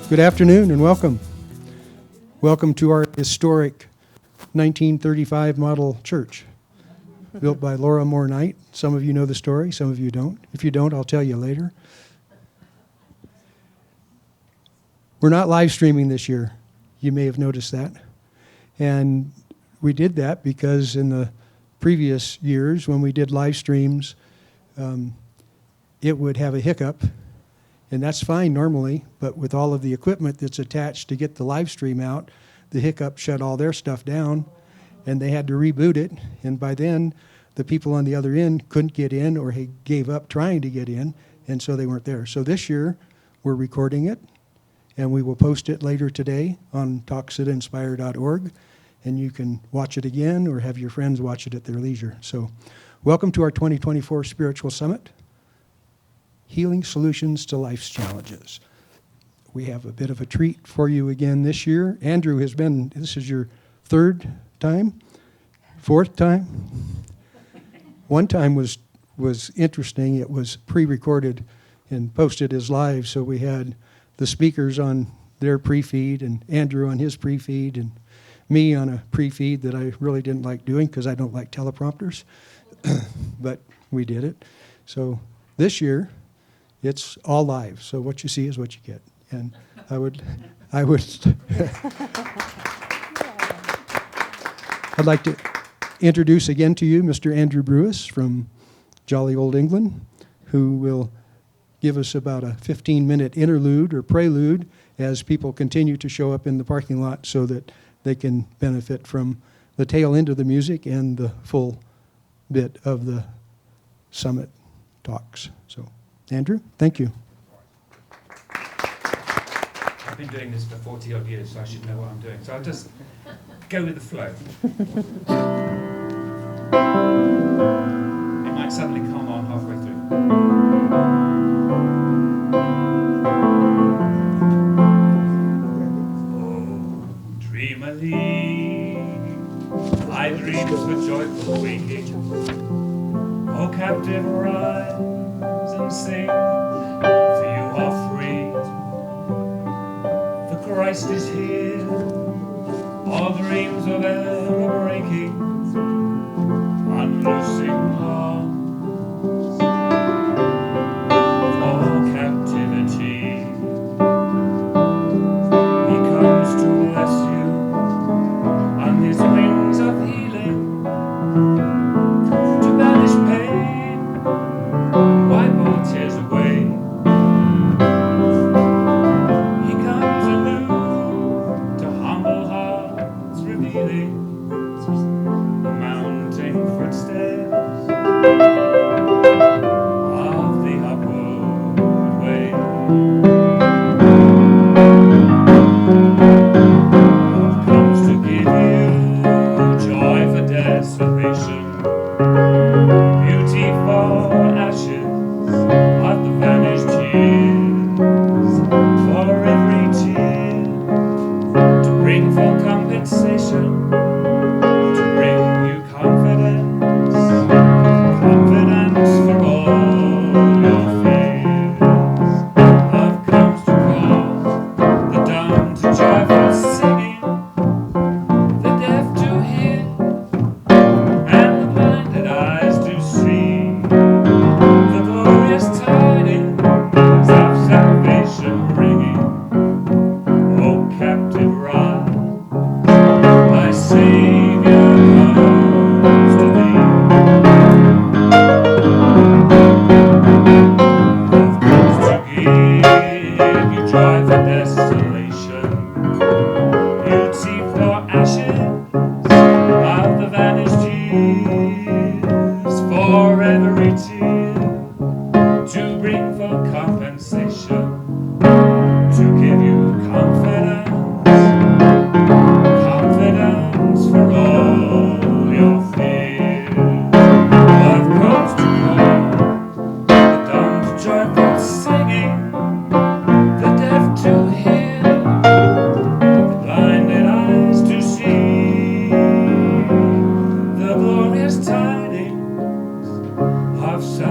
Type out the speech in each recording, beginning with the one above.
Good afternoon and welcome. Welcome to our historic 1935 model church, built by Laura Moore Knight. Some of you know the story, some of you don't. If you don't, I'll tell you later. We're not live streaming this year. You may have noticed that. And we did that because in the previous years, when we did live streams, it would have a hiccup. And that's fine normally, but with all of the equipment that's attached to get the live stream out, the hiccup shut all their stuff down, and they had to reboot it. And by then, the people on the other end couldn't get in or gave up trying to get in, and so they weren't there. So this year, we're recording it, and we will post it later today on talksatInspire.org, and you can watch it again or have your friends watch it at their leisure. So welcome to our 2024 Spiritual Summit. Healing Solutions to Life's Challenges. We have a bit of a treat for you again this year. Andrew has been, this is your third time? Fourth time? One time was interesting. It was pre-recorded and posted as live, so we had the speakers on their pre-feed and Andrew on his pre-feed and me on a pre-feed that I really didn't like doing because I don't like teleprompters, but we did it. So this year, it's all live, so what you see is what you get. And I would I'd like to introduce again to you Mr. Andrew Brewis from jolly old England, who will give us about a 15-minute interlude or prelude as people continue to show up in the parking lot so that they can benefit from the tail end of the music and the full bit of the summit talks. So, Andrew, thank you. I've been doing this for 40-odd years, so I should know what I'm doing. So I'll just go with the flow. It might suddenly come on halfway through. Oh, dreamily, I dream for joyful waking. Oh, captive, rise and sing, for you are free. For Christ is here, all dreams of ever breaking, unloosing arms of all captivity. He comes to bless you on his wings of healing, to banish pain, wipe all tears away. He comes anew to humble hearts, revealing the mounting footsteps of the upward way. Love comes to give you joy for desolation, beauty for ashes of the vanished years, for every tear to bring full compensation, to bring you confidence, confidence for all your fears. Love comes to call the dumb to joyful singing, the deaf to hear, and the blinded eyes to see the glorious tidings of salvation ringing. Oh, captive, rise, thy Savior comes to thee. Love comes to give you joy for desolation, beauty for ashes of the vanished years, for every tear to bring full compensation, to give you confidence, confidence for all your fears. Love comes to call the dumb to joyful singing, the deaf to hear, the blinded eyes to see the glorious tidings of salvation.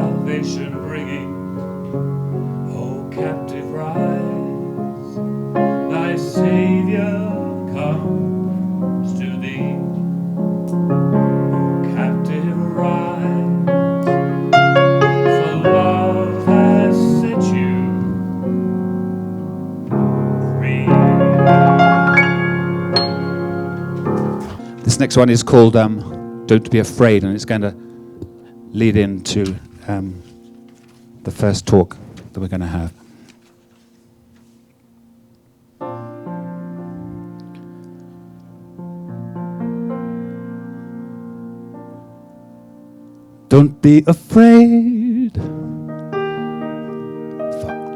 This next one is called Don't Be Afraid, and it's going to lead into the first talk that we're going to have. Don't be afraid, for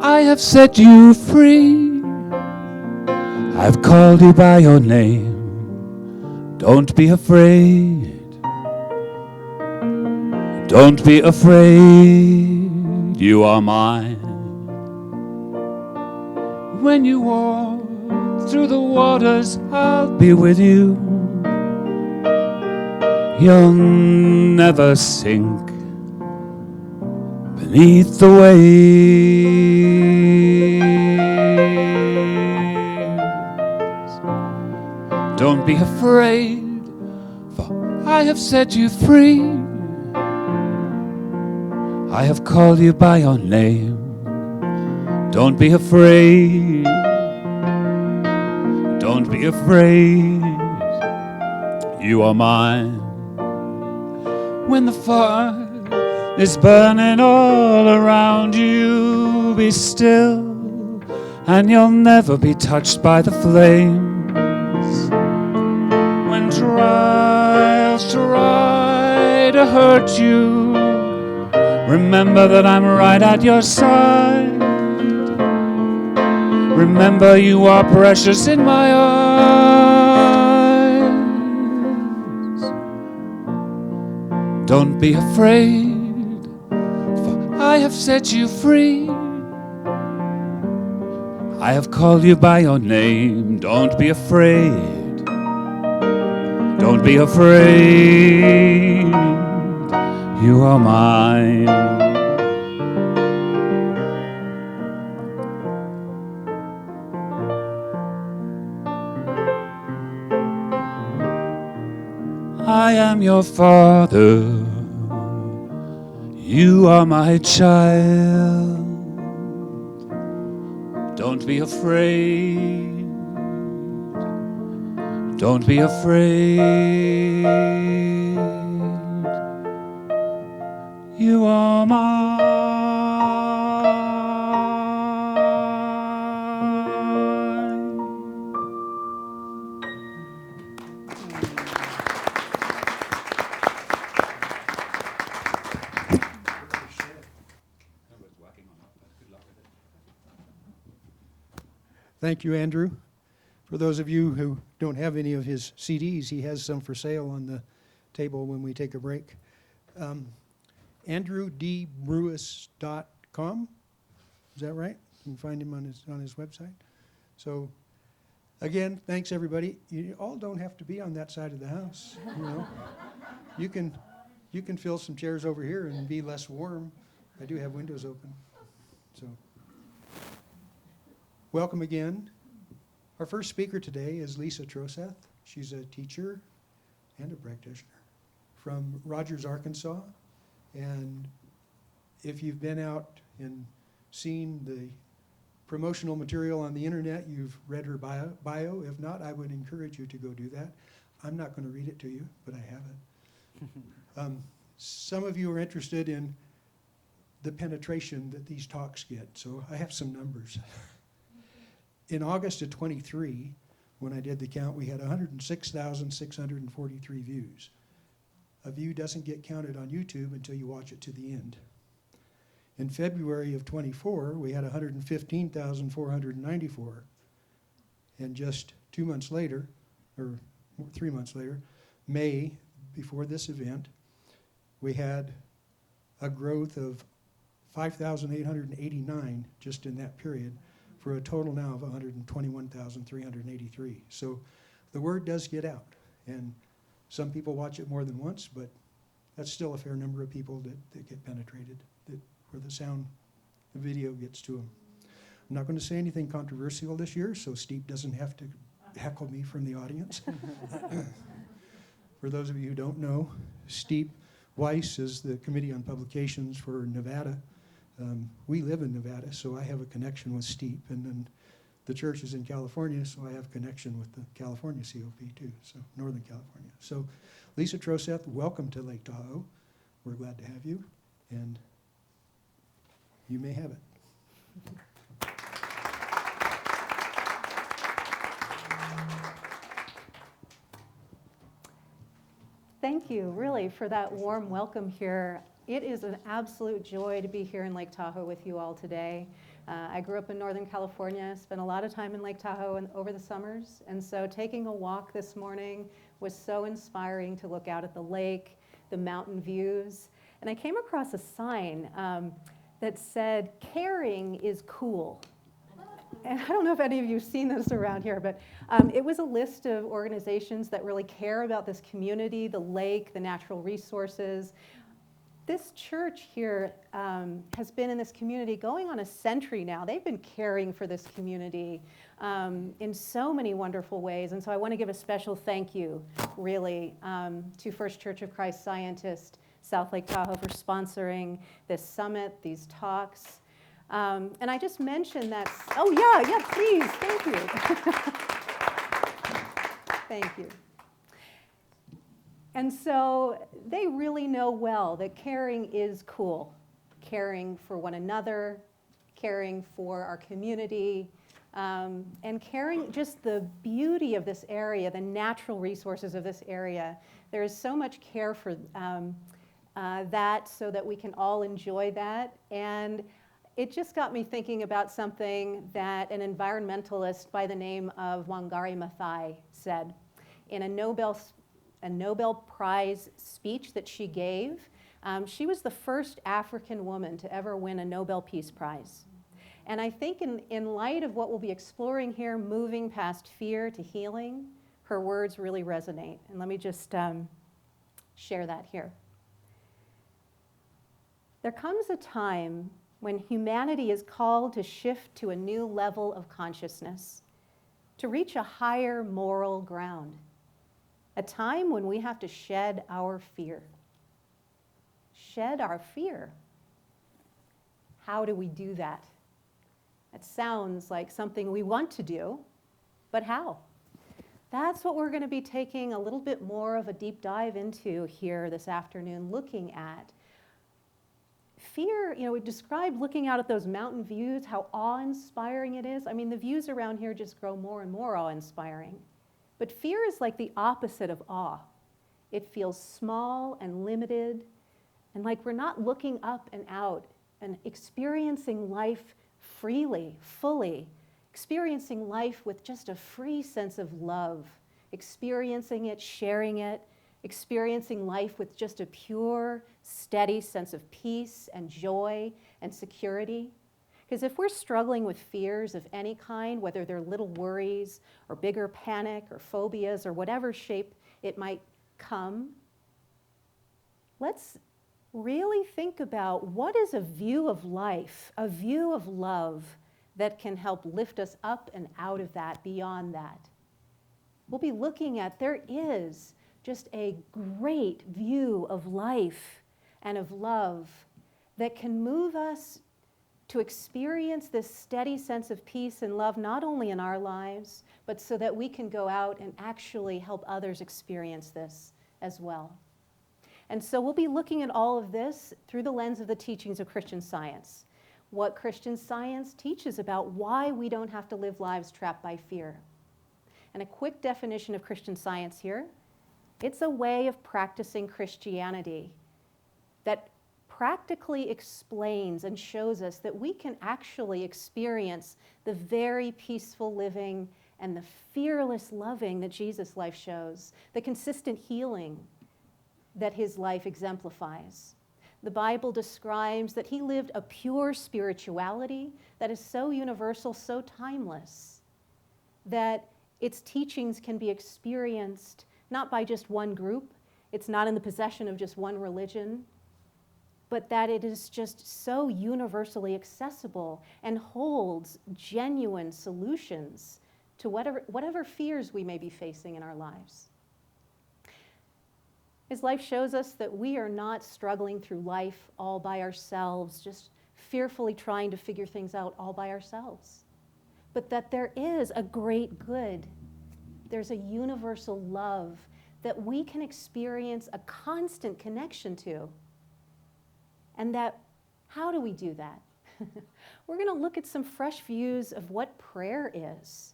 I have set you free. I've called you by your name. Don't be afraid. Don't be afraid, you are mine. When you walk through the waters, I'll be with you. You'll never sink beneath the waves. Don't be afraid, for I have set you free. I have called you by your name. Don't be afraid. Don't be afraid. You are mine. When the fire is burning all around you, be still, and you'll never be touched by the flames. When trials try to hurt you, remember that I'm right at your side. Remember you are precious in my eyes. Don't be afraid, for I have set you free. I have called you by your name. Don't be afraid. Don't be afraid. You are mine. I am your father. You are my child. Don't be afraid. Don't be afraid. You are mine. Thank you, Andrew. For those of you who don't have any of his CDs, he has some for sale on the table when we take a break. AndrewDBrewis.com. Is that right? You can find him on his website. So, again, thanks everybody. You all don't have to be on that side of the house. You know, you can fill some chairs over here and be less warm. I do have windows open. So, welcome again. Our first speaker today is Lisa Troseth. She's a teacher and a practitioner from Rogers, Arkansas. And if you've been out and seen the promotional material on the internet, you've read her bio. If not, I would encourage you to go do that. I'm not going to read it to you, but I have it. Some of you are interested in the penetration that these talks get, so I have some numbers. In August of 23, when I did the count, we had 106,643 views. A view doesn't get counted on YouTube until you watch it to the end. In February of 24, we had 115,494. And just 2 months later, or 3 months later, May, before this event, we had a growth of 5,889 just in that period, for a total now of 121,383. So the word does get out, and some people watch it more than once, but that's still a fair number of people that get penetrated, where the sound, the video gets to them. I'm not going to say anything controversial this year, so Steve doesn't have to heckle me from the audience. For those of you who don't know, Steve Weiss is the Committee on Publications for Nevada. We live in Nevada, so I have a connection with Steep, and then the church is in California, so I have connection with the California COP too, so Northern California. So Lisa Troseth, welcome to Lake Tahoe. We're glad to have you, and you may have it. Thank you, really, for that warm welcome here. It is an absolute joy to be here in Lake Tahoe with you all today. I grew up in Northern California, spent a lot of time in Lake Tahoe over the summers, and so taking a walk this morning was so inspiring to look out at the lake, the mountain views, and I came across a sign that said, "Caring is cool." And I don't know if any of you have seen this around here, but it was a list of organizations that really care about this community, the lake, the natural resources. This church here has been in this community going on a century now. They've been caring for this community in so many wonderful ways. And so I want to give a special thank you, really, to First Church of Christ Scientist, South Lake Tahoe, for sponsoring this summit, these talks. And I just mentioned that, oh yeah, please, thank you. Thank you. And so they really know well that caring is cool. Caring for one another, caring for our community, and caring just the beauty of this area, the natural resources of this area. There is so much care for that so that we can all enjoy that. And it just got me thinking about something that an environmentalist by the name of Wangari Maathai said in a Nobel Prize speech that she gave. She was the first African woman to ever win a Nobel Peace Prize. And I think in light of what we'll be exploring here, moving past fear to healing, her words really resonate. And let me just share that here. There comes a time when humanity is called to shift to a new level of consciousness, to reach a higher moral ground, a time when we have to shed our fear. Shed our fear. How do we do that? That sounds like something we want to do, but how? That's what we're going to be taking a little bit more of a deep dive into here this afternoon, looking at fear. We described looking out at those mountain views, how awe-inspiring it is. I mean, the views around here just grow more and more awe-inspiring. But fear is like the opposite of awe. It feels small and limited, and like we're not looking up and out and experiencing life freely, fully, experiencing life with just a free sense of love, experiencing it, sharing it, experiencing life with just a pure, steady sense of peace and joy and security. Because if we're struggling with fears of any kind, whether they're little worries or bigger panic or phobias or whatever shape it might come, let's really think about what is a view of life, a view of love that can help lift us up and out of that, beyond that. We'll be looking at, there is just a great view of life and of love that can move us to experience this steady sense of peace and love, not only in our lives, but so that we can go out and actually help others experience this as well. And so we'll be looking at all of this through the lens of the teachings of Christian Science. What Christian Science teaches about why we don't have to live lives trapped by fear. And a quick definition of Christian Science here. It's a way of practicing Christianity that practically explains and shows us that we can actually experience the very peaceful living and the fearless loving that Jesus' life shows, the consistent healing that his life exemplifies. The Bible describes that he lived a pure spirituality that is so universal, so timeless, that its teachings can be experienced not by just one group, it's not in the possession of just one religion, but that it is just so universally accessible and holds genuine solutions to whatever fears we may be facing in our lives. His life shows us that we are not struggling through life all by ourselves, just fearfully trying to figure things out all by ourselves. but that there is a great good. There's a universal love that we can experience a constant connection to. And that, how do we do that? We're going to look at some fresh views of what prayer is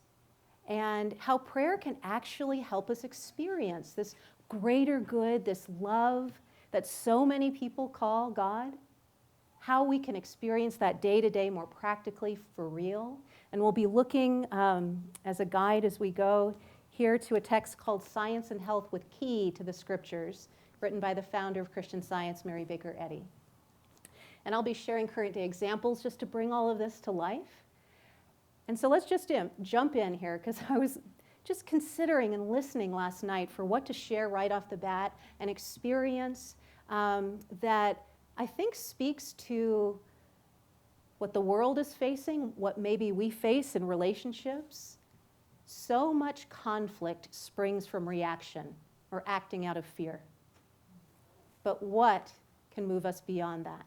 and how prayer can actually help us experience this greater good, this love that so many people call God, how we can experience that day to day more practically for real. And we'll be looking as a guide as we go here to a text called Science and Health with Key to the Scriptures, written by the founder of Christian Science, Mary Baker Eddy. And I'll be sharing current day examples just to bring all of this to life. And so let's just jump in here, because I was just considering and listening last night for what to share right off the bat, an experience that I think speaks to what the world is facing, what maybe we face in relationships. So much conflict springs from reaction or acting out of fear. But what can move us beyond that?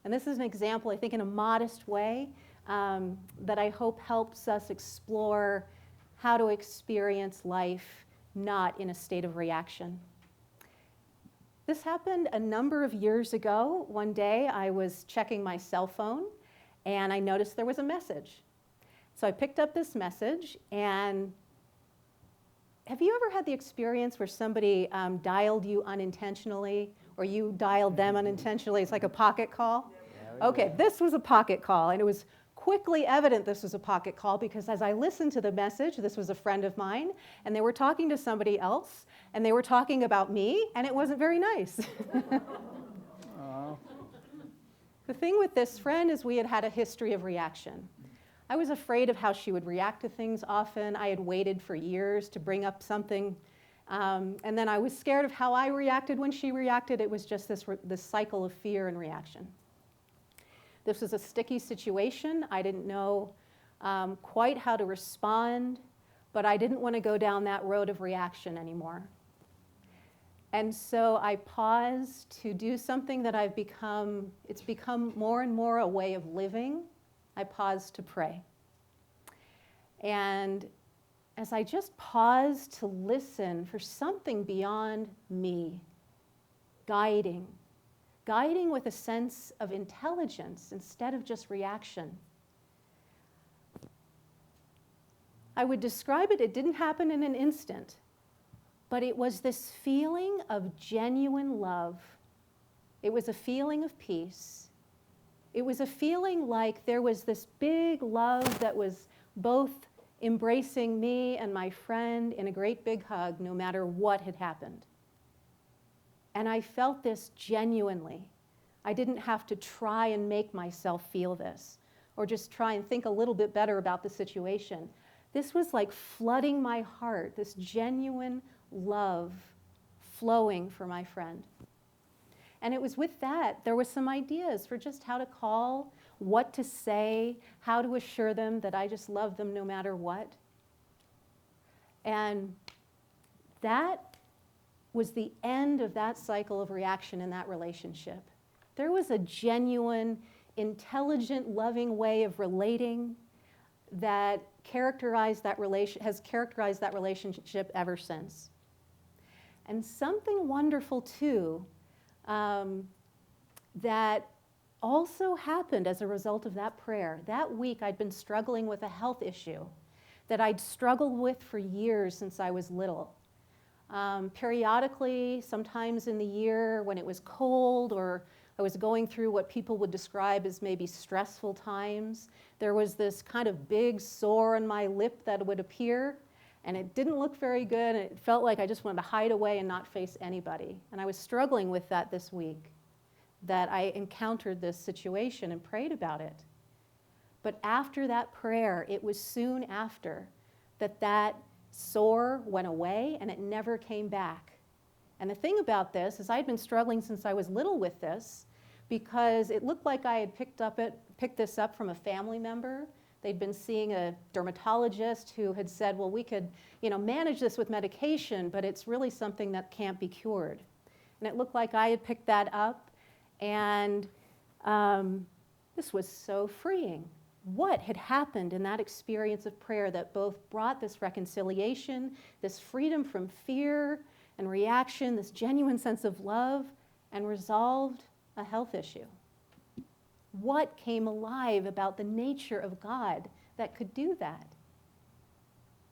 And this is an example, I think, in a modest way that I hope helps us explore how to experience life not in a state of reaction. This happened a number of years ago. One day I was checking my cell phone and I noticed there was a message. So I picked up this message, and have you ever had the experience where somebody dialed you unintentionally, or you dialed them unintentionally? It's like a pocket call? Okay, this was a pocket call, and it was quickly evident this was a pocket call because as I listened to the message, this was a friend of mine, and they were talking to somebody else, and they were talking about me, and it wasn't very nice. The thing with this friend is we had had a history of reaction. I was afraid of how she would react to things often. I had waited for years to bring up something, and then I was scared of how I reacted when she reacted. It was just this cycle of fear and reaction. This was a sticky situation. I didn't know quite how to respond, but I didn't want to go down that road of reaction anymore. And so I paused to do something that it's become more and more a way of living. I paused to pray. And as I just paused to listen for something beyond me, guiding with a sense of intelligence instead of just reaction. I would describe it didn't happen in an instant, but it was this feeling of genuine love. It was a feeling of peace. It was a feeling like there was this big love that was both embracing me and my friend in a great big hug, no matter what had happened. And I felt this genuinely. I didn't have to try and make myself feel this, or just try and think a little bit better about the situation. This was like flooding my heart, this genuine love flowing for my friend. And it was with that, there were some ideas for just how to call, what to say, how to assure them that I just love them no matter what. And that was the end of that cycle of reaction in that relationship. There was a genuine, intelligent, loving way of relating that has characterized that relationship ever since. And something wonderful, too, that also happened as a result of that prayer. That week, I'd been struggling with a health issue that I'd struggled with for years since I was little. Periodically, sometimes in the year when it was cold or I was going through what people would describe as maybe stressful times, there was this kind of big sore on my lip that would appear, and it didn't look very good, and it felt like I just wanted to hide away and not face anybody. And I was struggling with that this week, that I encountered this situation and prayed about it. But after that prayer, it was soon after that sore went away and it never came back. And the thing about this is I'd been struggling since I was little with this because it looked like I had picked this up from a family member. They'd been seeing a dermatologist who had said, well, we could, manage this with medication, but it's really something that can't be cured. And it looked like I had picked that up, and this was so freeing. what had happened in that experience of prayer that both brought this reconciliation, this freedom from fear and reaction, this genuine sense of love, and resolved a health issue? What came alive about the nature of God that could do that?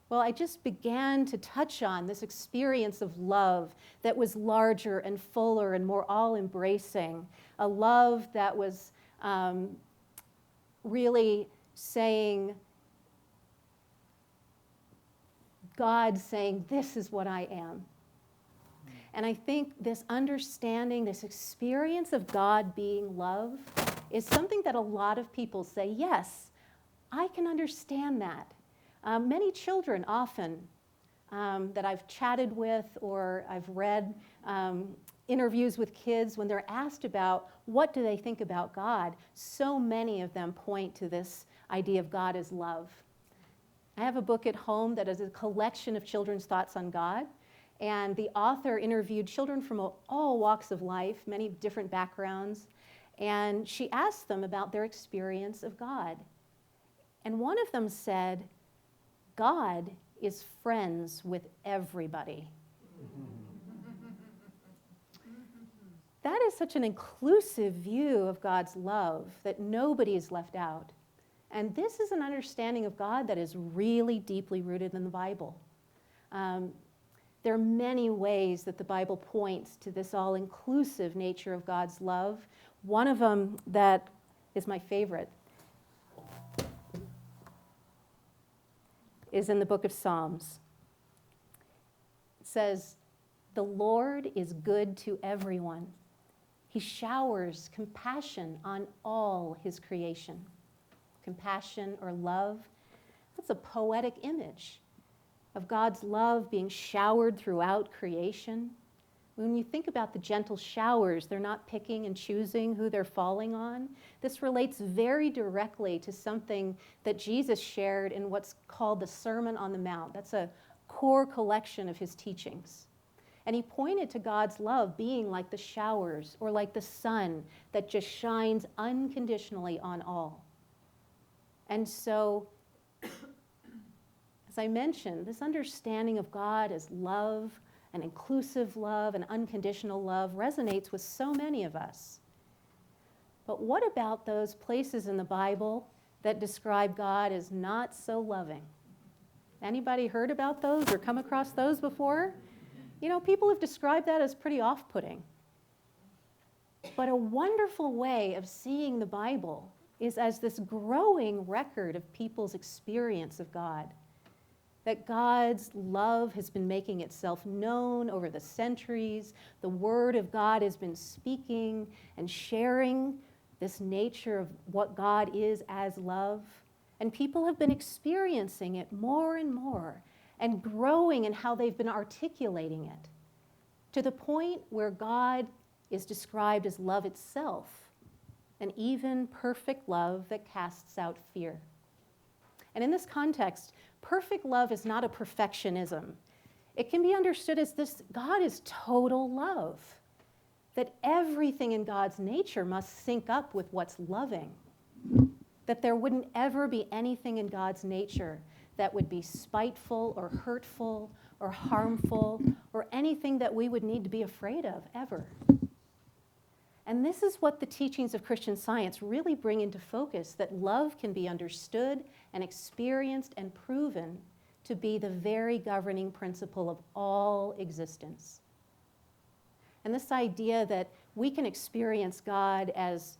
Well, I just began to touch on this experience of love that was larger and fuller and more all-embracing, a love that was really saying, God saying, this is what I am. And I think this understanding, this experience of God being love is something that a lot of people say, yes, I can understand that. Many children often that I've chatted with or I've read interviews with kids, when they're asked about what do they think about God, so many of them point to this idea of God as love. I have a book at home that is a collection of children's thoughts on God, and the author interviewed children from all walks of life, many different backgrounds, and she asked them about their experience of God. And one of them said, God is friends with everybody. That is such an inclusive view of God's love that nobody is left out. And this is an understanding of God that is really deeply rooted in the Bible. There are many ways that the Bible points to this all-inclusive nature of God's love. One of them that is my favorite is in the book of Psalms. It says, "The Lord is good to everyone. He showers compassion on all his creation." Compassion or love, that's a poetic image of God's love being showered throughout creation. When you think about the gentle showers, they're not picking and choosing who they're falling on. This relates very directly to something that Jesus shared in what's called the Sermon on the Mount. That's a core collection of his teachings. And he pointed to God's love being like the showers or like the sun that just shines unconditionally on all. And so, as I mentioned, this understanding of God as love, an inclusive love, an unconditional love resonates with so many of us. But what about those places in the Bible that describe God as not so loving? Anybody heard about those or come across those before? You know, people have described that as pretty off-putting. But a wonderful way of seeing the Bible is as this growing record of people's experience of God. That God's love has been making itself known over the centuries. The Word of God has been speaking and sharing this nature of what God is as love. And people have been experiencing it more and more and growing in how they've been articulating it, to the point where God is described as love itself, an even perfect love that casts out fear. And in this context, perfect love is not a perfectionism. It can be understood as this: God is total love, that everything in God's nature must sync up with what's loving, that there wouldn't ever be anything in God's nature that would be spiteful or hurtful or harmful or anything that we would need to be afraid of ever. And this is what the teachings of Christian Science really bring into focus, that love can be understood and experienced and proven to be the very governing principle of all existence. And this idea that we can experience God as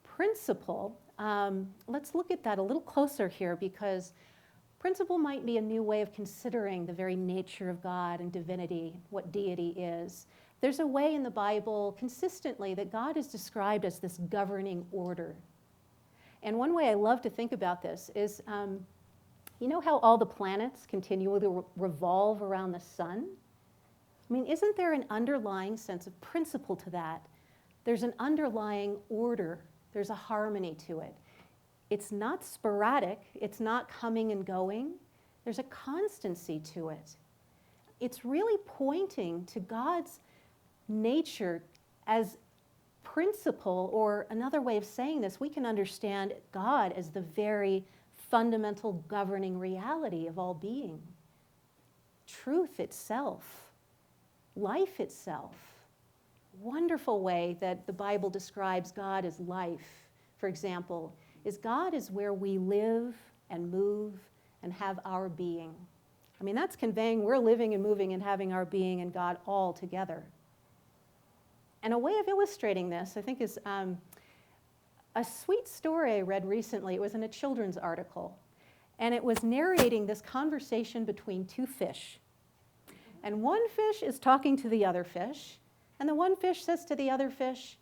principle, let's look at that a little closer here, because principle might be a new way of considering the very nature of God and divinity, what deity is. There's a way in the Bible consistently that God is described as this governing order. And one way I love to think about this is, you know how all the planets continually revolve around the sun? I mean, isn't there an underlying sense of principle to that? There's an underlying order. There's a harmony to it. It's not sporadic. It's not coming and going. There's a constancy to it. It's really pointing to God's nature as principle, or another way of saying this, we can understand God as the very fundamental governing reality of all being. Truth itself, life itself. Wonderful way that the Bible describes God as life, for example, is God is where we live and move and have our being. I mean, that's conveying we're living and moving and having our being in God all together. And a way of illustrating this, I think, is a sweet story I read recently. It was in a children's article, and it was narrating this conversation between two fish. And one fish is talking to the other fish, and the one fish says to the other fish,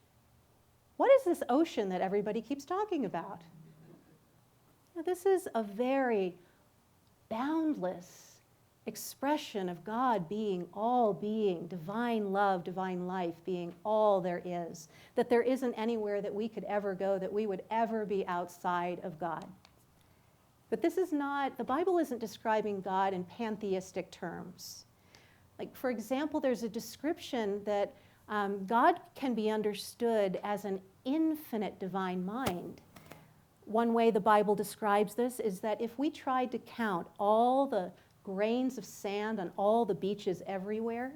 "What is this ocean that everybody keeps talking about?" Now, this is a very boundless expression of God being all being, divine love, divine life being all there is, that there isn't anywhere that we could ever go, that we would ever be outside of God. But this is not, the Bible isn't describing God in pantheistic terms. Like, for example, there's a description that God can be understood as an infinite divine mind. One way the Bible describes this is that if we tried to count all the grains of sand on all the beaches everywhere,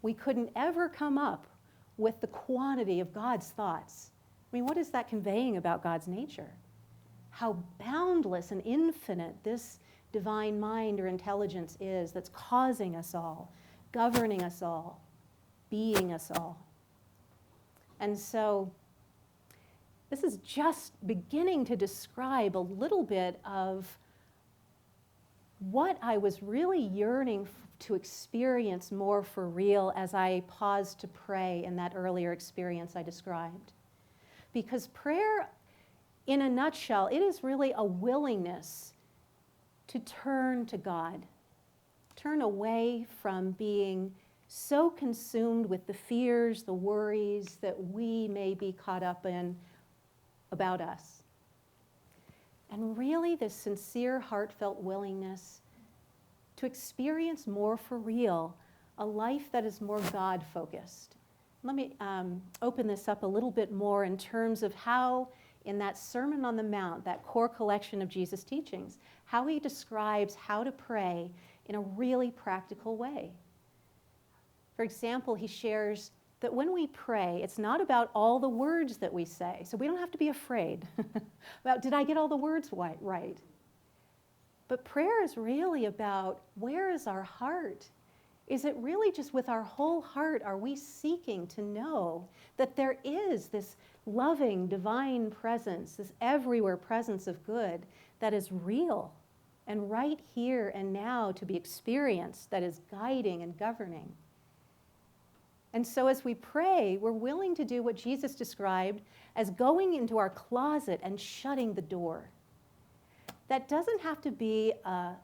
we couldn't ever come up with the quantity of God's thoughts. I mean, what is that conveying about God's nature? How boundless and infinite this divine mind or intelligence is that's causing us all, governing us all, being us all. And so this is just beginning to describe a little bit of what I was really yearning to experience more for real as I paused to pray in that earlier experience I described. Because prayer, in a nutshell, it is really a willingness to turn to God, turn away from being so consumed with the fears, the worries that we may be caught up in about us. And really this sincere, heartfelt willingness to experience more for real, a life that is more God-focused. Let me open this up a little bit more in terms of how, in that Sermon on the Mount, that core collection of Jesus' teachings, how he describes how to pray in a really practical way. For example, he shares that when we pray, it's not about all the words that we say. So we don't have to be afraid about, did I get all the words right? But prayer is really about, where is our heart? Is it really just with our whole heart are we seeking to know that there is this loving, divine presence, this everywhere presence of good that is real and right here and now to be experienced, that is guiding and governing? And so as we pray, we're willing to do what Jesus described as going into our closet and shutting the door. That doesn't have to be a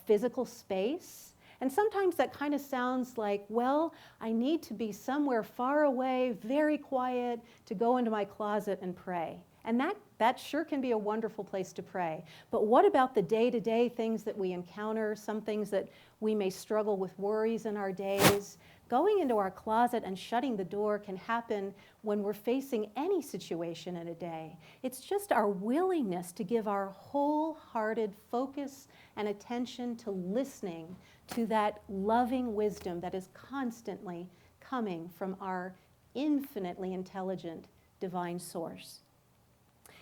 physical space. And sometimes that kind of sounds like, well, I need to be somewhere far away, very quiet, to go into my closet and pray. And that sure can be a wonderful place to pray. But what about the day-to-day things that we encounter, some things that we may struggle with worries in our days? Going into our closet and shutting the door can happen when we're facing any situation in a day. It's just our willingness to give our wholehearted focus and attention to listening to that loving wisdom that is constantly coming from our infinitely intelligent divine source.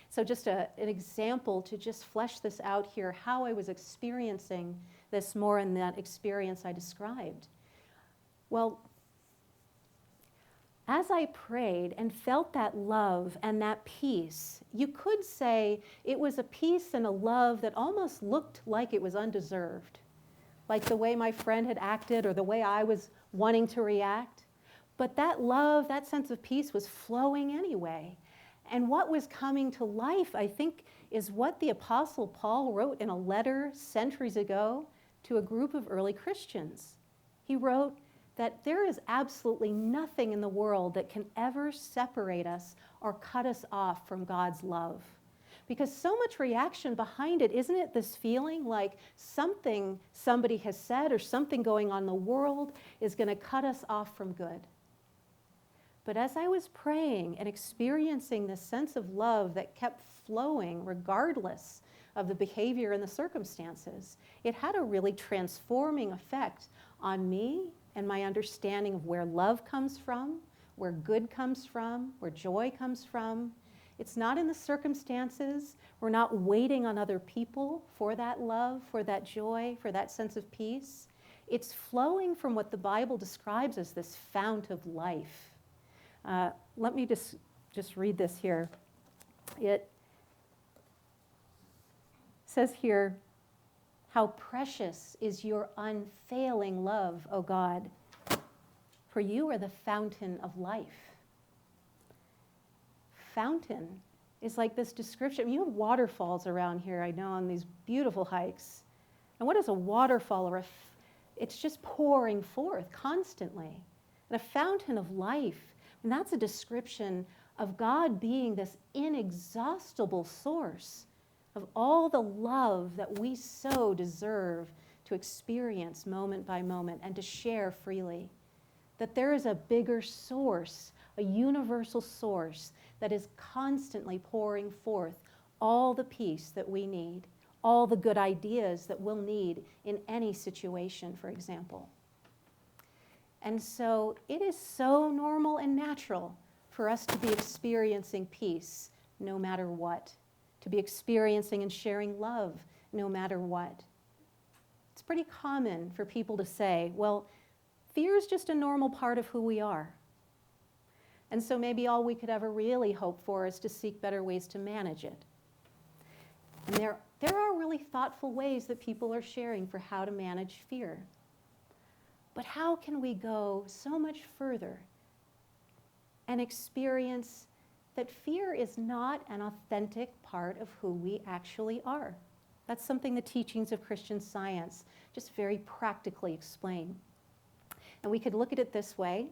So just an example to just flesh this out here, how I was experiencing this more in that experience I described. Well, as I prayed and felt that love and that peace, you could say it was a peace and a love that almost looked like it was undeserved, like the way my friend had acted or the way I was wanting to react. But that love, that sense of peace was flowing anyway. And what was coming to life, I think, is what the Apostle Paul wrote in a letter centuries ago to a group of early Christians. He wrote that there is absolutely nothing in the world that can ever separate us or cut us off from God's love. Because so much reaction behind it, isn't it this feeling like something somebody has said or something going on in the world is going to cut us off from good? But as I was praying and experiencing this sense of love that kept flowing regardless of the behavior and the circumstances, it had a really transforming effect on me and my understanding of where love comes from, where good comes from, where joy comes from. It's not in the circumstances. We're not waiting on other people for that love, for that joy, for that sense of peace. It's flowing from what the Bible describes as this fount of life. Let me just read this here. It says here, "How precious is your unfailing love, O God, for you are the fountain of life." Fountain is like this description. You have waterfalls around here, I know, on these beautiful hikes. And what is a waterfall? It's just pouring forth constantly. And a fountain of life, and that's a description of God being this inexhaustible source of all the love that we so deserve to experience moment by moment and to share freely. That there is a bigger source, a universal source that is constantly pouring forth all the peace that we need, all the good ideas that we'll need in any situation, for example. And so it is so normal and natural for us to be experiencing peace no matter what, to be experiencing and sharing love no matter what. It's pretty common for people to say, well, fear is just a normal part of who we are. And so maybe all we could ever really hope for is to seek better ways to manage it. And there are really thoughtful ways that people are sharing for how to manage fear. But how can we go so much further and experience that fear is not an authentic part of who we actually are? That's something the teachings of Christian Science just very practically explain. And we could look at it this way.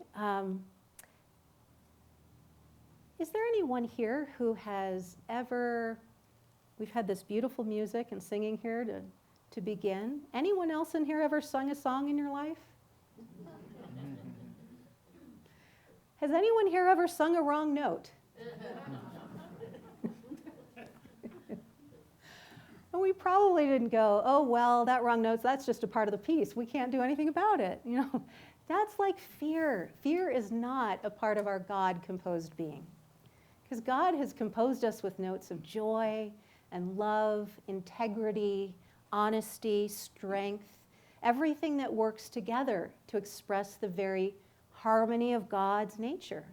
Is there anyone here who has ever, we've had this beautiful music and singing here to begin. Anyone else in here ever sung a song in your life? Has anyone here ever sung a wrong note? And we probably didn't go, oh, well, that wrong note, that's just a part of the piece. We can't do anything about it. You know, that's like fear. Fear is not a part of our God-composed being. Because God has composed us with notes of joy and love, integrity, honesty, strength, everything that works together to express the very harmony of God's nature.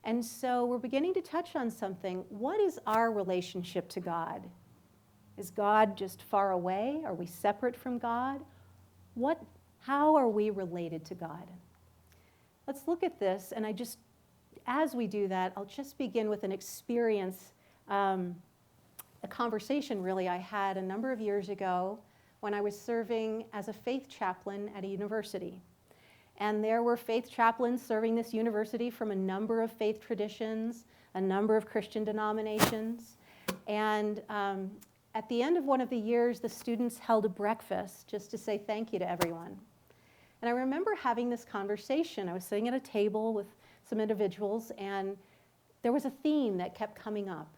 And so we're beginning to touch on something. What is our relationship to God? Is God just far away? Are we separate from God? How are we related to God? Let's look at this, and as we do that, I'll just begin with an experience, a conversation really I had a number of years ago when I was serving as a faith chaplain at a university. And there were faith chaplains serving this university from a number of faith traditions, a number of Christian denominations. And at the end of one of the years, the students held a breakfast just to say thank you to everyone. And I remember having this conversation. I was sitting at a table with some individuals, and there was a theme that kept coming up.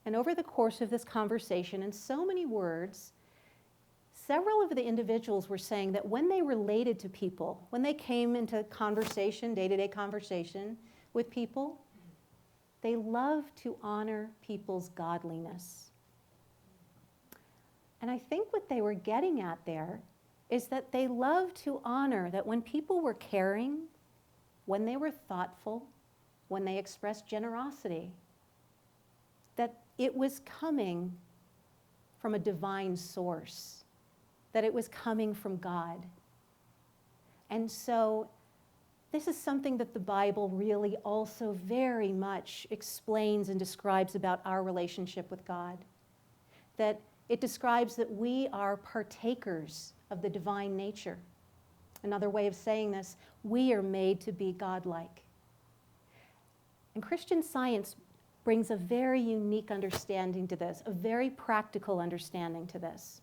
And over the course of this conversation, in so many words, several of the individuals were saying that when they related to people, when they came into conversation, day-to-day conversation with people, they loved to honor people's godliness. And I think what they were getting at there is that they loved to honor that when people were caring, when they were thoughtful, when they expressed generosity, that it was coming from a divine source, that it was coming from God. And so this is something that the Bible really also very much explains and describes about our relationship with God. That it describes that we are partakers of the divine nature. Another way of saying this, we are made to be godlike. And Christian Science brings a very unique understanding to this, a very practical understanding to this.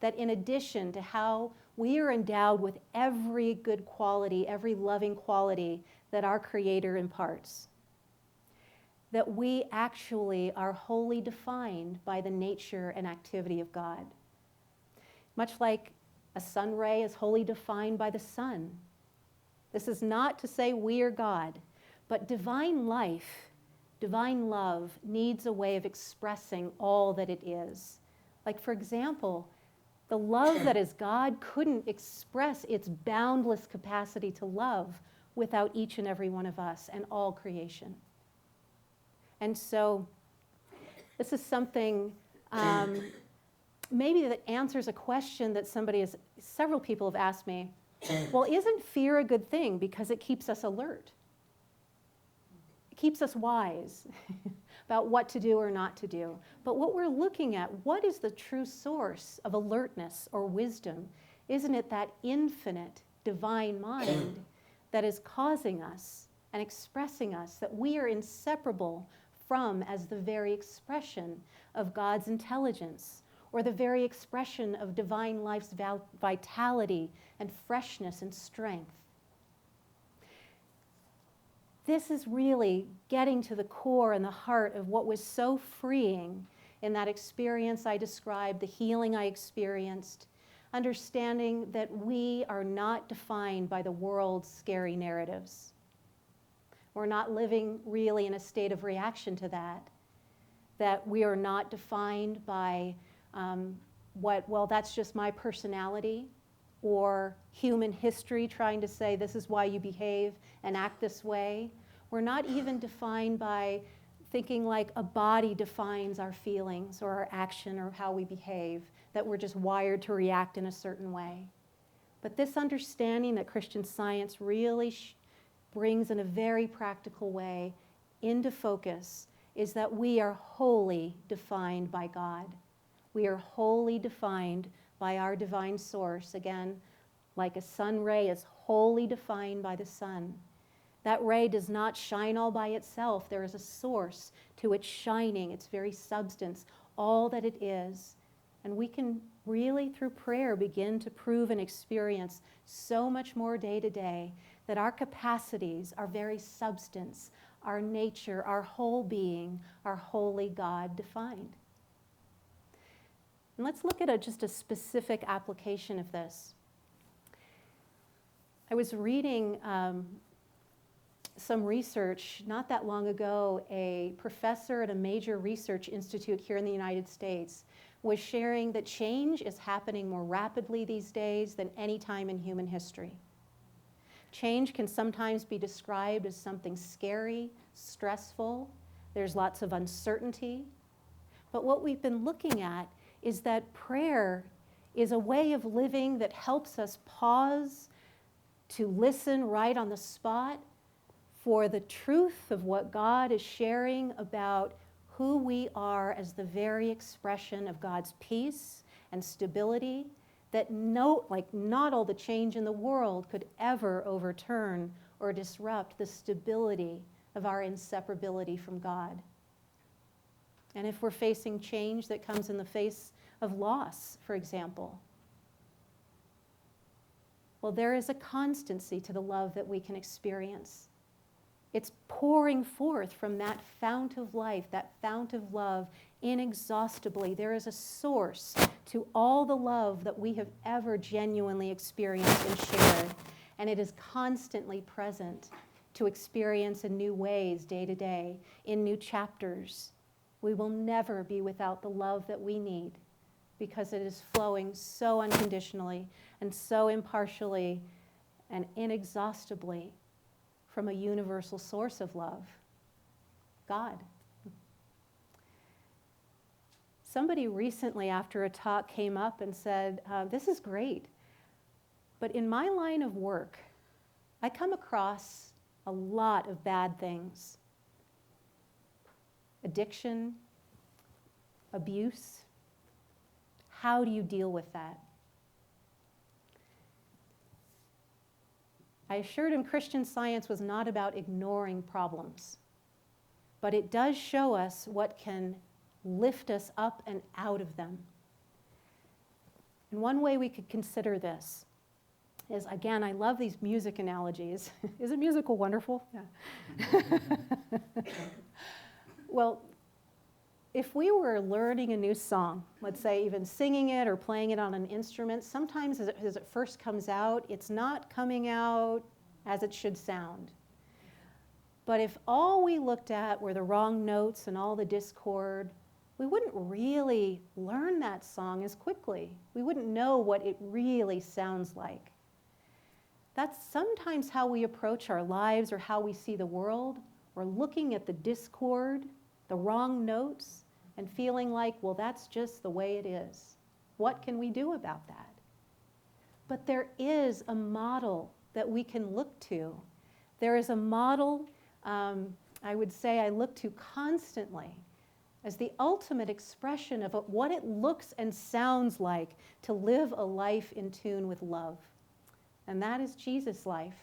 That in addition to how we are endowed with every good quality, every loving quality that our Creator imparts. That we actually are wholly defined by the nature and activity of God. Much like a sun ray is wholly defined by the sun. This is not to say we are God, but divine life, divine love needs a way of expressing all that it is. Like, for example, the love that is God couldn't express its boundless capacity to love without each and every one of us and all creation. And so this is something maybe that answers a question that several people have asked me. Well, isn't fear a good thing because it keeps us alert? It keeps us wise about what to do or not to do. But what we're looking at, what is the true source of alertness or wisdom? Isn't it that infinite divine mind that is causing us and expressing us that we are inseparable from as the very expression of God's intelligence, or the very expression of divine life's vitality and freshness and strength? This is really getting to the core and the heart of what was so freeing in that experience I described, the healing I experienced, understanding that we are not defined by the world's scary narratives. We're not living really in a state of reaction to that we are not defined by that's just my personality, or human history trying to say this is why you behave and act this way. We're not even defined by thinking like a body defines our feelings or our action or how we behave, that we're just wired to react in a certain way. But this understanding that Christian Science really brings in a very practical way into focus is that we are wholly defined by God. We are wholly defined by our divine source. Again, like a sun ray is wholly defined by the sun. That ray does not shine all by itself. There is a source to its shining, its very substance, all that it is. And we can really, through prayer, begin to prove and experience so much more day to day that our capacities, our very substance, our nature, our whole being are wholly God defined. And let's look at just a specific application of this. I was reading some research not that long ago. A professor at a major research institute here in the United States was sharing that change is happening more rapidly these days than any time in human history. Change can sometimes be described as something scary, stressful. There's lots of uncertainty. But what we've been looking at is that prayer is a way of living that helps us pause to listen right on the spot for the truth of what God is sharing about who we are as the very expression of God's peace and stability, that not all the change in the world could ever overturn or disrupt the stability of our inseparability from God. And if we're facing change that comes in the face of loss, for example, well, there is a constancy to the love that we can experience. It's pouring forth from that fount of life, that fount of love, inexhaustibly. There is a source to all the love that we have ever genuinely experienced and shared, and it is constantly present to experience in new ways day to day, in new chapters. We will never be without the love that we need, because it is flowing so unconditionally and so impartially and inexhaustibly from a universal source of love, God. Somebody recently after a talk came up and said, this is great, but in my line of work, I come across a lot of bad things. Addiction, abuse. How do you deal with that? I assured him Christian Science was not about ignoring problems, but it does show us what can lift us up and out of them. And one way we could consider this is, again, I love these music analogies. Isn't musical wonderful? Yeah. Well, if we were learning a new song, let's say even singing it or playing it on an instrument, sometimes as it first comes out, it's not coming out as it should sound. But if all we looked at were the wrong notes and all the discord, we wouldn't really learn that song as quickly. We wouldn't know what it really sounds like. That's sometimes how we approach our lives or how we see the world. We're looking at the discord, the wrong notes, and feeling like, well, that's just the way it is. What can we do about that? But there is a model that we can look to. There is a model, I would say I look to constantly as the ultimate expression of what it looks and sounds like to live a life in tune with love. And that is Jesus' life.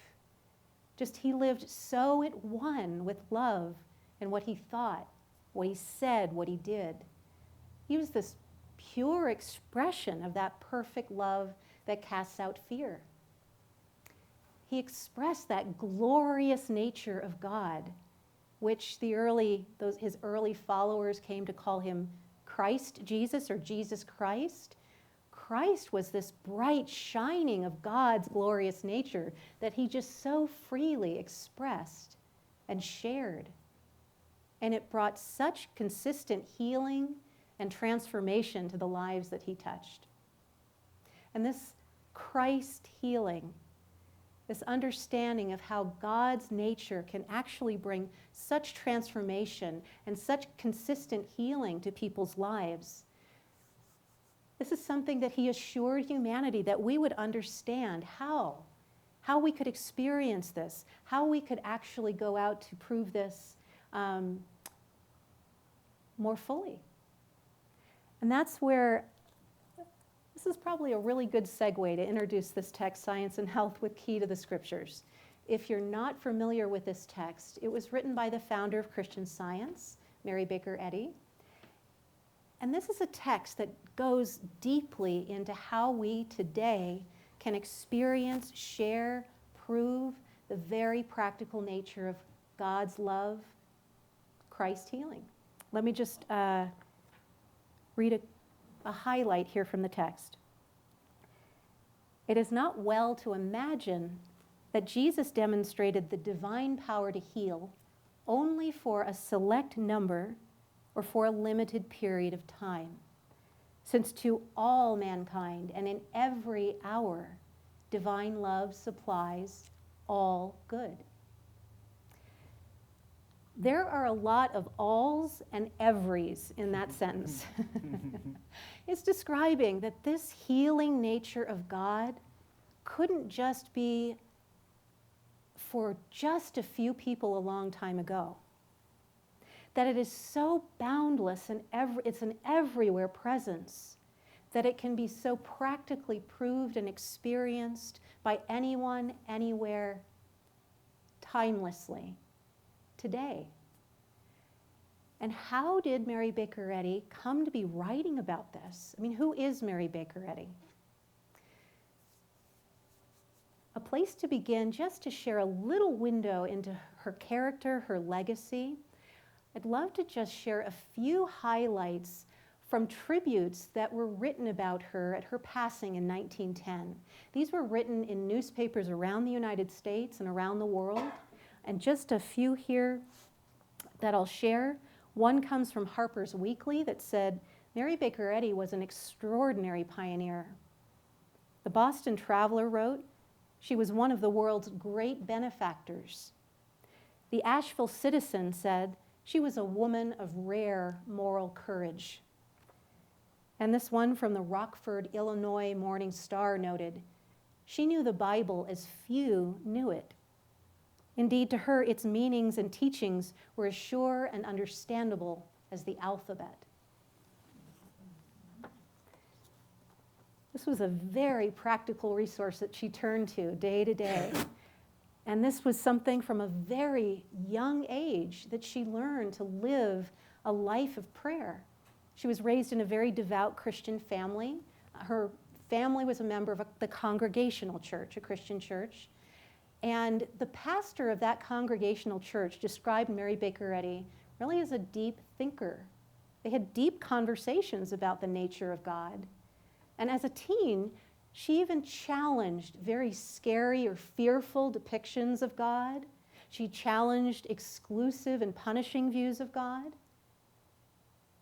Just he lived so at one with love and what he thought, what he said, what he did. He was this pure expression of that perfect love that casts out fear. He expressed that glorious nature of God, which his early followers came to call him Christ Jesus or Jesus Christ. Christ was this bright shining of God's glorious nature that he just so freely expressed and shared. And it brought such consistent healing and transformation to the lives that he touched. And this Christ healing, this understanding of how God's nature can actually bring such transformation and such consistent healing to people's lives. This is something that he assured humanity that we would understand how we could experience this, how we could actually go out to prove this more fully. And that's where this is probably a really good segue to introduce this text, Science and Health with Key to the Scriptures. If you're not familiar with this text, it was written by the founder of Christian Science, Mary Baker Eddy. And this is a text that goes deeply into how we today can experience, share, prove the very practical nature of God's love, Christ healing. Let me just read a highlight here from the text. It is not well to imagine that Jesus demonstrated the divine power to heal only for a select number or for a limited period of time, since to all mankind and in every hour, divine love supplies all good. There are a lot of alls and everys in that sentence. It's describing that this healing nature of God couldn't just be for just a few people a long time ago. That it is so boundless and it's an everywhere presence that it can be so practically proved and experienced by anyone, anywhere, timelessly, today. And how did Mary Baker Eddy come to be writing about this? I mean, who is Mary Baker Eddy? A place to begin, just to share a little window into her character, her legacy. I'd love to just share a few highlights from tributes that were written about her at her passing in 1910. These were written in newspapers around the United States and around the world, and just a few here that I'll share. One comes from Harper's Weekly that said, Mary Baker Eddy was an extraordinary pioneer. The Boston Traveler wrote, she was one of the world's great benefactors. The Asheville Citizen said, she was a woman of rare moral courage. And this one from the Rockford, Illinois Morning Star noted, she knew the Bible as few knew it. Indeed, to her, its meanings and teachings were as sure and understandable as the alphabet. This was a very practical resource that she turned to day. And this was something from a very young age that she learned to live a life of prayer. She was raised in a very devout Christian family. Her family was a member of the Congregational Church, a Christian church. And the pastor of that Congregational church described Mary Baker Eddy really as a deep thinker. They had deep conversations about the nature of God. And as a teen, she even challenged very scary or fearful depictions of God. She challenged exclusive and punishing views of God.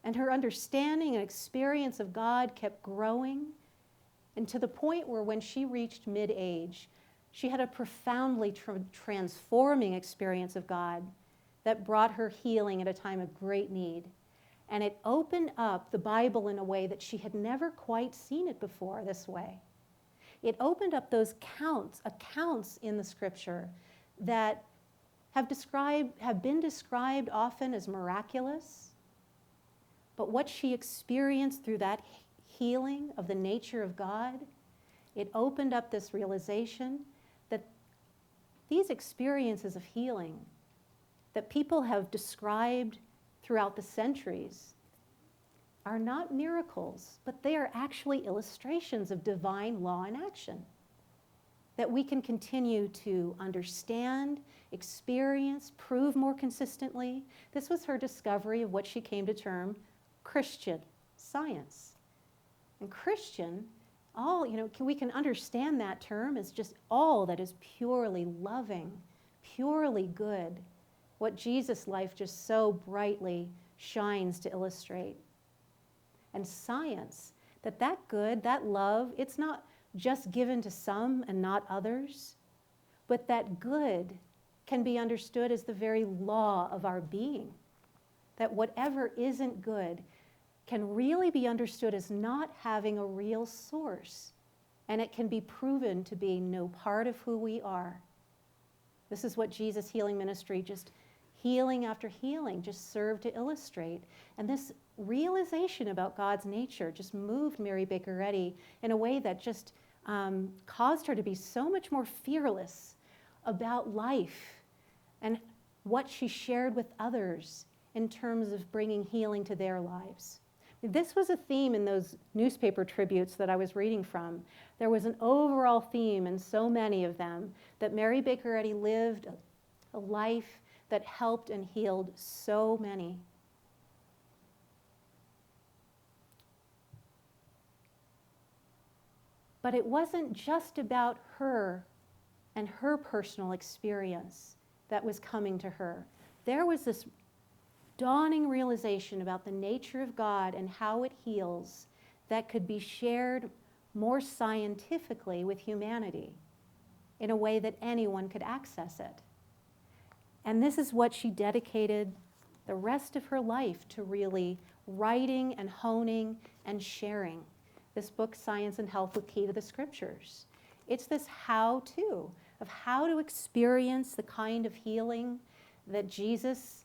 And her understanding and experience of God kept growing, and to the point where when she reached mid-age, she had a profoundly transforming experience of God that brought her healing at a time of great need. And it opened up the Bible in a way that she had never quite seen it before this way. It opened up those accounts in the scripture that have been described often as miraculous. But what she experienced through that healing of the nature of God, it opened up this realization that these experiences of healing that people have described throughout the centuries are not miracles, but they are actually illustrations of divine law in action that we can continue to understand, experience, prove more consistently. This was her discovery of what she came to term Christian Science. And Christian, we can understand that term as just all that is purely loving, purely good, what Jesus' life just so brightly shines to illustrate. And science, that good, that love, it's not just given to some and not others, but that good can be understood as the very law of our being, that whatever isn't good can really be understood as not having a real source, and it can be proven to be no part of who we are. This is what Jesus' healing ministry, just healing after healing, just served to illustrate. And this realization about God's nature just moved Mary Baker Eddy in a way that just caused her to be so much more fearless about life and what she shared with others in terms of bringing healing to their lives. This was a theme in those newspaper tributes that I was reading from. There was an overall theme in so many of them that Mary Baker Eddy lived a life that helped and healed so many. But it wasn't just about her and her personal experience that was coming to her. There was this dawning realization about the nature of God and how it heals that could be shared more scientifically with humanity in a way that anyone could access it. And this is what she dedicated the rest of her life to, really writing and honing and sharing. This book, Science and Health with Key to the Scriptures. It's this how-to of how to experience the kind of healing that Jesus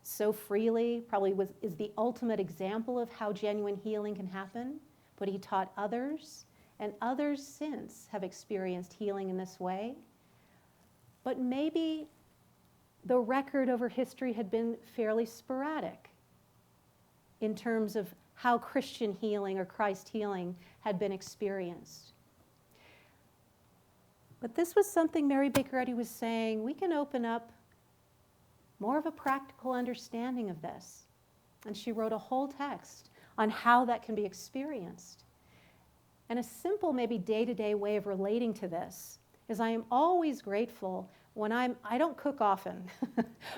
so freely probably is the ultimate example of how genuine healing can happen, but he taught others, and others since have experienced healing in this way. But maybe the record over history had been fairly sporadic in terms of how Christian healing or Christ healing had been experienced. But this was something Mary Baker Eddy was saying, we can open up more of a practical understanding of this. And she wrote a whole text on how that can be experienced. And a simple, maybe day-to-day way of relating to this is I am always grateful when I don't cook often,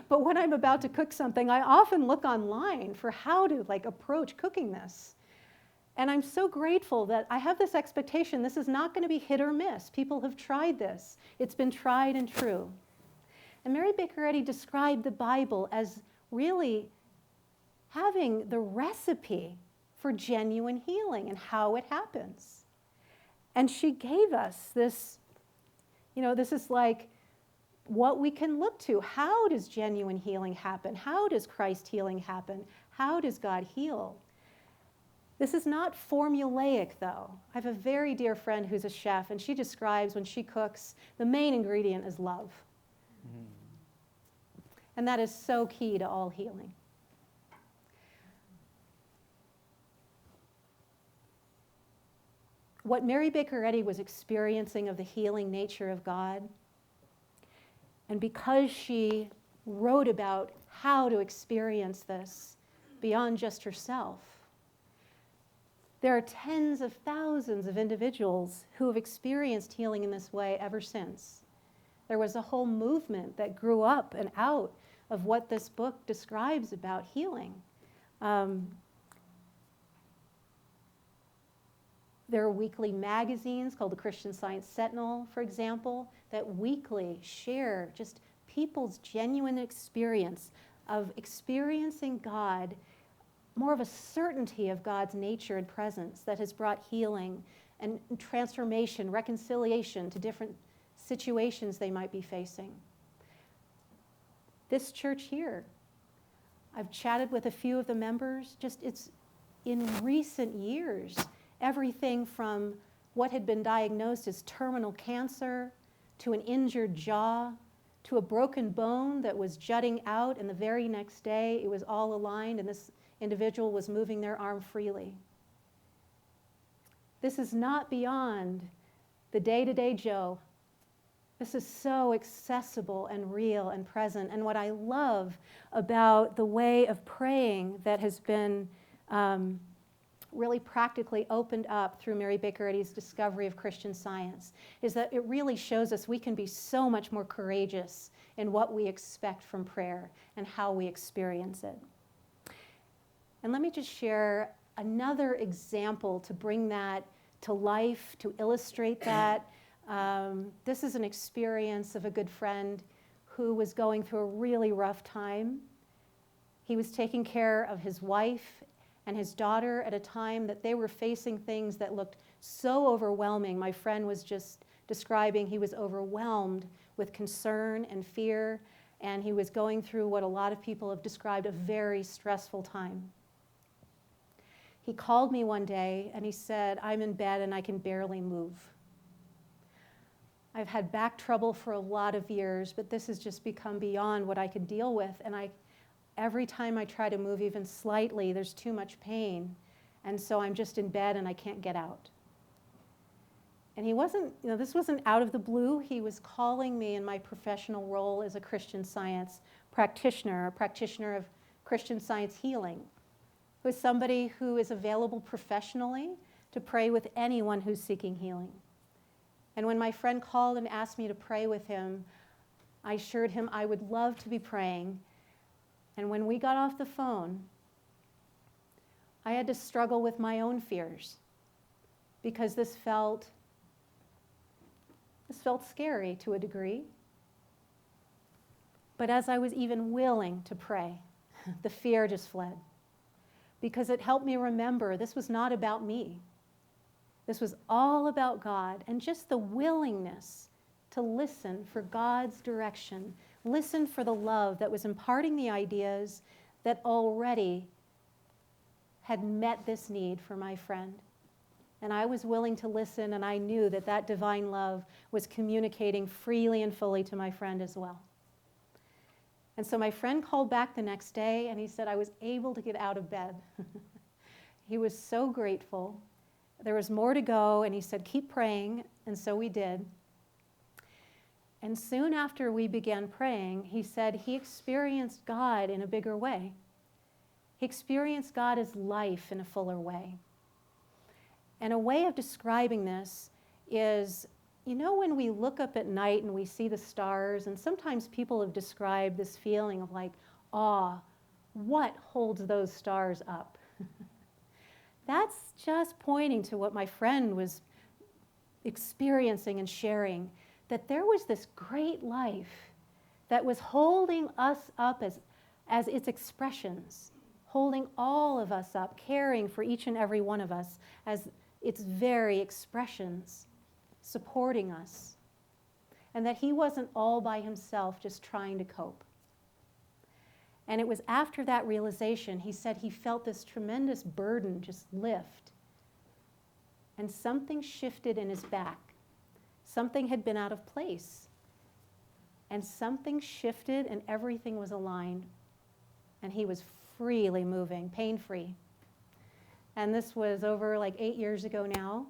but when I'm about to cook something, I often look online for how to approach cooking this. And I'm so grateful that I have this expectation this is not going to be hit or miss. People have tried this. It's been tried and true. And Mary Baker Eddy described the Bible as really having the recipe for genuine healing and how it happens. And she gave us this, this is like what we can look to. How does genuine healing happen? How does Christ healing happen? How does God heal? This is not formulaic, though. I have a very dear friend who's a chef, and she describes when she cooks, the main ingredient is love. And that is so key to all healing. what Mary Baker Eddy was experiencing of the healing nature of God, and because she wrote about how to experience this beyond just herself, there are tens of thousands of individuals who have experienced healing in this way ever since. There was a whole movement that grew up and out of what this book describes about healing. There are weekly magazines called the Christian Science Sentinel, for example, that weekly share just people's genuine experience of experiencing God, more of a certainty of God's nature and presence that has brought healing and transformation, reconciliation to different situations they might be facing. This church here, I've chatted with a few of the members, it's in recent years, everything from what had been diagnosed as terminal cancer, to an injured jaw, to a broken bone that was jutting out, and the very next day it was all aligned and this individual was moving their arm freely. This is not beyond the day-to-day Joe. This is so accessible and real and present. And what I love about the way of praying that has been really practically opened up through Mary Baker Eddy's discovery of Christian Science is that it really shows us we can be so much more courageous in what we expect from prayer and how we experience it. And let me just share another example to bring that to life, to illustrate that. This is an experience of a good friend who was going through a really rough time. He was taking care of his wife and his daughter at a time that they were facing things that looked so overwhelming. My friend was just describing he was overwhelmed with concern and fear, and he was going through what a lot of people have described a very stressful time. He called me one day and he said, "I'm in bed and I can barely move. I've had back trouble for a lot of years, but this has just become beyond what I could deal with, and every time I try to move even slightly, there's too much pain, and so I'm just in bed and I can't get out." And he wasn't, this wasn't out of the blue. He was calling me in my professional role as a Christian Science practitioner, a practitioner of Christian Science healing, who is somebody who is available professionally to pray with anyone who's seeking healing. And when my friend called and asked me to pray with him, I assured him I would love to be praying. And when we got off the phone, I had to struggle with my own fears because this felt scary to a degree. But as I was even willing to pray, the fear just fled because it helped me remember this was not about me. This was all about God, and just the willingness to listen for God's direction, listen for the love that was imparting the ideas that already had met this need for my friend. And I was willing to listen, and I knew that that divine love was communicating freely and fully to my friend as well. And so my friend called back the next day, and he said I was able to get out of bed. He was so grateful. There was more to go, and he said, keep praying, and so we did. And soon after we began praying, he said he experienced God in a bigger way. He experienced God as life in a fuller way. And a way of describing this is, when we look up at night and we see the stars, and sometimes people have described this feeling of like awe, what holds those stars up? That's just pointing to what my friend was experiencing and sharing, that there was this great life that was holding us up as its expressions, holding all of us up, caring for each and every one of us as its very expressions, supporting us, and that he wasn't all by himself just trying to cope. And it was after that realization, he said he felt this tremendous burden just lift. And something shifted in his back. Something had been out of place. And something shifted and everything was aligned. And he was freely moving, pain-free. And this was over like 8 years ago now.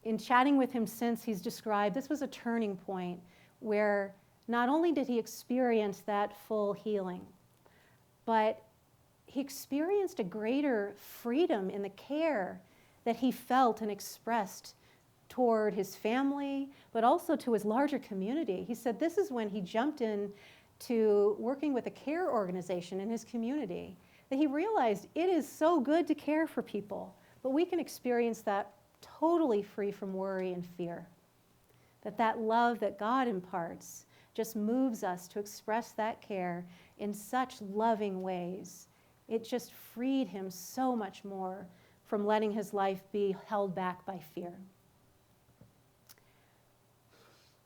in chatting with him since, he's described this was a turning point where not only did he experience that full healing, but he experienced a greater freedom in the care that he felt and expressed toward his family, but also to his larger community. He said this is when he jumped in to working with a care organization in his community, that he realized it is so good to care for people, but we can experience that totally free from worry and fear. That love that God imparts just moves us to express that care in such loving ways. It just freed him so much more from letting his life be held back by fear.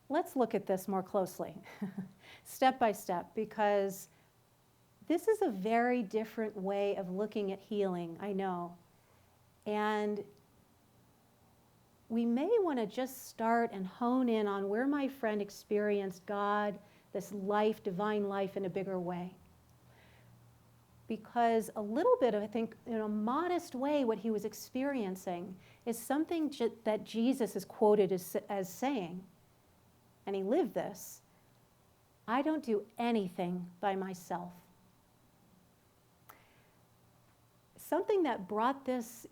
Let's look at this more closely, step by step, because this is a very different way of looking at healing, I know. And we may want to just start and hone in on where my friend experienced God, this life, divine life, in a bigger way. Because a little bit of, I think, in a modest way, what he was experiencing is something that Jesus is quoted as saying, and he lived this: I don't do anything by myself. Something that brought this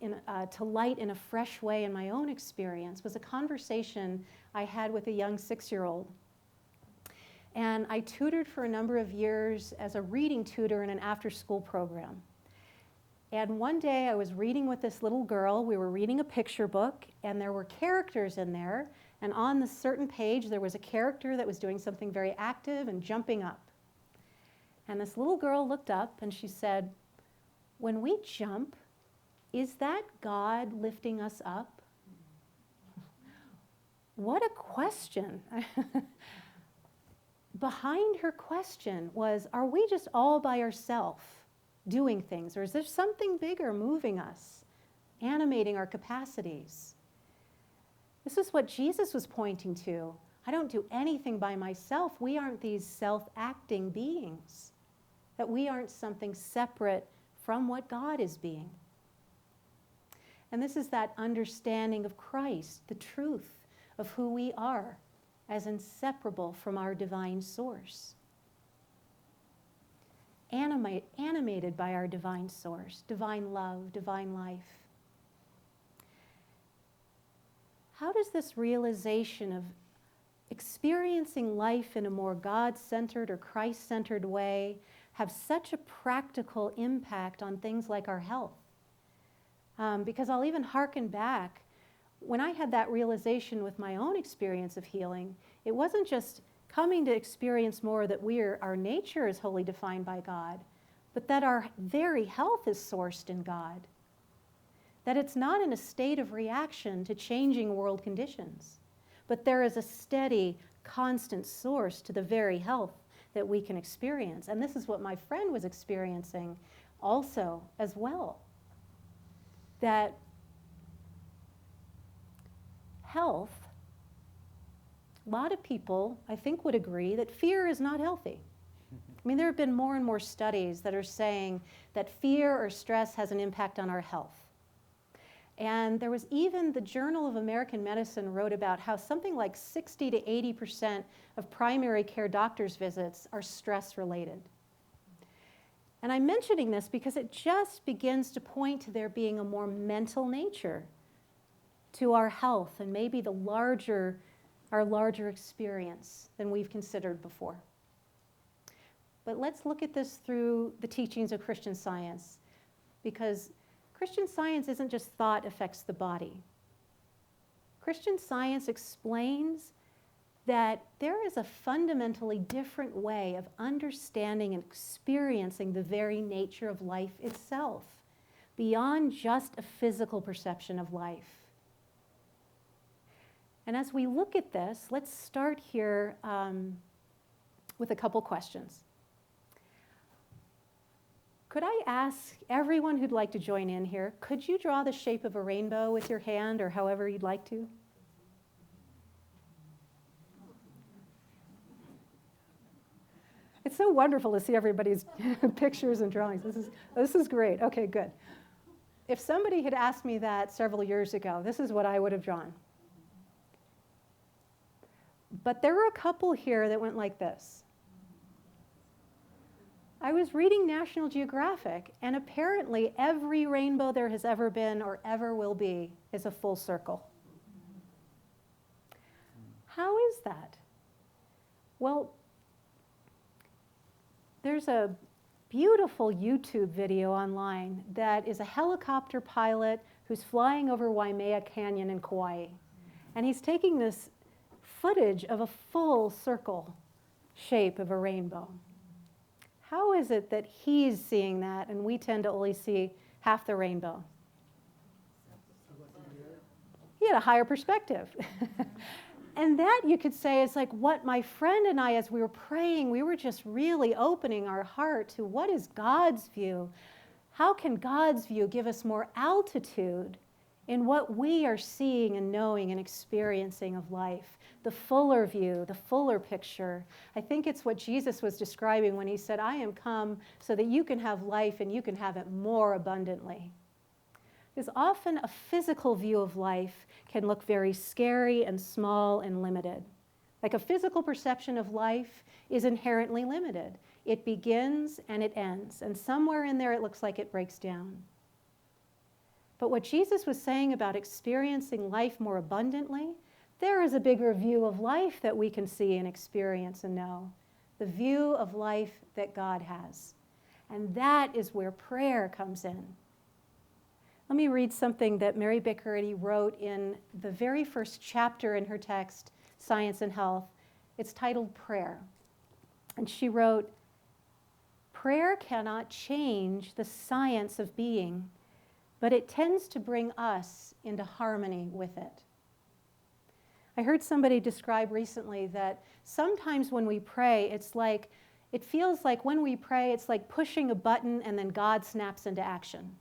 to light in a fresh way in my own experience was a conversation I had with a young 6-year-old. And I tutored for a number of years as a reading tutor in an after-school program. And one day I was reading with this little girl. We were reading a picture book, and there were characters in there. And on the certain page, there was a character that was doing something very active and jumping up. And this little girl looked up and she said, "When we jump, is that God lifting us up?" What a question. Behind her question was, are we just all by ourselves doing things? Or is there something bigger moving us, animating our capacities? This is what Jesus was pointing to. I don't do anything by myself. We aren't these self-acting beings. That we aren't something separate from what God is being. And this is that understanding of Christ, the truth of who we are as inseparable from our divine source. Animated by our divine source, divine love, divine life. How does this realization of experiencing life in a more God-centered or Christ-centered way have such a practical impact on things like our health? Because I'll even hearken back. When I had that realization with my own experience of healing, it wasn't just coming to experience more that our nature is wholly defined by God, but that our very health is sourced in God. That it's not in a state of reaction to changing world conditions, but there is a steady, constant source to the very health that we can experience. And this is what my friend was experiencing also as well. That health, a lot of people, I think, would agree that fear is not healthy. I mean, there have been more and more studies that are saying that fear or stress has an impact on our health. And there was even the Journal of American Medicine wrote about how something like 60 to 80% of primary care doctors' visits are stress-related. And I'm mentioning this because it just begins to point to there being a more mental nature to our health and maybe our larger experience than we've considered before. But let's look at this through the teachings of Christian Science, because Christian Science isn't just thought affects the body. Christian Science explains that there is a fundamentally different way of understanding and experiencing the very nature of life itself, beyond just a physical perception of life. And as we look at this, let's start here with a couple questions. Could I ask everyone who'd like to join in here, could you draw the shape of a rainbow with your hand or however you'd like to? It's so wonderful to see everybody's pictures and drawings. This is great. Okay, good. If somebody had asked me that several years ago, this is what I would have drawn. But there were a couple here that went like this. I was reading National Geographic, and apparently every rainbow there has ever been or ever will be is a full circle. How is that? Well, there's a beautiful YouTube video online that is a helicopter pilot who's flying over Waimea Canyon in Kauai. And he's taking this footage of a full circle shape of a rainbow. How is it that he's seeing that and we tend to only see half the rainbow? He had a higher perspective. And that, you could say, is like what my friend and I, as we were praying, we were just really opening our heart to what is God's view? How can God's view give us more altitude in what we are seeing and knowing and experiencing of life? The fuller view, the fuller picture. I think it's what Jesus was describing when he said, I am come so that you can have life and you can have it more abundantly. Because often a physical view of life can look very scary and small and limited. Like a physical perception of life is inherently limited. It begins and it ends, and somewhere in there it looks like it breaks down. But what Jesus was saying about experiencing life more abundantly, there is a bigger view of life that we can see and experience and know. The view of life that God has. And that is where prayer comes in. Let me read something that Mary Baker Eddy wrote in the very first chapter in her text, Science and Health. It's titled Prayer. And she wrote, prayer cannot change the science of being, but it tends to bring us into harmony with it. I heard somebody describe recently that sometimes when we pray, it feels like when we pray, it's like pushing a button and then God snaps into action.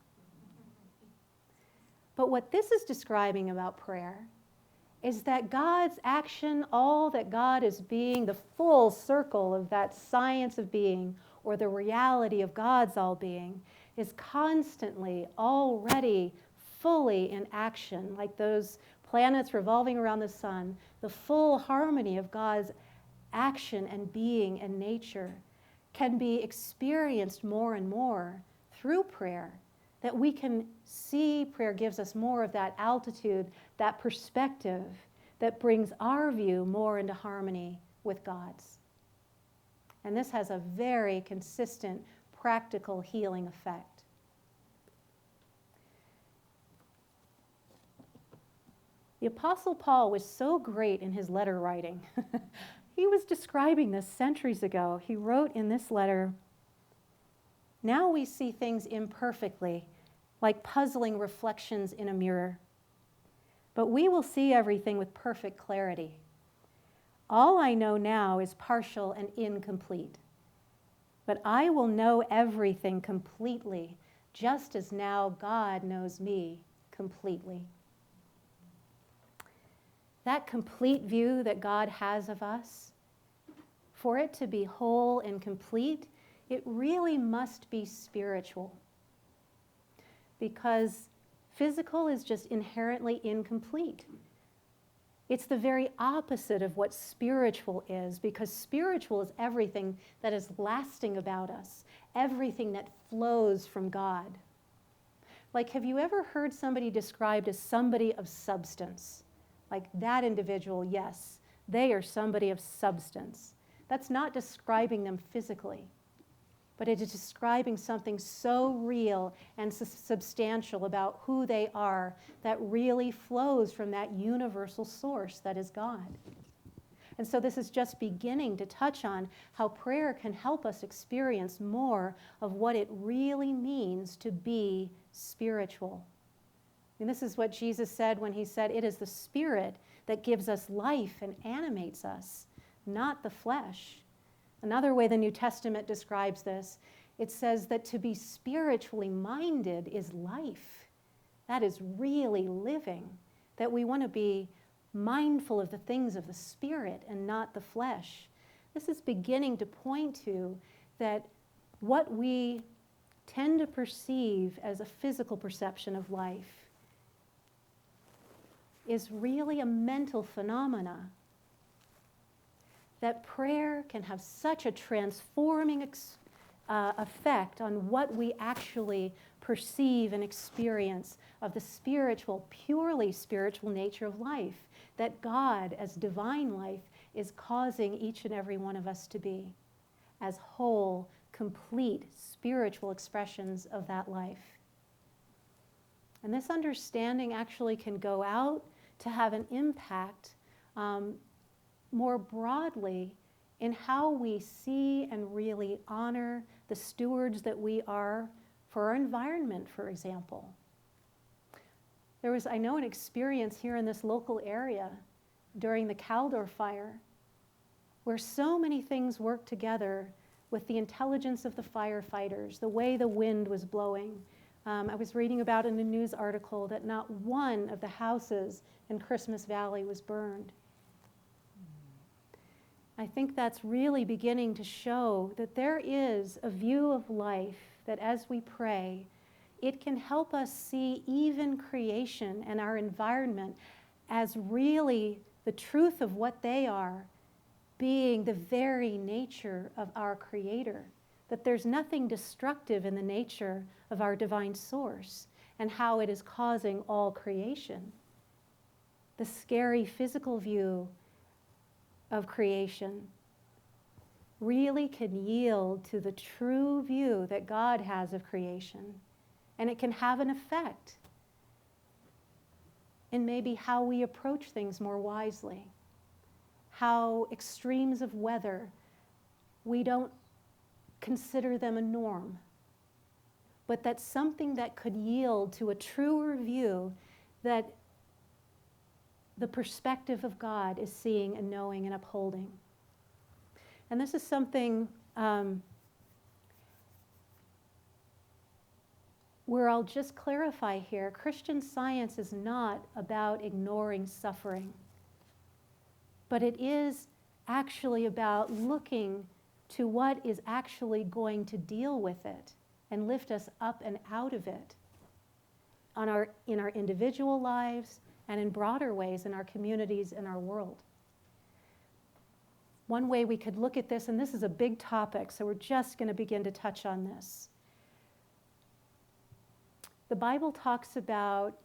But what this is describing about prayer is that God's action, all that God is being, the full circle of that science of being, or the reality of God's all-being, is constantly, already, fully in action, like those planets revolving around the sun. The full harmony of God's action and being and nature can be experienced more and more through prayer, that we can see prayer gives us more of that altitude, that perspective that brings our view more into harmony with God's. And this has a very consistent, practical healing effect. The Apostle Paul was so great in his letter writing. He was describing this centuries ago. He wrote in this letter, now we see things imperfectly, like puzzling reflections in a mirror. But we will see everything with perfect clarity. All I know now is partial and incomplete. But I will know everything completely, just as now God knows me completely. That complete view that God has of us, for it to be whole and complete, it really must be spiritual. Because physical is just inherently incomplete. It's the very opposite of what spiritual is, because spiritual is everything that is lasting about us, everything that flows from God. Like, have you ever heard somebody described as somebody of substance? Like that individual, yes, they are somebody of substance. That's not describing them physically, but it is describing something so real and substantial about who they are that really flows from that universal source that is God. And so this is just beginning to touch on how prayer can help us experience more of what it really means to be spiritual. And this is what Jesus said when he said, it is the Spirit that gives us life and animates us, not the flesh. Another way the New Testament describes this, it says that to be spiritually minded is life. That is really living, that we want to be mindful of the things of the Spirit and not the flesh. This is beginning to point to that what we tend to perceive as a physical perception of life is really a mental phenomena. that prayer can have such a transforming effect on what we actually perceive and experience of the spiritual, purely spiritual nature of life, that God, as divine life, is causing each and every one of us to be, as whole, complete spiritual expressions of that life. And this understanding actually can go out to have an impact more broadly in how we see and really honor the stewards that we are for our environment, for example. There was, I know, an experience here in this local area during the Caldor fire where so many things worked together with the intelligence of the firefighters, the way the wind was blowing. I was reading about in a news article that not one of the houses in Christmas Valley was burned. I think that's really beginning to show that there is a view of life that as we pray, it can help us see even creation and our environment as really the truth of what they are, being the very nature of our Creator, that there's nothing destructive in the nature of our divine source and how it is causing all creation. The scary physical view of creation really can yield to the true view that God has of creation, and it can have an effect in maybe how we approach things more wisely, how extremes of weather, we don't consider them a norm, but that's something that could yield to a truer view that the perspective of God is seeing and knowing and upholding. And this is something where I'll just clarify here. Christian Science is not about ignoring suffering, but it is actually about looking to what is actually going to deal with it and lift us up and out of it in our individual lives and in broader ways in our communities and our world. One way we could look at this, and this is a big topic, so we're just going to begin to touch on this. The Bible talks about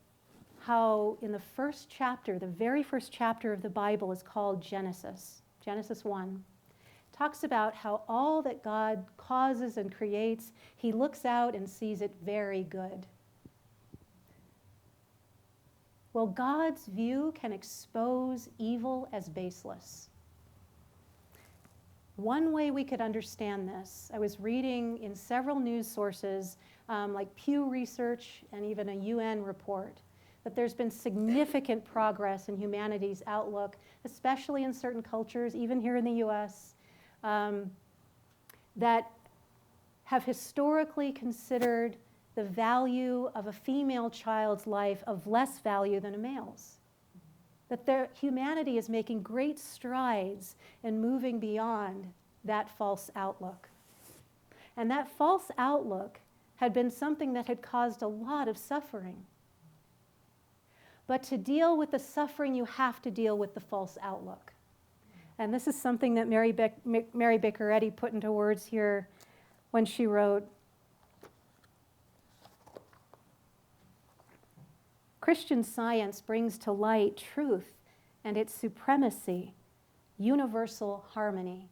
how in the first chapter, the very first chapter of the Bible is called Genesis, Genesis 1. It talks about how all that God causes and creates, he looks out and sees it very good. Well, God's view can expose evil as baseless. One way we could understand this, I was reading in several news sources, like Pew Research and even a UN report, that there's been significant progress in humanity's outlook, especially in certain cultures, even here in the US, that have historically considered the value of a female child's life of less value than a male's. That humanity is making great strides in moving beyond that false outlook. And that false outlook had been something that had caused a lot of suffering. But to deal with the suffering, you have to deal with the false outlook. And this is something that Mary Baker Eddy put into words here when she wrote, Christian Science brings to light truth and its supremacy, universal harmony,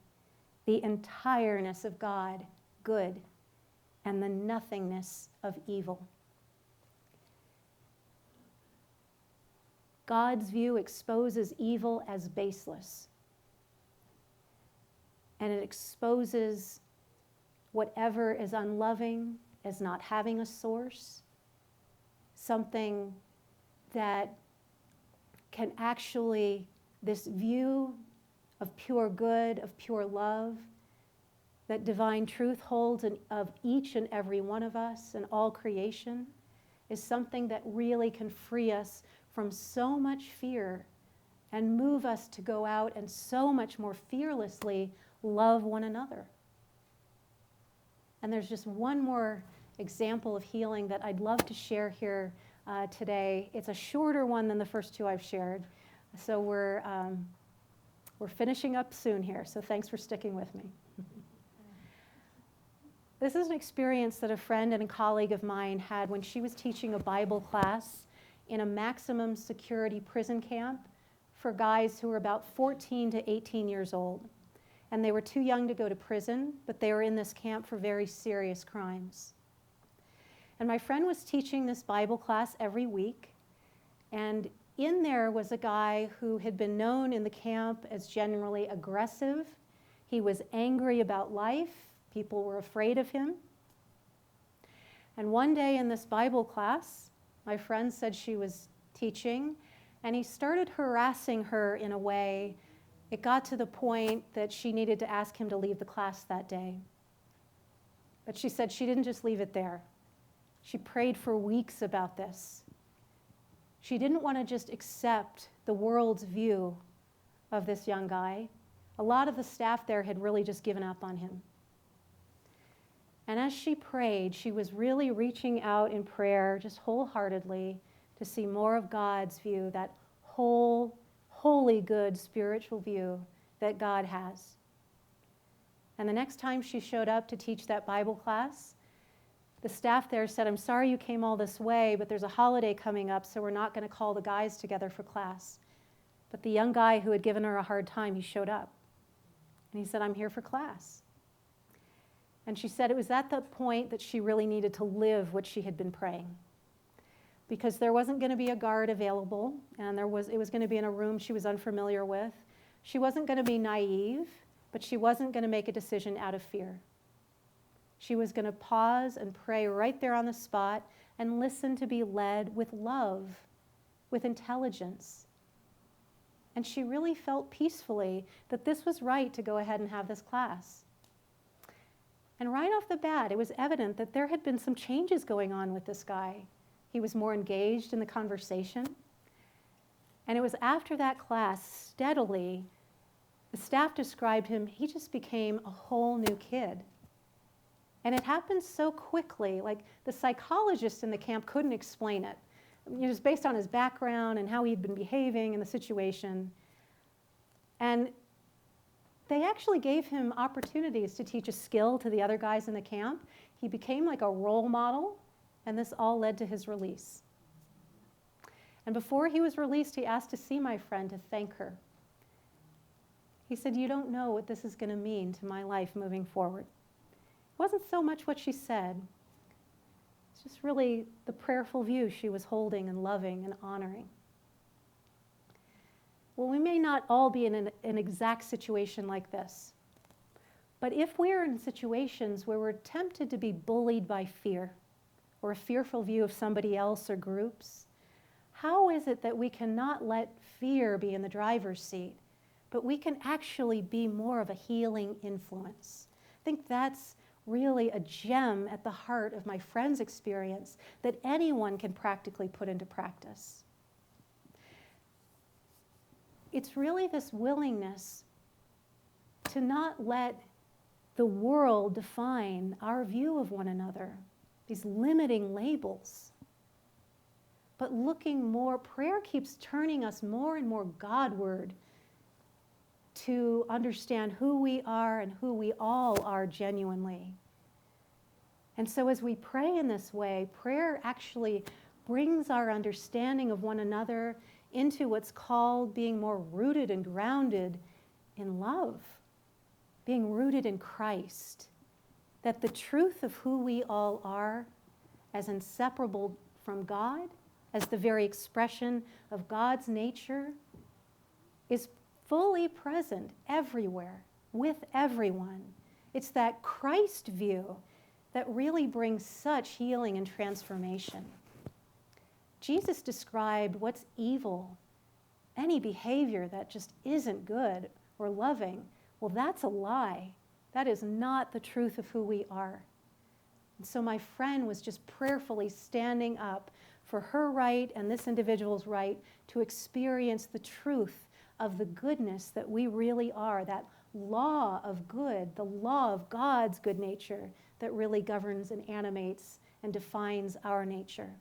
the entireness of God, good, and the nothingness of evil. God's view exposes evil as baseless, and it exposes whatever is unloving as not having a source, something that can actually, this view of pure good, of pure love, that divine truth holds of each and every one of us and all creation, is something that really can free us from so much fear and move us to go out and so much more fearlessly love one another. And there's just one more example of healing that I'd love to share here today. It's a shorter one than the first two I've shared, so we're We're finishing up soon here, so thanks for sticking with me. This is an experience that a friend and a colleague of mine had when she was teaching a Bible class in a maximum security prison camp for guys who were about 14 to 18 years old. And they were too young to go to prison, but they were in this camp for very serious crimes. And my friend was teaching this Bible class every week, and in there was a guy who had been known in the camp as generally aggressive. He was angry about life. People were afraid of him. And one day in this Bible class, my friend said she was teaching, and he started harassing her in a way. It got to the point that she needed to ask him to leave the class that day. But she said she didn't just leave it there. She prayed for weeks about this. She didn't want to just accept the world's view of this young guy. A lot of the staff there had really just given up on him. And as she prayed, she was really reaching out in prayer, just wholeheartedly, to see more of God's view, that holy, good spiritual view that God has. And the next time she showed up to teach that Bible class, the staff there said, "I'm sorry you came all this way, but there's a holiday coming up, so we're not going to call the guys together for class." But the young guy who had given her a hard time, he showed up. And he said, "I'm here for class." And she said it was at that point that she really needed to live what she had been praying. Because there wasn't going to be a guard available, and it was going to be in a room she was unfamiliar with. She wasn't going to be naive, but she wasn't going to make a decision out of fear. She was going to pause and pray right there on the spot and listen to be led with love, with intelligence. And she really felt peacefully that this was right to go ahead and have this class. And right off the bat, it was evident that there had been some changes going on with this guy. He was more engaged in the conversation. And it was after that class, steadily, the staff described him, he just became a whole new kid. And it happened so quickly, like the psychologist in the camp couldn't explain it. Just based on his background and how he'd been behaving in the situation. And they actually gave him opportunities to teach a skill to the other guys in the camp. He became like a role model, and this all led to his release. And before he was released, he asked to see my friend to thank her. He said, "You don't know what this is going to mean to my life moving forward." It wasn't so much what she said. It's just really the prayerful view she was holding and loving and honoring. Well, we may not all be in an exact situation like this. But if we're in situations where we're tempted to be bullied by fear or a fearful view of somebody else or groups, how is it that we cannot let fear be in the driver's seat, but we can actually be more of a healing influence? I think that's really a gem at the heart of my friend's experience that anyone can practically put into practice. It's really this willingness to not let the world define our view of one another, these limiting labels. But looking more, prayer keeps turning us more and more Godward to understand who we are and who we all are genuinely. And so as we pray in this way, prayer actually brings our understanding of one another into what's called being more rooted and grounded in love, being rooted in Christ. That the truth of who we all are as inseparable from God, as the very expression of God's nature, is fully present everywhere, with everyone. It's that Christ view that really brings such healing and transformation. Jesus described what's evil, any behavior that just isn't good or loving. Well, that's a lie. That is not the truth of who we are. And so my friend was just prayerfully standing up for her right and this individual's right to experience the truth of the goodness that we really are, that law of good, the law of God's good nature that really governs and animates and defines our nature.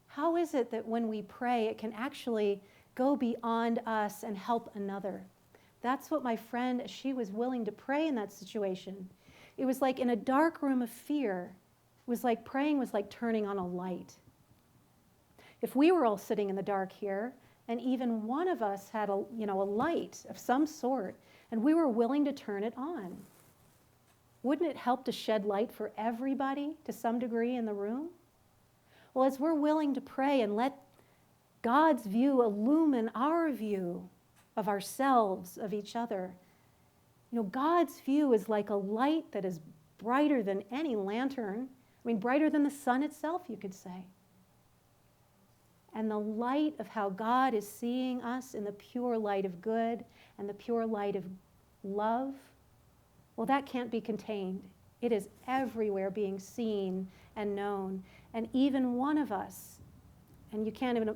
How is it that when we pray, it can actually go beyond us and help another. That's what my friend, she was willing to pray in that situation. It was like in a dark room of fear, it was like praying was like turning on a light. If we were all sitting in the dark here, and even one of us had a light of some sort, and we were willing to turn it on, wouldn't it help to shed light for everybody to some degree in the room? Well, as we're willing to pray and let God's view illumine our view of ourselves, of each other, God's view is like a light that is brighter than any lantern. I mean, brighter than the sun itself, you could say. And the light of how God is seeing us in the pure light of good and the pure light of love, well, that can't be contained. It is everywhere being seen and known. And even one of us, and you can't even,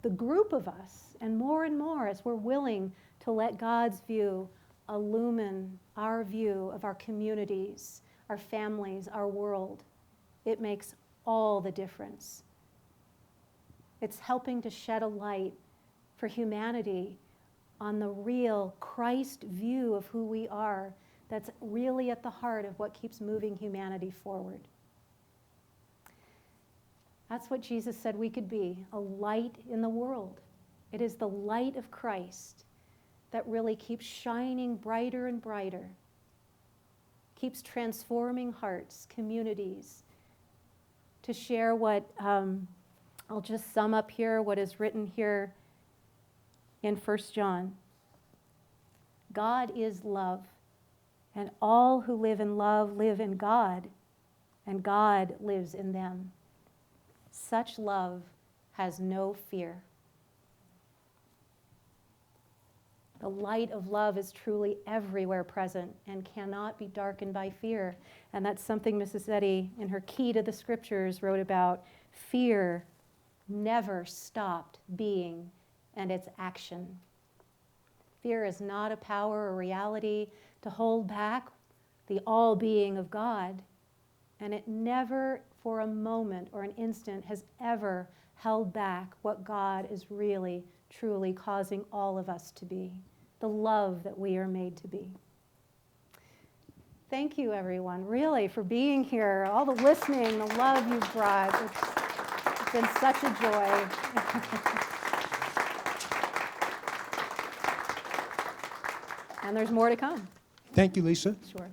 the group of us, and more as we're willing to let God's view illumine our view of our communities, our families, our world, it makes all the difference. It's helping to shed a light for humanity on the real Christ view of who we are that's really at the heart of what keeps moving humanity forward. That's what Jesus said we could be, a light in the world. It is the light of Christ that really keeps shining brighter and brighter, keeps transforming hearts, communities, to share what, I'll just sum up here what is written here in 1 John. God is love, and all who live in love live in God, and God lives in them. Such love has no fear. The light of love is truly everywhere present and cannot be darkened by fear. And that's something Mrs. Eddy, in her Key to the Scriptures, wrote about. Fear never stopped being and its action. Fear is not a power or reality to hold back the all-being of God. And it never, for a moment or an instant, has ever held back what God is really, truly causing all of us to be, the love that we are made to be. Thank you, everyone, really, for being here, all the listening, the love you've brought. It's been such a joy. And there's more to come. Thank you, Lisa. Sure.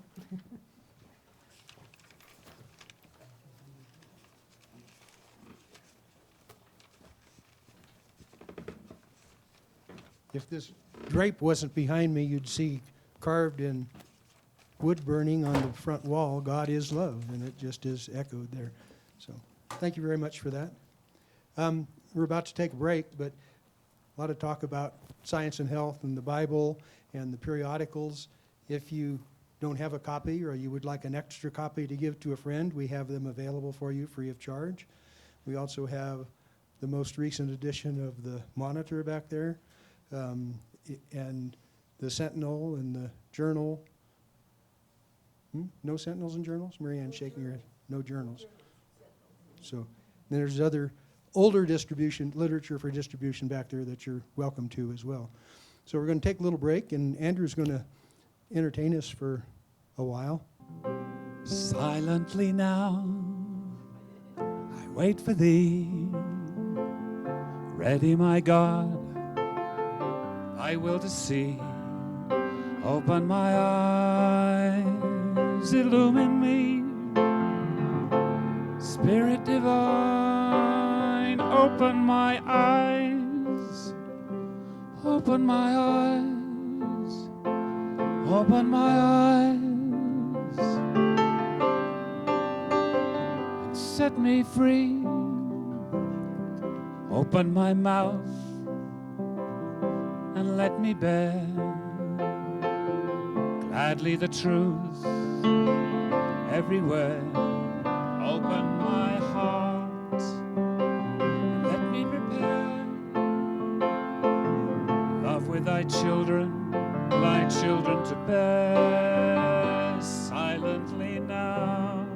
If this drape wasn't behind me, you'd see carved in wood burning on the front wall, God is love, and it just is echoed there. So thank you very much for that. We're about to take a break, but a lot of talk about science and health and the Bible and the periodicals. If you don't have a copy or you would like an extra copy to give to a friend, we have them available for you free of charge. We also have the most recent edition of the Monitor back there. And the Sentinel and the Journal. No Sentinels and Journals? Marianne's shaking her head. No journals. So then there's other older distribution, literature for distribution back there that you're welcome to as well. So we're going to take a little break, and Andrew's going to entertain us for a while. Silently now, I wait for thee. Ready, my God, I will to see. Open my eyes, illumine me. Spirit divine, open my eyes. Open my eyes. Open my eyes. And set me free. Open my mouth and let me bear gladly the truth everywhere. Open my heart and let me prepare love with thy children to bear. Silently now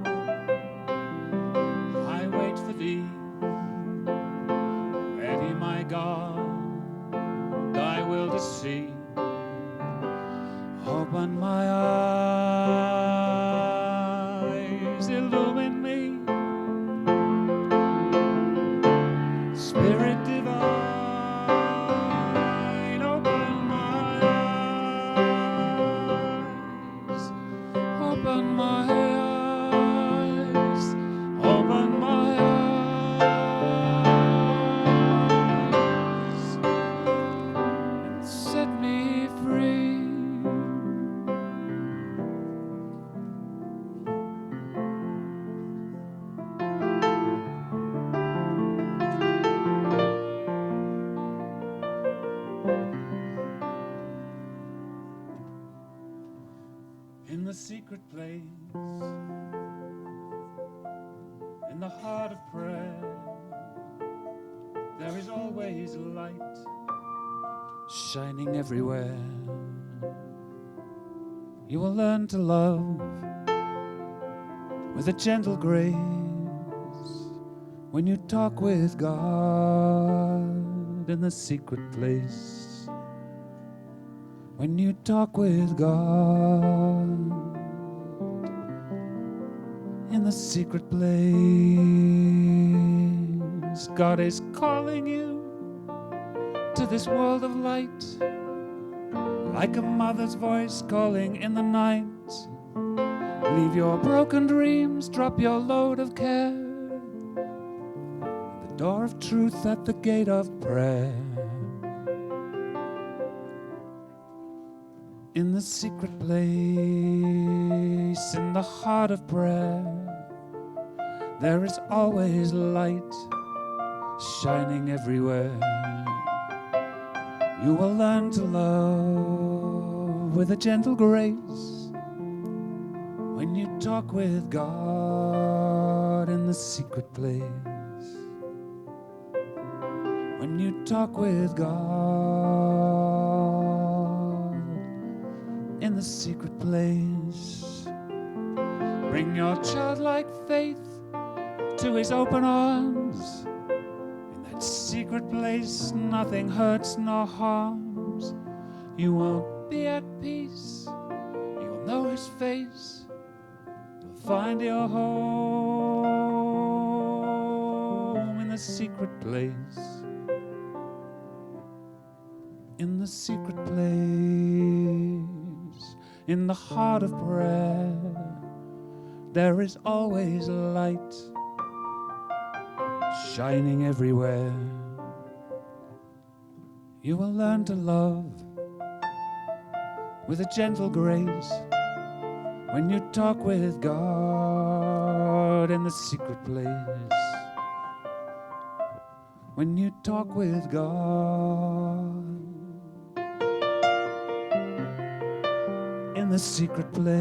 I wait for thee. Ready, my God, my eyes, open my eyes, and set me free. In the secret place, in the heart of prayer, there is always a light shining everywhere. You will learn to love with a gentle grace when you talk with God in the secret place. When you talk with God in the secret place, God is calling you to this world of light, like a mother's voice calling in the night. Leave your broken dreams, drop your load of care, the door of truth at the gate of prayer. In the secret place, in the heart of prayer, there is always light shining everywhere. You will learn to love with a gentle grace when you talk with God in the secret place. When you talk with God in the secret place, bring your childlike faith to his open arms. In that secret place, nothing hurts nor harms. You won't be at peace, you'll know his face. You'll find your home in the secret place. In the secret place, in the heart of prayer, there is always light shining everywhere. You will learn to love with a gentle grace when you talk with God in the secret place. When you talk with God in the secret place.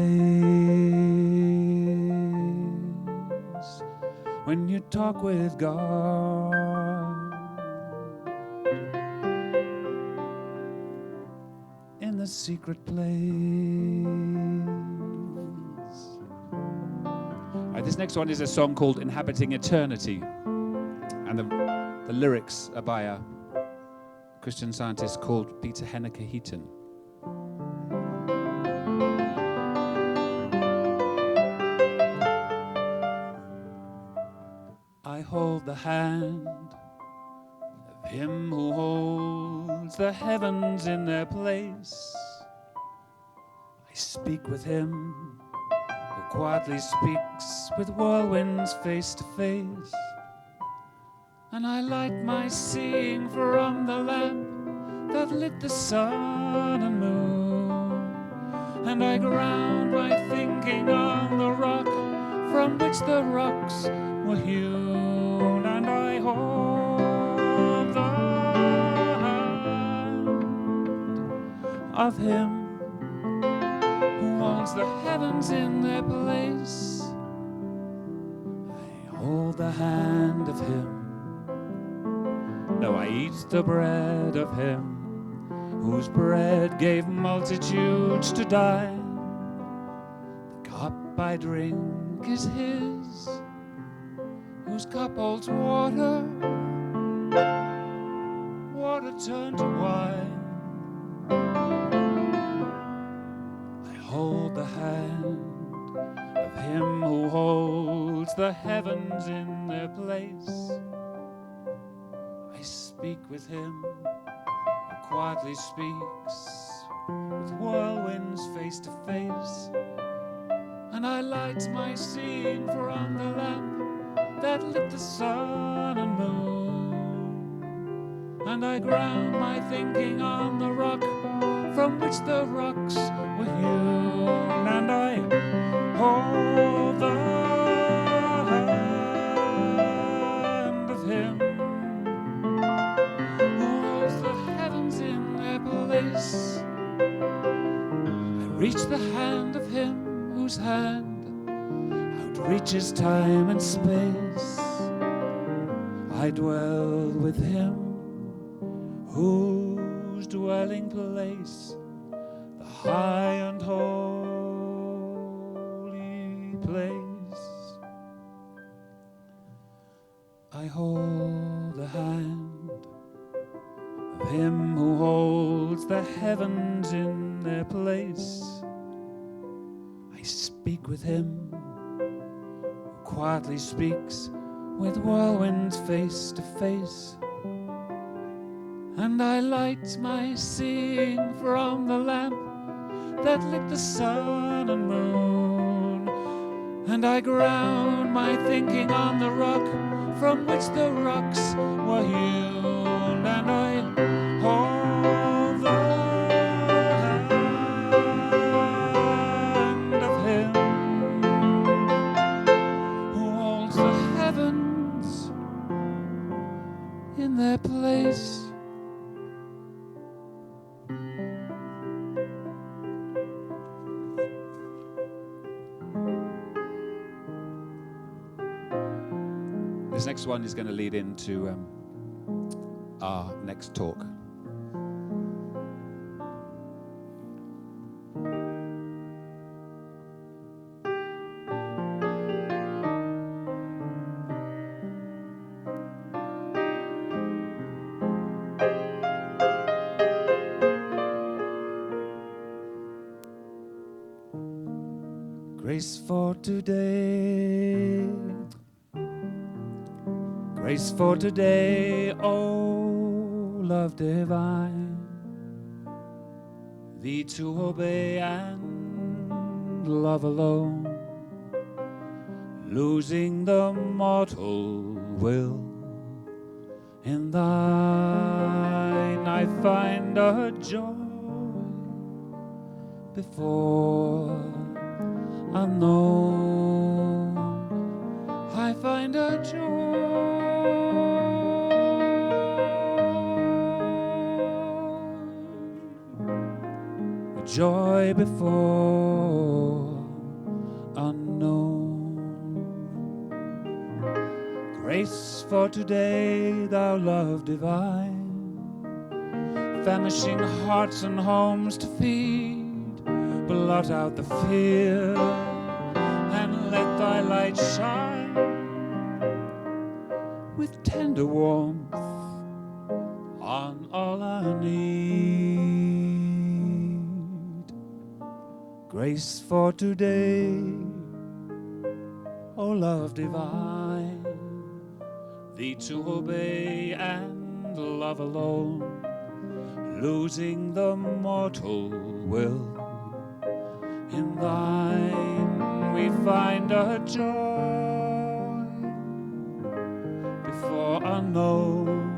When you talk with God in the secret place. This next one is a song called Inhabiting Eternity, and the lyrics are by a Christian scientist called Peter Henneke Heaton. I hold the hand of him who holds the heavens in their place. I speak with him who quietly speaks with whirlwinds face to face. And I light my seeing from the lamp that lit the sun and moon. And I ground my thinking on the rock from which the rocks were hewn. And I hold the hand of him who holds the heavens in their place. I hold the hand of him. No, I eat the bread of him whose bread gave multitudes to die. The cup I drink is his, whose cup holds water, water turned to wine. I hold the hand of him who holds the heavens in their place. I speak with him who quietly speaks with whirlwinds face to face. and I light my seeing from the lamp that lit the sun and moon, and I ground my thinking on the rock from which the rocks were hewn, and I hold the hand of him who holds the heavens in their place. I reach the hand of him whose hand outreaches time and space. I dwell with him whose dwelling place, the high and holy place. I hold the hand of him who holds the heavens in their place. I speak with him who quietly speaks with whirlwinds face to face, and I light my seeing from the lamp that lit the sun and moon, and I ground my thinking on the rock from which the rocks were hewn, and I hold the hand of him who holds the heavens in their place. This next one is going to lead into our next talk. Grace for today. Grace for today, oh love divine, thee to obey and love alone, losing the mortal will. In thine I find a joy before unknown. I find a joy, a joy before unknown. Grace for today, thou love divine, famishing hearts and homes to feed, blot out the fear and let thy light shine with tender warmth on all I need. Grace for today, O love divine, thee to obey and love alone, losing the mortal will. In thine we find a joy before unknown.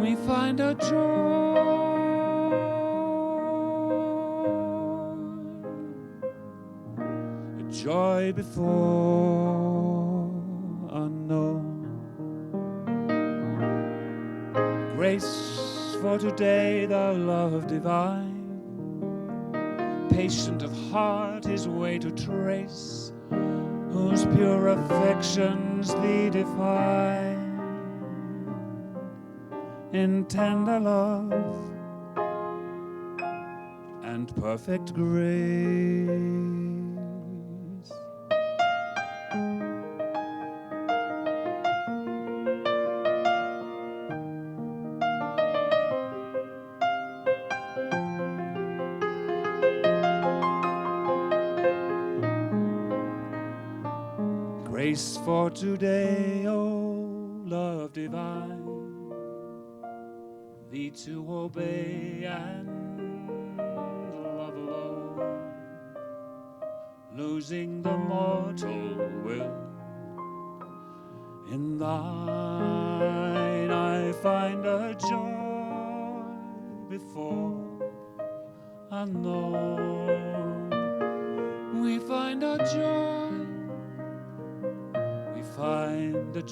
We find a joy, a joy before unknown. Grace for today, thou love divine, patient of heart his way to trace, whose pure affections thee define in tender love and perfect grace. Grace for today, O love divine, thee to obey and love alone, lose losing the mortal will. In thine I find a joy before unknown. We find a joy, we find a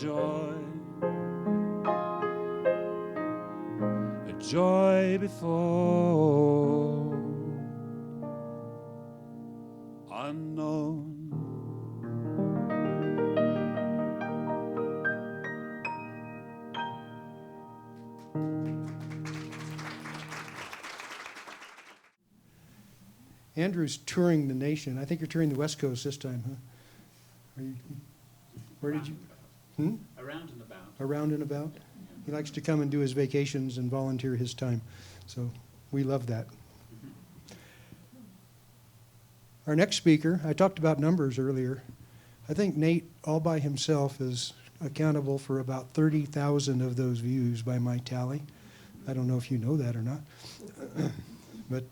joy before unknown. Andrew's touring the nation. I think you're touring the West Coast this time, huh? Are you, where did you? Around and about. Around and about? He likes to come and do his vacations and volunteer his time. So we love that. Our next speaker, I talked about numbers earlier. I think Nate, all by himself, is accountable for about 30,000 of those views by my tally. I don't know if you know that or not. But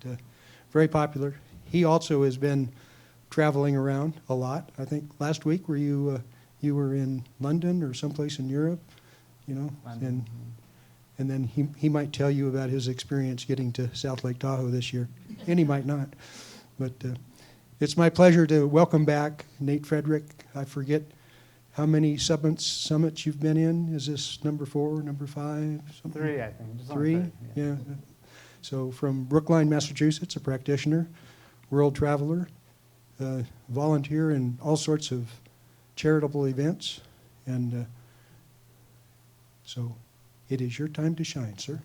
very popular. He also has been traveling around a lot. I think last week were you were in London or someplace in Europe, you know, and then he might tell you about his experience getting to South Lake Tahoe this year, and he might not. But it's my pleasure to welcome back Nate Frederick. I forget how many summits you've been in. Is this number 4, number 5? Something? 3, I think. Just 3? Yeah. So from Brookline, Massachusetts, a practitioner, world traveler, volunteer in all sorts of charitable events. And so it is your time to shine, sir.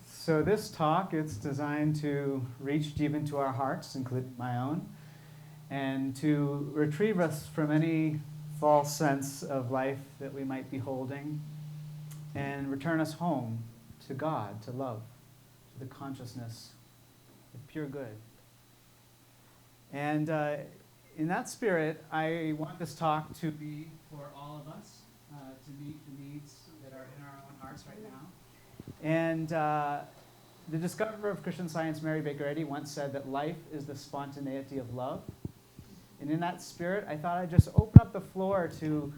So this talk, it's designed to reach deep into our hearts, including my own, and to retrieve us from any false sense of life that we might be holding and return us home to God, to love, to the consciousness of pure good. And in that spirit, I want this talk to be for all of us, to meet the needs that are in our own hearts right now. And the discoverer of Christian Science, Mary Baker Eddy, once said that life is the spontaneity of love. And in that spirit, I thought I'd just open up the floor to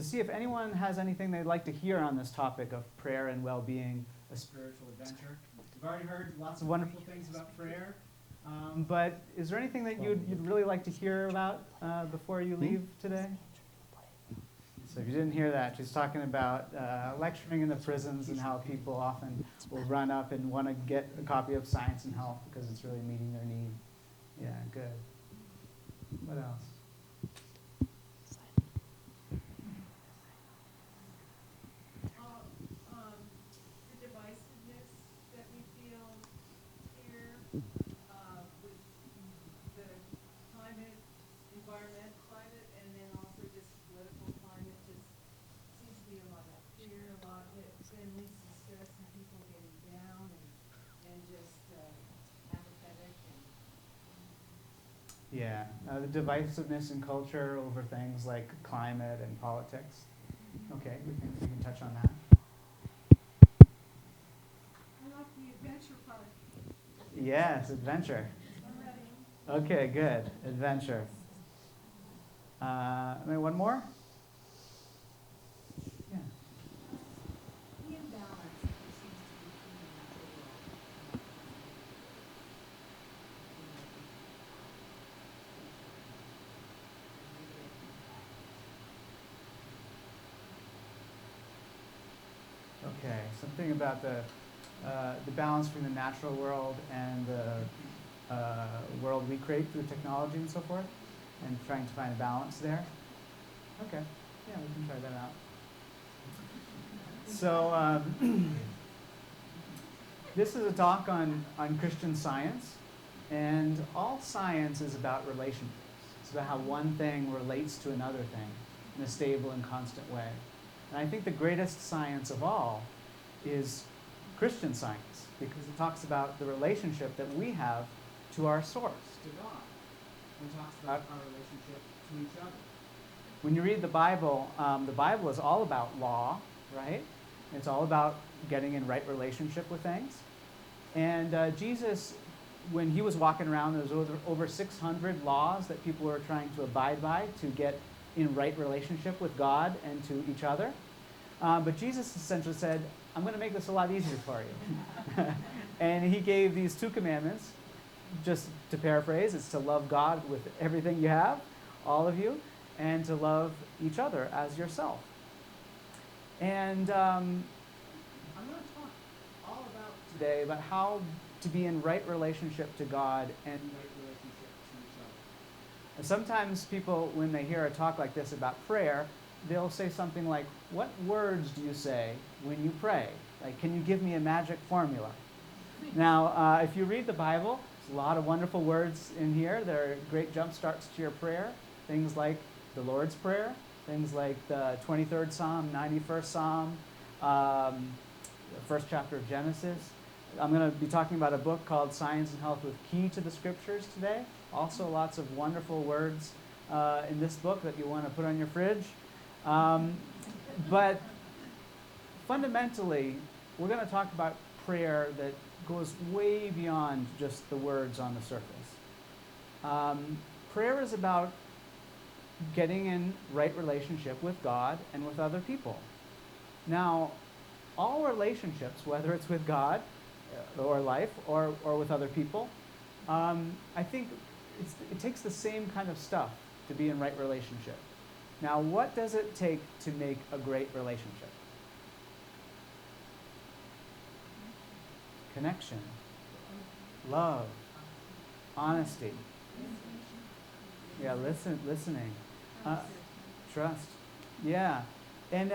see if anyone has anything they'd like to hear on this topic of prayer and well-being, a spiritual adventure. We've already heard lots of wonderful things about prayer, but is there anything that you'd really like to hear about before you leave today? So if you didn't hear that, she's talking about lecturing in the prisons and how people often will run up and want to get a copy of Science and Health because it's really meeting their need. Yeah, good. What else? The divisiveness that we feel here with the climate, environmental climate, and then also just political climate, just seems to be a lot of fear, a lot of it then leads to stress and people getting down and just apathetic. Yeah, the divisiveness in culture over things like climate and politics. Okay, we can touch on that. I like the adventure part. Yes, adventure. I'm ready. Okay, good. Adventure. Maybe one more? Yeah. The imbalance that seems to be in the natural world. Okay, something about the balance between the natural world and the world we create through technology and so forth, and trying to find a balance there. Okay, yeah, we can try that out. So this is a talk on Christian Science, and all science is about relationships. It's about how one thing relates to another thing in a stable and constant way. And I think the greatest science of all is Christian Science, because it talks about the relationship that we have to our source, to God. And it talks about our relationship to each other. When you read the Bible is all about law, right? It's all about getting in right relationship with things. And Jesus, when he was walking around, there was over 600 laws that people were trying to abide by to get in right relationship with God and to each other. But Jesus essentially said, I'm going to make this a lot easier for you. And he gave these 2 commandments, just to paraphrase. It's to love God with everything you have, all of you, and to love each other as yourself. And I'm going to talk all about today about how to be in right relationship to God and right relationship to each other. And sometimes people, when they hear a talk like this about prayer, they'll say something like, what words do you say when you pray? Like, can you give me a magic formula? Now, if you read the Bible, there's a lot of wonderful words in here. There are great jump starts to your prayer. Things like the Lord's Prayer, things like the 23rd Psalm, 91st Psalm, the first chapter of Genesis. I'm going to be talking about a book called Science and Health with Key to the Scriptures today. Also lots of wonderful words in this book that you want to put on your fridge. But fundamentally, we're going to talk about prayer that goes way beyond just the words on the surface. Prayer is about getting in right relationship with God and with other people. Now, all relationships, whether it's with God or life or with other people, I think it takes the same kind of stuff to be in right relationship. Now, what does it take to make a great relationship? Connection, love, honesty. Yeah, listening, trust. Yeah, and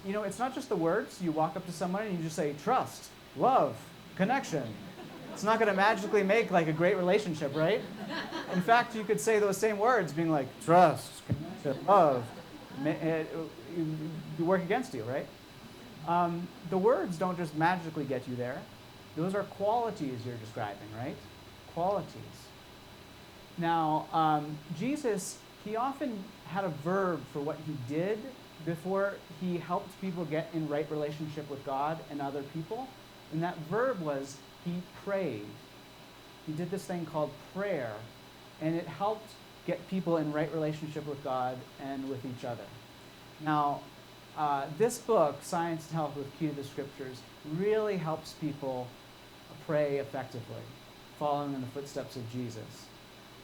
it's not just the words. You walk up to someone and you just say trust, love, connection. It's not going to magically make like a great relationship, right? In fact, you could say those same words, being like trust, connection, love. You work against you, right? The words don't just magically get you there. Those are qualities you're describing, right? Qualities. Now, Jesus, he often had a verb for what he did before he helped people get in right relationship with God and other people. And that verb was he prayed. He did this thing called prayer, and it helped get people in right relationship with God and with each other. Now, this book, Science and Health with Key to the Scriptures, really helps people pray effectively, following in the footsteps of Jesus.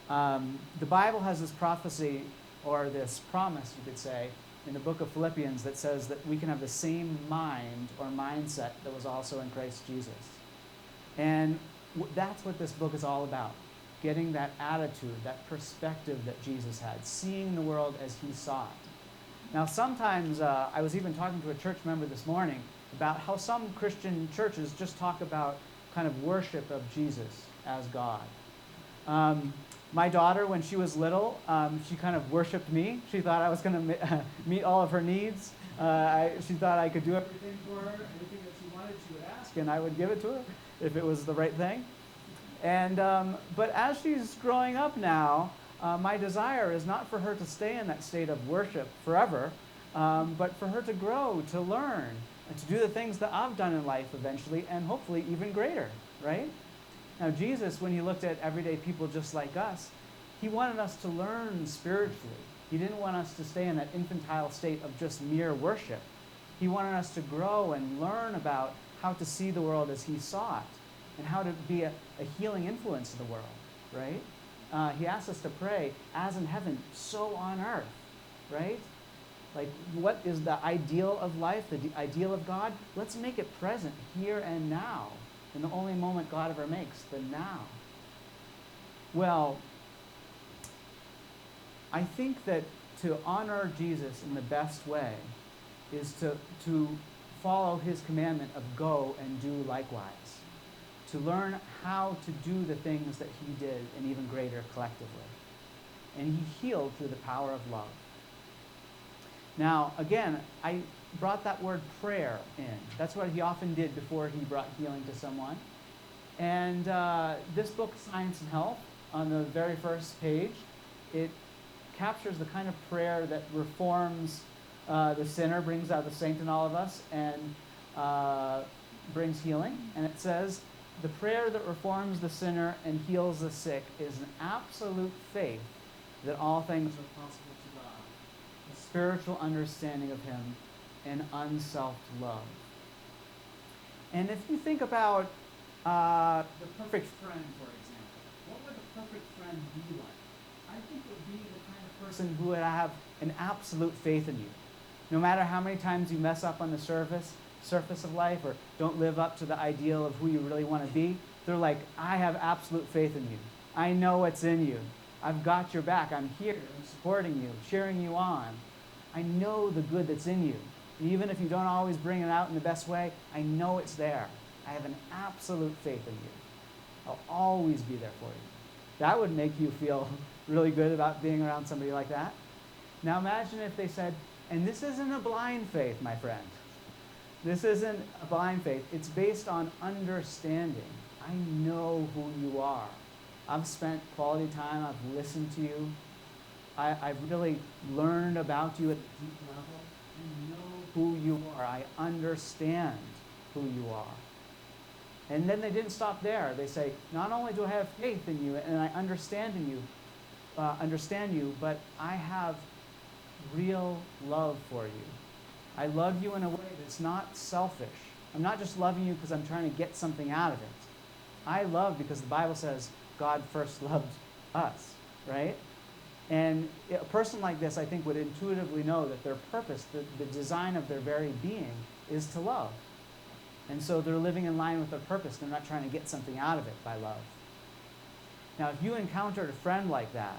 The Bible has this prophecy, or this promise, you could say, in the book of Philippians that says that we can have the same mind or mindset that was also in Christ Jesus. And that's what this book is all about, getting that attitude, that perspective that Jesus had, seeing the world as he saw it. Now, sometimes, I was even talking to a church member this morning about how some Christian churches just talk about kind of worship of Jesus as God. My daughter, when she was little, she kind of worshipped me. She thought I was going to meet all of her needs. She thought I could do everything for her. Anything that she wanted, she would ask, and I would give it to her if it was the right thing. And but as she's growing up now, my desire is not for her to stay in that state of worship forever, but for her to grow, to learn, and to do the things that I've done in life eventually, and hopefully even greater, right? Now, Jesus, when he looked at everyday people just like us, he wanted us to learn spiritually. He didn't want us to stay in that infantile state of just mere worship. He wanted us to grow and learn about how to see the world as he saw it, and how to be a healing influence in the world, right? He asked us to pray, as in heaven, so on earth, right? Like, what is the ideal of life, the ideal of God? Let's make it present here and now, in the only moment God ever makes, the now. Well, I think that to honor Jesus in the best way is to follow his commandment of go and do likewise, to learn how to do the things that he did and even greater collectively. And he healed through the power of love. Now, again, I brought that word prayer in. That's what he often did before he brought healing to someone. And this book, Science and Health, on the very first page, it captures the kind of prayer that reforms the sinner, brings out the saint in all of us, and brings healing. And it says, the prayer that reforms the sinner and heals the sick is an absolute faith that all things are possible to God, a spiritual understanding of him, and unselfed love. And if you think about the perfect friend, for example, what would a perfect friend be like? I think it would be the kind of person who would have an absolute faith in you. No matter how many times you mess up on the surface of life or don't live up to the ideal of who you really want to be, they're like, I have absolute faith in you. I know what's in you. I've got your back. I'm here. I'm supporting you, cheering you on. I know the good that's in you. Even if you don't always bring it out in the best way, I know it's there. I have an absolute faith in you. I'll always be there for you. That would make you feel really good about being around somebody like that. Now imagine if they said, and this isn't a blind faith, my friend. This isn't a blind faith. It's based on understanding. I know who you are. I've spent quality time. I've listened to you. I've really learned about you at a deep level. I know who you are. I understand who you are. And then they didn't stop there. They say, not only do I have faith in you and I understand you, but I have real love for you. I love you in a way that's not selfish. I'm not just loving you because I'm trying to get something out of it. I love because the Bible says God first loved us, right? And a person like this, I think, would intuitively know that their purpose, the design of their very being, is to love. And so they're living in line with their purpose. They're not trying to get something out of it by love. Now, if you encountered a friend like that,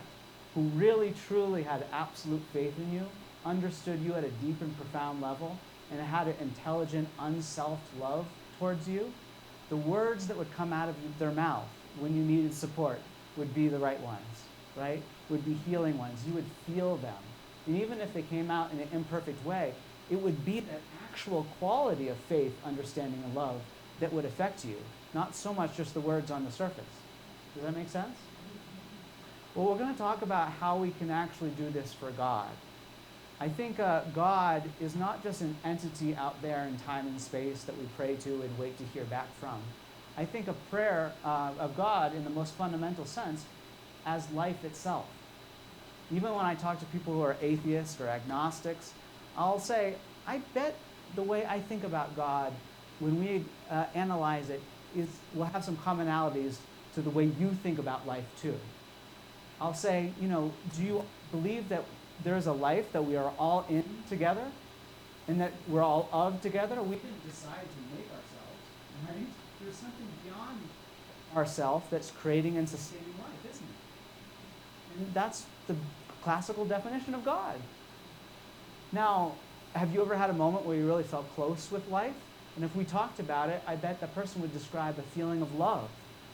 who really, truly had absolute faith in you, understood you at a deep and profound level, and had an intelligent, unselfed love towards you, the words that would come out of their mouth when you needed support would be the right ones, right? Would be healing ones. You would feel them. And even if they came out in an imperfect way, it would be that actual quality of faith, understanding, and love that would affect you, not so much just the words on the surface. Does that make sense? Well, we're going to talk about how we can actually do this for God. I think God is not just an entity out there in time and space that we pray to and wait to hear back from. I think of prayer of God in the most fundamental sense as life itself. Even when I talk to people who are atheists or agnostics, I'll say, I bet the way I think about God, when we analyze it, will have some commonalities to the way you think about life too. I'll say, do you believe that there is a life that we are all in together and that we're all of together? We didn't decide to make ourselves, right? There's something beyond ourselves that's creating and sustaining life, isn't it? And that's the classical definition of God. Now, have you ever had a moment where you really felt close with life? And if we talked about it, I bet that person would describe a feeling of love,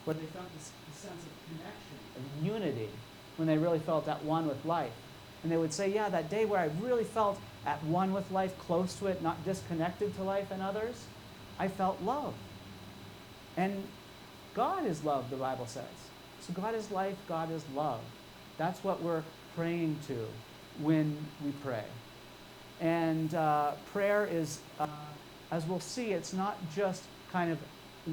where they felt this sense of connection, of unity, when they really felt at one with life. And they would say, yeah, that day where I really felt at one with life, close to it, not disconnected to life and others, I felt love. And God is love, the Bible says. So God is life, God is love. That's what we're praying to when we pray. And prayer is, as we'll see, it's not just kind of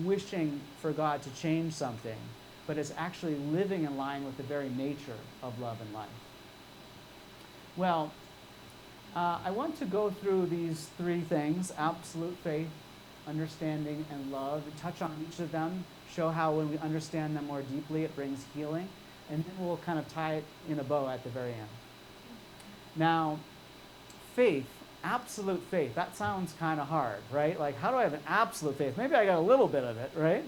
wishing for God to change something, but it's actually living in line with the very nature of love and life. Well, I want to go through these three things: absolute faith, understanding, and love, and touch on each of them, show how when we understand them more deeply, it brings healing, and then we'll kind of tie it in a bow at the very end. Now, faith, absolute faith, that sounds kind of hard, right? Like, how do I have an absolute faith? Maybe I got a little bit of it, right?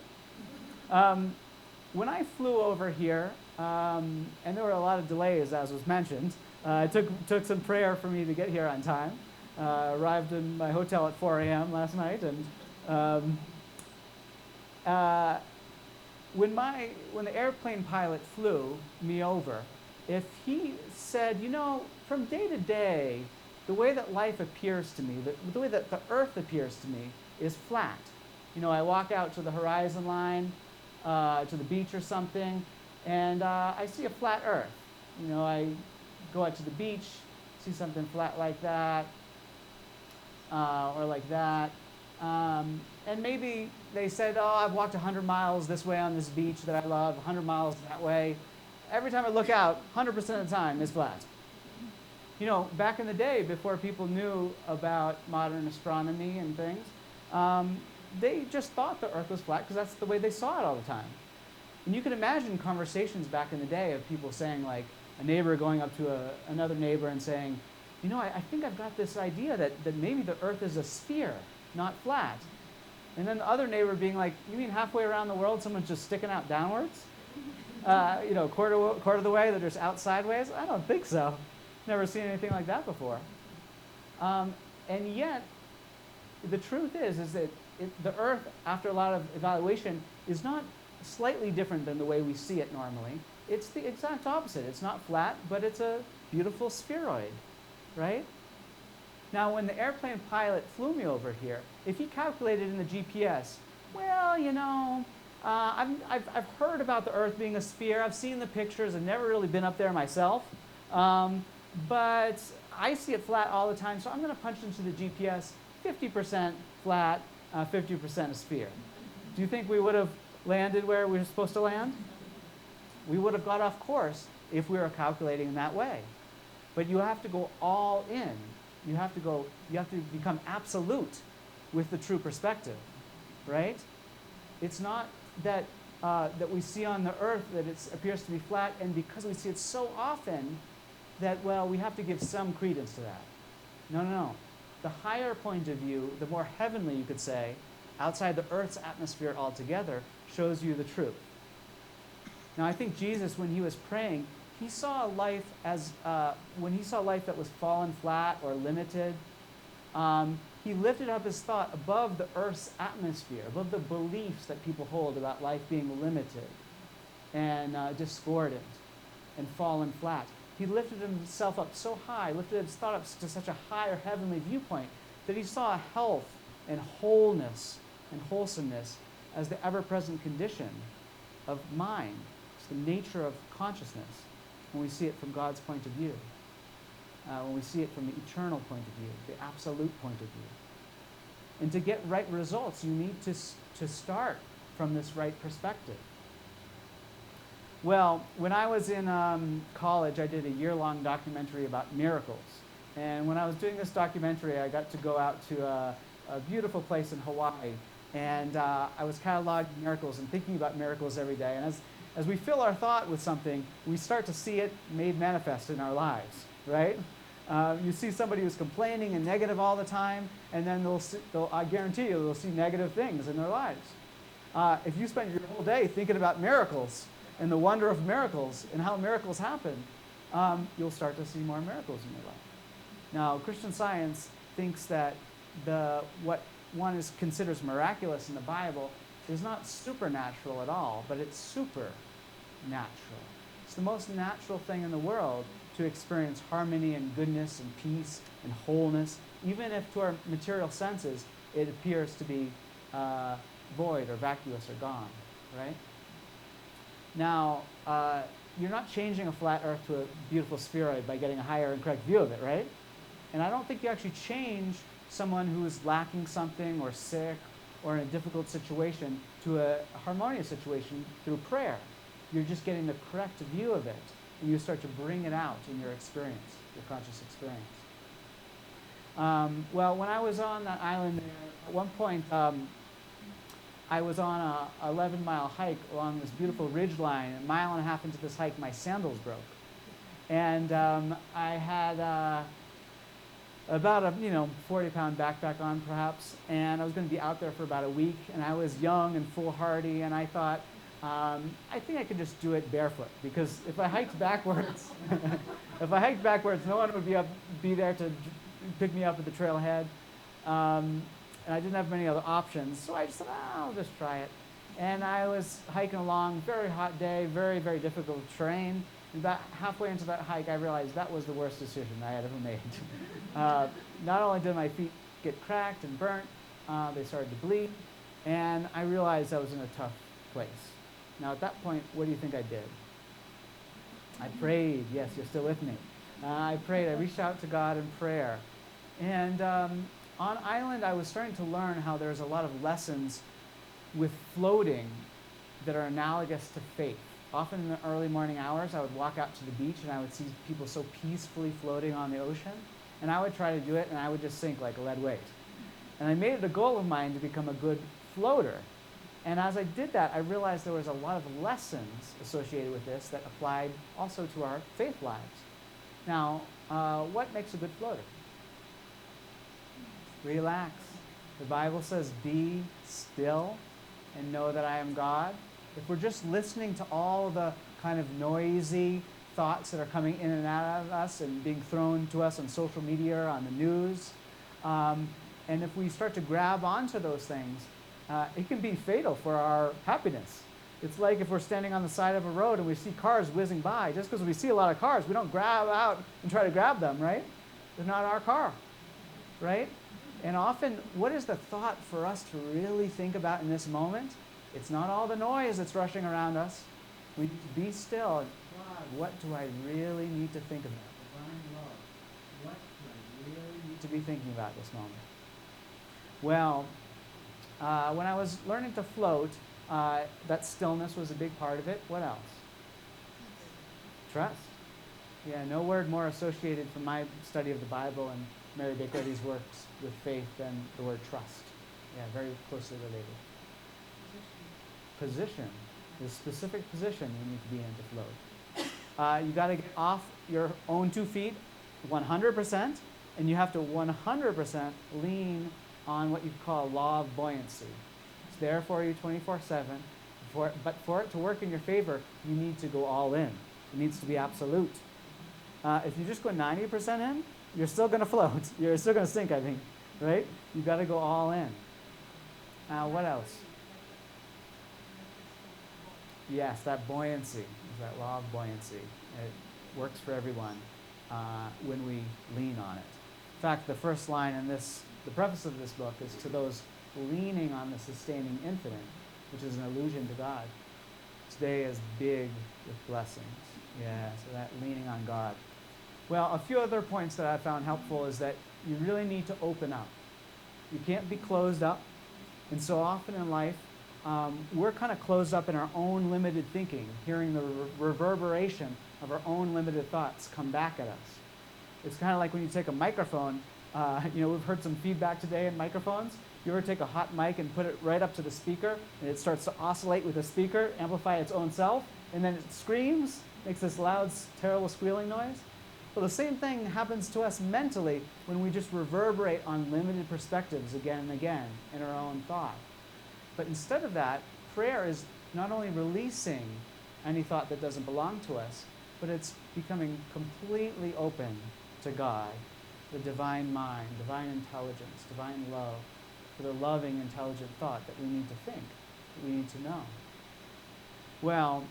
When I flew over here, and there were a lot of delays, as was mentioned, it took some prayer for me to get here on time. Arrived in my hotel at 4 a.m. last night, and when the airplane pilot flew me over, if he said, from day to day, the way that life appears to me, the way that the earth appears to me is flat. I walk out to the horizon line, to the beach or something, and I see a flat earth. I go out to the beach, see something flat like that, or like that. And maybe they said, oh, I've walked 100 miles this way on this beach that I love, 100 miles that way. Every time I look out, 100% of the time, it's flat. You know, back in the day, before people knew about modern astronomy and things, they just thought the Earth was flat because that's the way they saw it all the time. And you can imagine conversations back in the day of people saying, like, a neighbor going up to another neighbor and saying, you know, I think I've got this idea that maybe the Earth is a sphere, not flat. And then the other neighbor being like, you mean halfway around the world someone's just sticking out downwards? You know, quarter of the way, they're just out sideways? I don't think so. Never seen anything like that before. And yet, the truth is that the Earth, after a lot of evaluation, is not slightly different than the way we see it normally. It's the exact opposite. It's not flat, but it's a beautiful spheroid, right? Now, when the airplane pilot flew me over here, if he calculated in the GPS, well, you know, I've heard about the Earth being a sphere. I've seen the pictures. I've never really been up there myself. But I see it flat all the time, so I'm going to punch into the GPS 50% flat, 50% a sphere. Do you think we would have landed where we were supposed to land? We would have got off course if we were calculating in that way. But you have to go all in. You have to become absolute with the true perspective, right? It's not that that we see on the Earth that it appears to be flat, and because we see it so often, that, well, we have to give some credence to that. No, no, no. The higher point of view, the more heavenly, you could say, outside the Earth's atmosphere altogether, shows you the truth. Now, I think Jesus, when he was praying, he saw life as, when he saw life that was fallen flat or limited, he lifted up his thought above the Earth's atmosphere, above the beliefs that people hold about life being limited and discordant and fallen flat. He lifted himself up so high, lifted his thought up to such a higher heavenly viewpoint that he saw health and wholeness and wholesomeness as the ever-present condition of mind. It's the nature of consciousness when we see it from God's point of view, when we see it from the eternal point of view, the absolute point of view. And to get right results, you need to start from this right perspective. Well, when I was in college, I did a year-long documentary about miracles. And when I was doing this documentary, I got to go out to a beautiful place in Hawaii. And I was cataloging miracles and thinking about miracles every day. And as we fill our thought with something, we start to see it made manifest in our lives, right? You see somebody who's complaining and negative all the time, and then I guarantee you, they'll see negative things in their lives. If you spend your whole day thinking about miracles, and the wonder of miracles and how miracles happen, you'll start to see more miracles in your life. Now, Christian Science thinks that what one considers miraculous in the Bible is not supernatural at all, but it's supernatural. It's the most natural thing in the world to experience harmony and goodness and peace and wholeness, even if to our material senses it appears to be void or vacuous or gone, right? Now, you're not changing a flat Earth to a beautiful spheroid by getting a higher and correct view of it, right? And I don't think you actually change someone who is lacking something or sick or in a difficult situation to a harmonious situation through prayer. You're just getting the correct view of it, and you start to bring it out in your experience, your conscious experience. Well, when I was on that island there, at one point, I was on a 11-mile hike along this beautiful ridge line. A mile and a half into this hike, my sandals broke. And I had about a 40-pound backpack on, perhaps, and I was going to be out there for about a week. And I was young and foolhardy, and I thought, I think I could just do it barefoot, because if I hiked backwards, no one would be there to pick me up at the trailhead. And I didn't have many other options, so I just said, I'll just try it. And I was hiking along, very hot day, very, very difficult terrain. And about halfway into that hike, I realized that was the worst decision I had ever made. Not only did my feet get cracked and burnt, they started to bleed, and I realized I was in a tough place. Now, at that point, what do you think I did? I prayed. Yes, you're still with me. I prayed. I reached out to God in prayer. And on island, I was starting to learn how there's a lot of lessons with floating that are analogous to faith. Often in the early morning hours, I would walk out to the beach and I would see people so peacefully floating on the ocean. And I would try to do it and I would just sink like a lead weight. And I made it a goal of mine to become a good floater. And as I did that, I realized there was a lot of lessons associated with this that applied also to our faith lives. Now, what makes a good floater? Relax. The Bible says, be still and know that I am God. If we're just listening to all the kind of noisy thoughts that are coming in and out of us and being thrown to us on social media or on the news, and if we start to grab onto those things, it can be fatal for our happiness. It's like if we're standing on the side of a road and we see cars whizzing by. Just because we see a lot of cars, we don't grab out and try to grab them, right? They're not our car, right? And often, what is the thought for us to really think about in this moment? It's not all the noise that's rushing around us. We need to be still. God, what do I really need to think about? Divine love. What do I really need to be thinking about this moment? Well, when I was learning to float, that stillness was a big part of it. What else? Trust. Yeah, no word more associated from my study of the Bible and Mary Baker Eddy's works with faith than the word trust. Yeah, very closely related. Position. The specific position you need to be in to float. You got to get off your own 2 feet 100%, and you have to 100% lean on what you call law of buoyancy. It's there for you 24/7. But for it to work in your favor, you need to go all in. It needs to be absolute. If you just go 90% in, you're still going to float. You're still going to sink, I think, right? You've got to go all in. What else? Yes, that buoyancy, that law of buoyancy. It works for everyone when we lean on it. In fact, the first line in this, the preface of this book is to those leaning on the sustaining infinite, which is an allusion to God. Today is big with blessings. Yeah, so that leaning on God. Well, a few other points that I found helpful is that you really need to open up. You can't be closed up. And so often in life, we're kind of closed up in our own limited thinking, hearing the reverberation of our own limited thoughts come back at us. It's kind of like when you take a microphone. We've heard some feedback today in microphones. You ever take a hot mic and put it right up to the speaker, and it starts to oscillate with the speaker, amplify its own self, and then it screams, makes this loud, terrible squealing noise? Well, the same thing happens to us mentally when we just reverberate on limited perspectives again and again in our own thought. But instead of that, prayer is not only releasing any thought that doesn't belong to us, but it's becoming completely open to God, the divine mind, divine intelligence, divine love, for the loving, intelligent thought that we need to think, that we need to know. Well,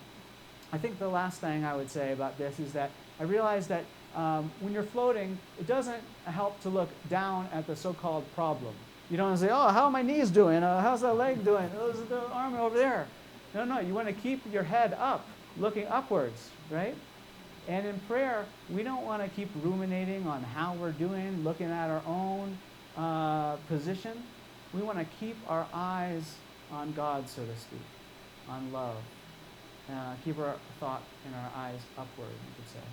I think the last thing I would say about this is that I realize that when you're floating, it doesn't help to look down at the so-called problem. You don't want to say, oh, how are my knees doing? How's that leg doing? How's the arm over there? No, you want to keep your head up, looking upwards, right? And in prayer, we don't want to keep ruminating on how we're doing, looking at our own position. We want to keep our eyes on God, so to speak, on love. Keep our thought and our eyes upward, you could say.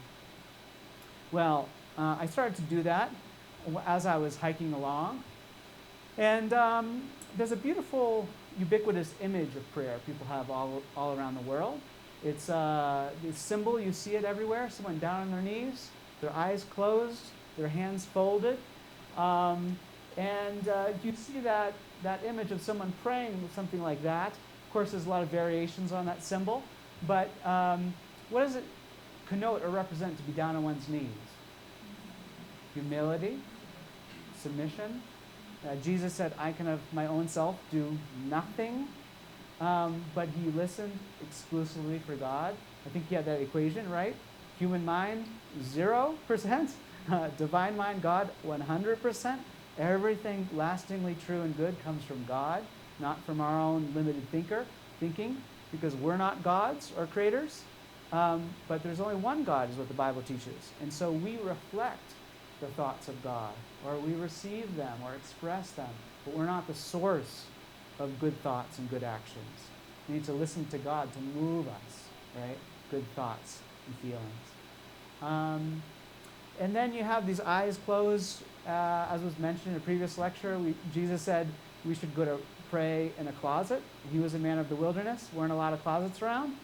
Well, I started to do that as I was hiking along. And there's a beautiful, ubiquitous image of prayer people have all around the world. It's the symbol, you see it everywhere, someone down on their knees, their eyes closed, their hands folded. You see that image of someone praying with something like that. Of course, there's a lot of variations on that symbol. But what does it connote or represent to be down on one's knees? Humility, submission. Jesus said, I can of my own self do nothing. But he listened exclusively for God. I think he had that equation, right? Human mind, 0%. Divine mind, God, 100%. Everything lastingly true and good comes from God, not from our own limited thinking, because we're not gods or creators. But there's only one God, is what the Bible teaches. And so we reflect the thoughts of God, or we receive them, or express them. But we're not the source of good thoughts and good actions. We need to listen to God to move us, right? Good thoughts and feelings. And then you have these eyes closed. As was mentioned in a previous lecture, Jesus said we should go to pray in a closet. He was a man of the wilderness. Weren't a lot of closets around.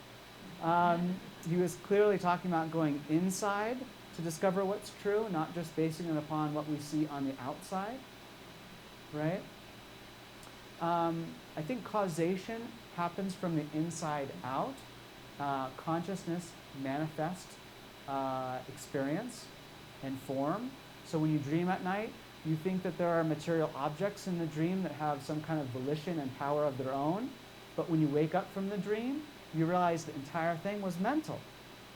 He was clearly talking about going inside to discover what's true, not just basing it upon what we see on the outside, right? I think causation happens from the inside out. Consciousness manifests experience and form. So when you dream at night, you think that there are material objects in the dream that have some kind of volition and power of their own. But when you wake up from the dream, you realize the entire thing was mental,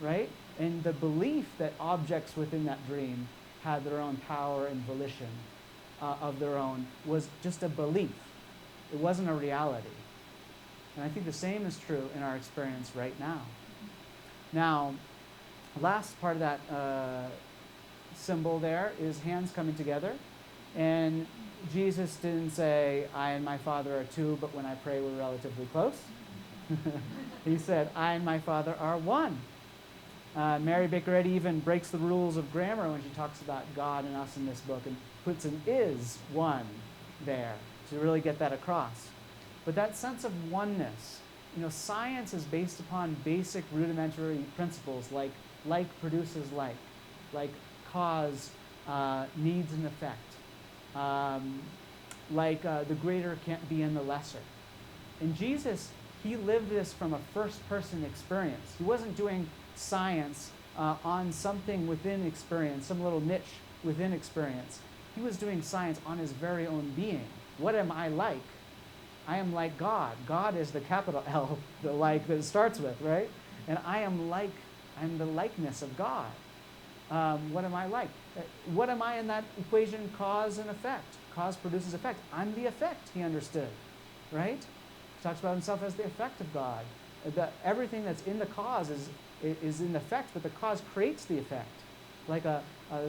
right? And the belief that objects within that dream had their own power and volition of their own was just a belief. It wasn't a reality. And I think the same is true in our experience right now. Now, last part of that symbol there is hands coming together. And Jesus didn't say, I and my Father are two, but when I pray, we're relatively close. He said, I and my Father are one. Mary Baker Eddy even breaks the rules of grammar when she talks about God and us in this book and puts an is one there to really get that across. But that sense of oneness, science is based upon basic rudimentary principles like produces like cause needs an effect, the greater can't be in the lesser. And Jesus, he lived this from a first-person experience. He wasn't doing science on something within experience, some little niche within experience. He was doing science on his very own being. What am I like? I am like God. God is the capital L, the like that it starts with, right? And I'm the likeness of God. What am I like? What am I in that equation? Cause and effect. Cause produces effect. I'm the effect, he understood, right? He talks about himself as the effect of God. Everything that's in the cause is in effect, but the cause creates the effect. Like the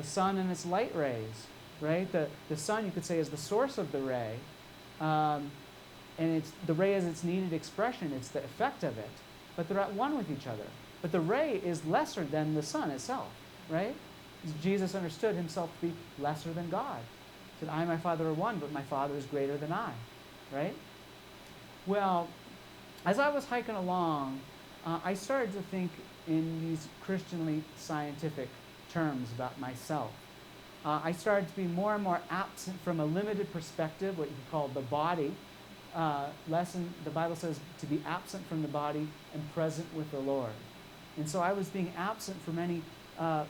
sun and its light rays, right? The sun, you could say, is the source of the ray, and the ray is its needed expression. It's the effect of it. But they're at one with each other. But the ray is lesser than the sun itself, right? Jesus understood himself to be lesser than God. He said, I and my Father are one, but my Father is greater than I, right? Well, as I was hiking along, I started to think in these Christianly scientific terms about myself. I started to be more and more absent from a limited perspective, what you could call the body. The Bible says to be absent from the body and present with the Lord. And so I was being absent from any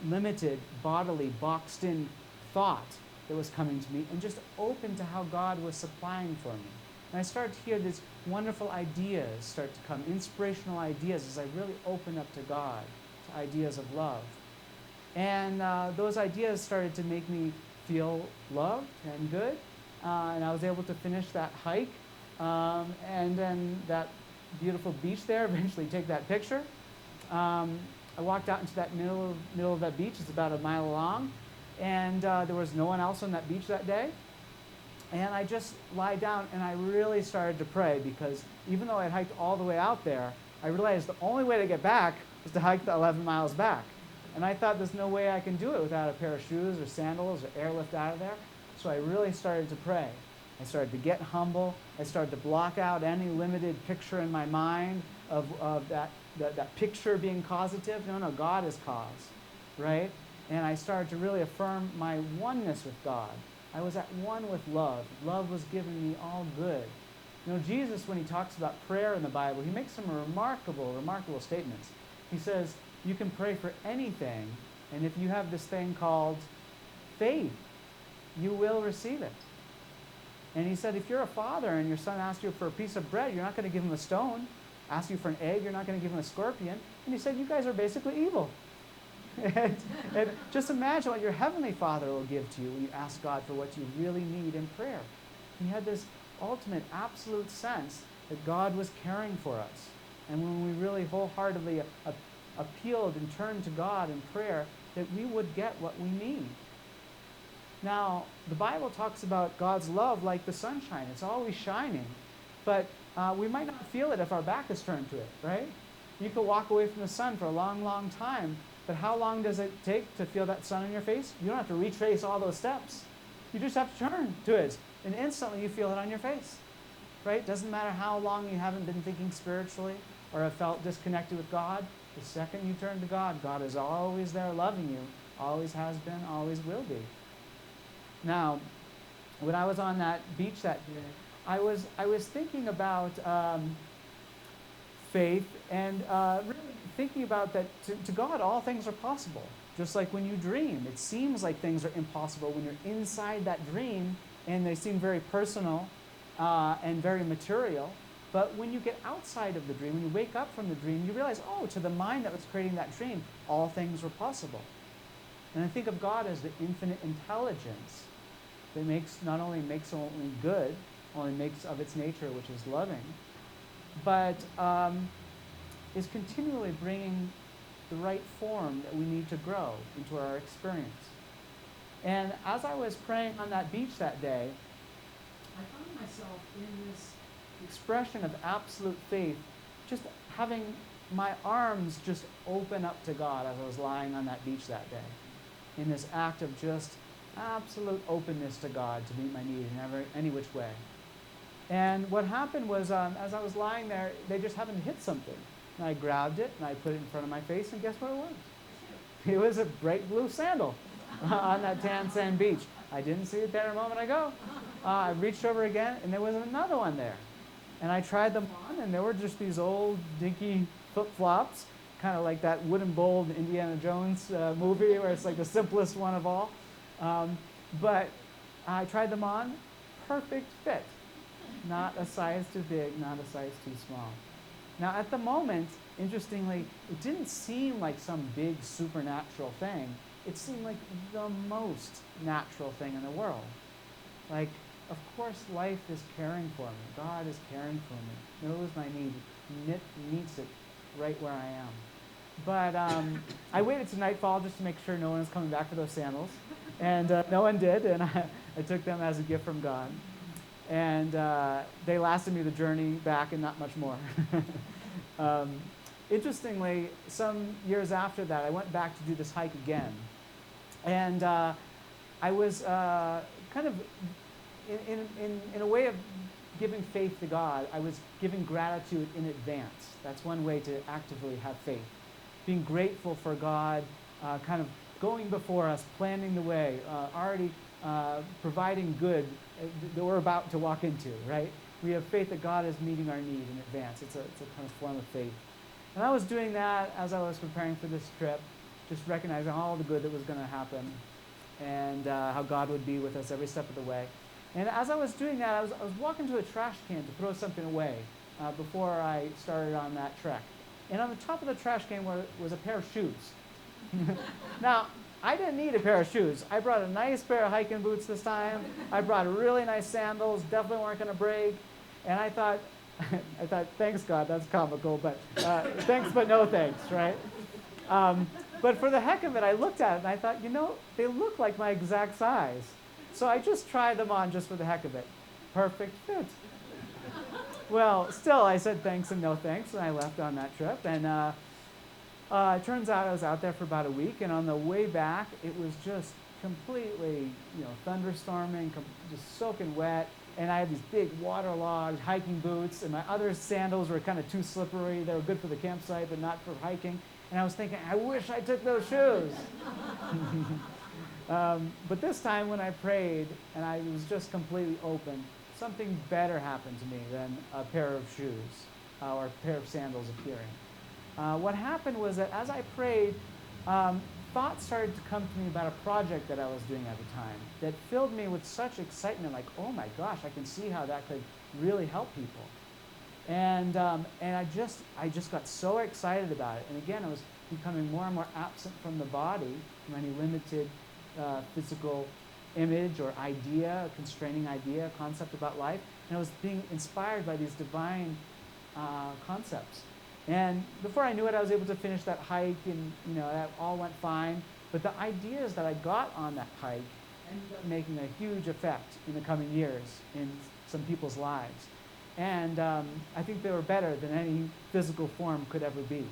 limited, bodily, boxed-in thought that was coming to me and just open to how God was supplying for me. And I started to hear these wonderful ideas start to come, inspirational ideas as I really opened up to God, to ideas of love. And those ideas started to make me feel loved and good. And I was able to finish that hike and then that beautiful beach there, eventually take that picture. I walked out into that middle of that beach. It's about a mile long. And there was no one else on that beach that day. And I just lied down and I really started to pray because even though I hiked all the way out there, I realized the only way to get back was to hike the 11 miles back. And I thought there's no way I can do it without a pair of shoes or sandals or airlift out of there. So I really started to pray. I started to get humble. I started to block out any limited picture in my mind of that picture being causative. No, God is cause, right? And I started to really affirm my oneness with God. I was at one with love. Love was giving me all good. Jesus, when he talks about prayer in the Bible, he makes some remarkable, remarkable statements. He says, you can pray for anything, and if you have this thing called faith, you will receive it. And he said, if you're a father and your son asks you for a piece of bread, you're not going to give him a stone. Asks you for an egg, you're not going to give him a scorpion. And he said, you guys are basically evil. and just imagine what your heavenly Father will give to you when you ask God for what you really need in prayer. He had this ultimate, absolute sense that God was caring for us. And when we really wholeheartedly appealed and turned to God in prayer, that we would get what we need. Now, the Bible talks about God's love like the sunshine. It's always shining. But we might not feel it if our back is turned to it, right? You could walk away from the sun for a long, long time, but how long does it take to feel that sun in your face? You don't have to retrace all those steps. You just have to turn to it, and instantly you feel it on your face, right? Doesn't matter how long you haven't been thinking spiritually or have felt disconnected with God. The second you turn to God, God is always there loving you, always has been, always will be. Now, when I was on that beach that day, I was thinking about faith and really thinking about that to God all things are possible. Just like when you dream, it seems like things are impossible when you're inside that dream and they seem very personal and very material. But when you get outside of the dream, when you wake up from the dream, you realize, oh, to the mind that was creating that dream, all things were possible. And I think of God as the infinite intelligence that not only makes only good, only makes of its nature, which is loving, but is continually bringing the right form that we need to grow into our experience. And as I was praying on that beach that day, I found myself in this expression of absolute faith, just having my arms just open up to God as I was lying on that beach that day, in this act of just absolute openness to God to meet my need in any which way. And what happened was, as I was lying there, they just happened to hit something. And I grabbed it, and I put it in front of my face, and guess what it was? It was a bright blue sandal on that tan sand beach. I didn't see it there a moment ago. I reached over again, and there was another one there. And I tried them on, and there were just these old, dinky flip-flops, kind of like that wooden bowl in Indiana Jones movie, where it's like the simplest one of all. But I tried them on, perfect fit. Not a size too big, not a size too small. Now, at the moment, interestingly, it didn't seem like some big supernatural thing. It seemed like the most natural thing in the world. Like, of course, life is caring for me. God is caring for me. Knows my need, meets it right where I am. But I waited to nightfall just to make sure no one was coming back for those sandals. And no one did, and I took them as a gift from God. And they lasted me the journey back and not much more. Interestingly, some years after that, I went back to do this hike again. And I was kind of, in a way of giving faith to God, I was giving gratitude in advance. That's one way to actively have faith. Being grateful for God, kind of going before us, planning the way, already providing good that we're about to walk into, right? We have faith that God is meeting our need in advance. It's a kind of form of faith. And I was doing that as I was preparing for this trip, just recognizing all the good that was going to happen and how God would be with us every step of the way. And as I was doing that, I was walking to a trash can to throw something away before I started on that trek. And on the top of the trash can was a pair of shoes. Now, I didn't need a pair of shoes. I brought a nice pair of hiking boots this time. I brought really nice sandals, definitely weren't going to break. And I thought, thanks God, that's comical, but thanks but no thanks, right? But for the heck of it, I looked at it and I thought, they look like my exact size. So I just tried them on just for the heck of it. Perfect fit. Well, still, I said thanks and no thanks, and I left on that trip. And it turns out I was out there for about a week, and on the way back, it was just completely, thunderstorming, just soaking wet. And I had these big waterlogged hiking boots, and my other sandals were kind of too slippery. They were good for the campsite, but not for hiking. And I was thinking, I wish I took those shoes. But this time when I prayed and I was just completely open, something better happened to me than a pair of shoes or a pair of sandals appearing. What happened was that as I prayed, thoughts started to come to me about a project that I was doing at the time that filled me with such excitement, like, oh my gosh, I can see how that could really help people. And I just got so excited about it. And again, I was becoming more and more absent from the body, from any limited physical image or idea, constraining idea, concept about life. And I was being inspired by these divine concepts. And before I knew it, I was able to finish that hike, and that all went fine. But the ideas that I got on that hike ended up making a huge effect in the coming years in some people's lives. And I think they were better than any physical form could ever be.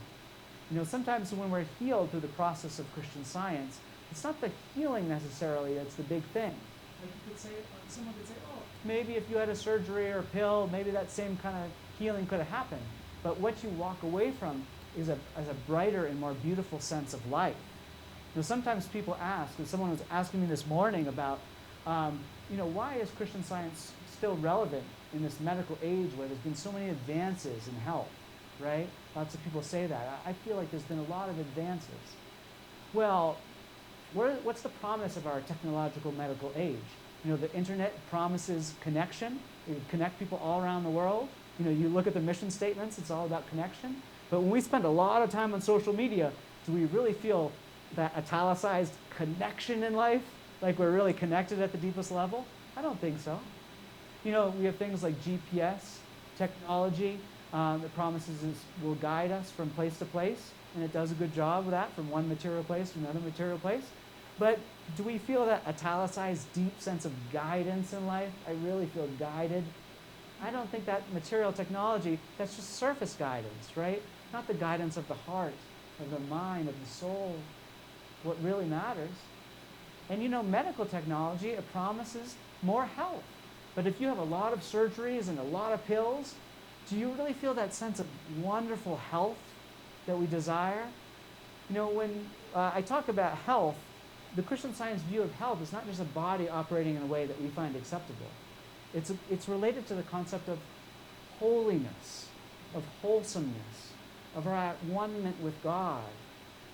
Sometimes when we're healed through the process of Christian Science, it's not the healing necessarily that's the big thing. Like someone could say, oh, maybe if you had a surgery or a pill, maybe that same kind of healing could have happened. But what you walk away from is a brighter and more beautiful sense of life. Sometimes people ask, and someone was asking me this morning about, why is Christian Science still relevant in this medical age where there's been so many advances in health, right? Lots of people say that. I feel like there's been a lot of advances. Well, what's the promise of our technological medical age? The internet promises connection. It would connect people all around the world. You look at the mission statements, it's all about connection. But when we spend a lot of time on social media, do we really feel that italicized connection in life? Like we're really connected at the deepest level? I don't think so. We have things like GPS, technology, that promises will guide us from place to place, and it does a good job of that, from one material place to another material place. But do we feel that italicized, deep sense of guidance in life? I really feel guided. I don't think that material technology, that's just surface guidance, right? Not the guidance of the heart, of the mind, of the soul, what really matters. And medical technology, it promises more health. But if you have a lot of surgeries and a lot of pills, do you really feel that sense of wonderful health that we desire? When I talk about health, the Christian Science view of health is not just a body operating in a way that we find acceptable. It's related to the concept of holiness, of wholesomeness, of our at one-ment with God,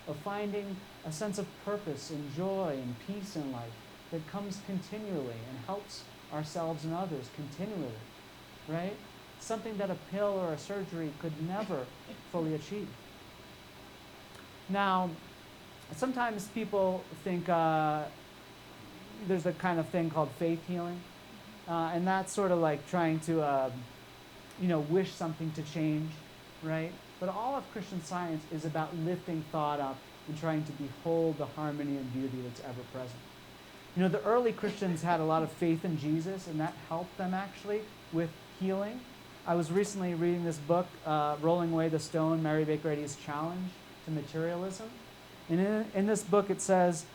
of finding a sense of purpose and joy and peace in life that comes continually and helps ourselves and others continually, right? Something that a pill or a surgery could never fully achieve. Now, sometimes people think there's a kind of thing called faith healing, and that's sort of like trying to, wish something to change, right? But all of Christian Science is about lifting thought up and trying to behold the harmony and beauty that's ever present. The early Christians had a lot of faith in Jesus, and that helped them actually with healing. I was recently reading this book, Rolling Away the Stone, Mary Baker Eddy's Challenge to Materialism. And in this book it says,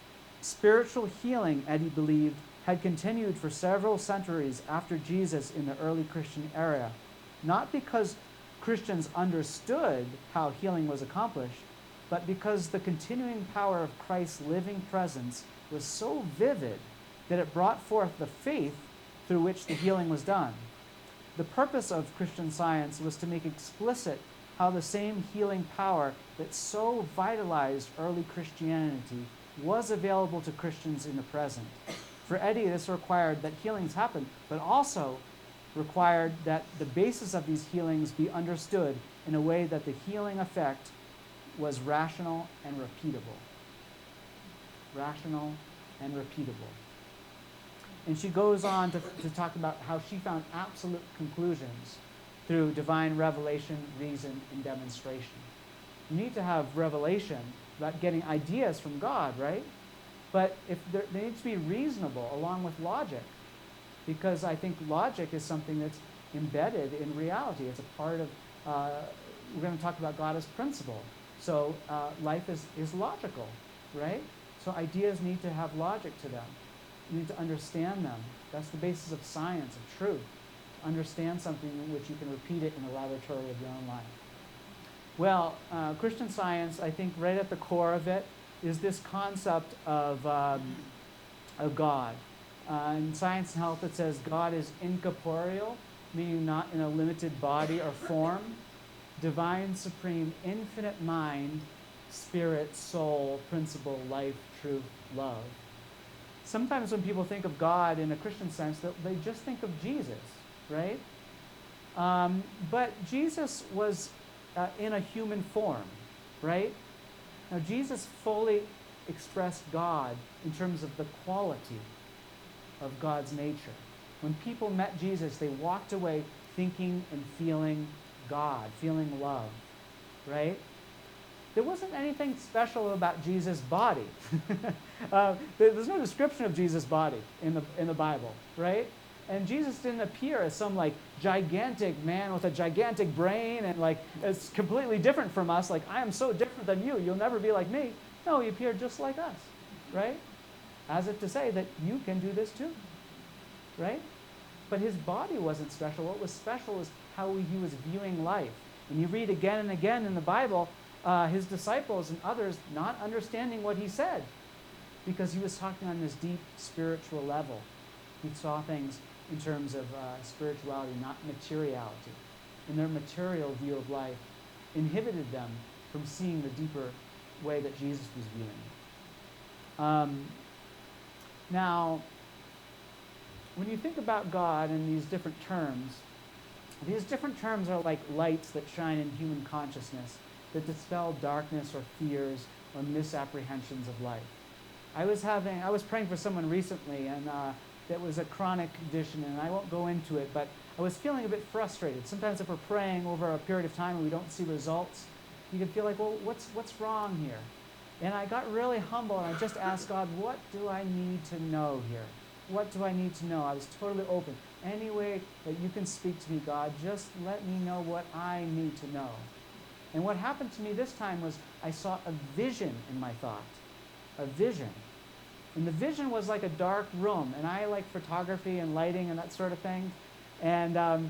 spiritual healing, Eddy believed, had continued for several centuries after Jesus in the early Christian era, not because Christians understood how healing was accomplished, but because the continuing power of Christ's living presence was so vivid that it brought forth the faith through which the healing was done. The purpose of Christian Science was to make explicit how the same healing power that so vitalized early Christianity was available to Christians in the present. For Eddy, this required that healings happen, but also required that the basis of these healings be understood in a way that the healing effect was rational and repeatable. Rational and repeatable. And she goes on to talk about how she found absolute conclusions through divine revelation, reason, and demonstration. You need to have revelation about getting ideas from God, right? But they need to be reasonable along with logic, because I think logic is something that's embedded in reality. It's a part of, we're going to talk about God as principle. So life is logical, right? So ideas need to have logic to them. You need to understand them. That's the basis of science, of truth. To understand something in which you can repeat it in the laboratory of your own life. Well, Christian Science, I think right at the core of it is this concept of God. In Science and Health, it says God is incorporeal, meaning not in a limited body or form. Divine, supreme, infinite mind, spirit, soul, principle, life, truth, love. Sometimes when people think of God in a Christian sense, they just think of Jesus, right? But Jesus was in a human form, right? Now, Jesus fully expressed God in terms of the quality of God's nature. When people met Jesus, they walked away thinking and feeling God, feeling love. right? There wasn't anything special about Jesus' body. There's no description of Jesus' body in the Bible, right? And Jesus didn't appear as some like gigantic man with a gigantic brain and like it's completely different from us. Like, I am so different than you. You'll never be like me. No, he appeared just like us, right? As if to say that you can do this too, right? But his body wasn't special. What was special was how he was viewing life. And you read again and again in the Bible, his disciples and others not understanding what he said because he was talking on this deep spiritual level. He saw things in terms of spirituality, not materiality. And their material view of life inhibited them from seeing the deeper way that Jesus was viewing. Now, when you think about God in these different terms are like lights that shine in human consciousness that dispel darkness or fears or misapprehensions of life. I was praying for someone recently, and that was a chronic condition, and I won't go into it, but I was feeling a bit frustrated. Sometimes if we're praying over a period of time and we don't see results, you can feel like, well, what's wrong here? And I got really humble, and I just asked God, what do I need to know here? What do I need to know? I was totally open. Any way that you can speak to me, God, just let me know what I need to know. And what happened to me this time was I saw a vision in my thought. A vision. And the vision was like a dark room. And I like photography and lighting and that sort of thing. And I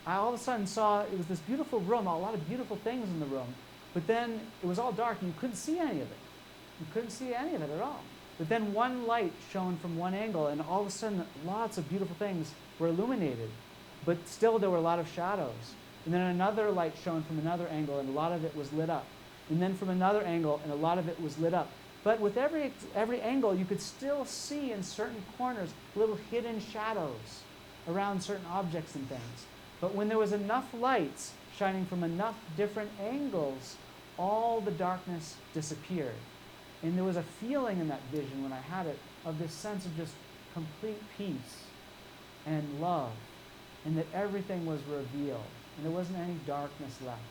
all of a sudden saw it was this beautiful room, a lot of beautiful things in the room. But then it was all dark and you couldn't see any of it. You couldn't see any of it at all. But then one light shone from one angle, and all of a sudden lots of beautiful things were illuminated. But still there were a lot of shadows. And then another light shone from another angle, and a lot of it was lit up. And then from another angle, and a lot of it was lit up. But with every angle, you could still see in certain corners little hidden shadows around certain objects and things. But when there was enough lights shining from enough different angles, all the darkness disappeared. And there was a feeling in that vision when I had it of this sense of just complete peace and love, and that everything was revealed, and there wasn't any darkness left.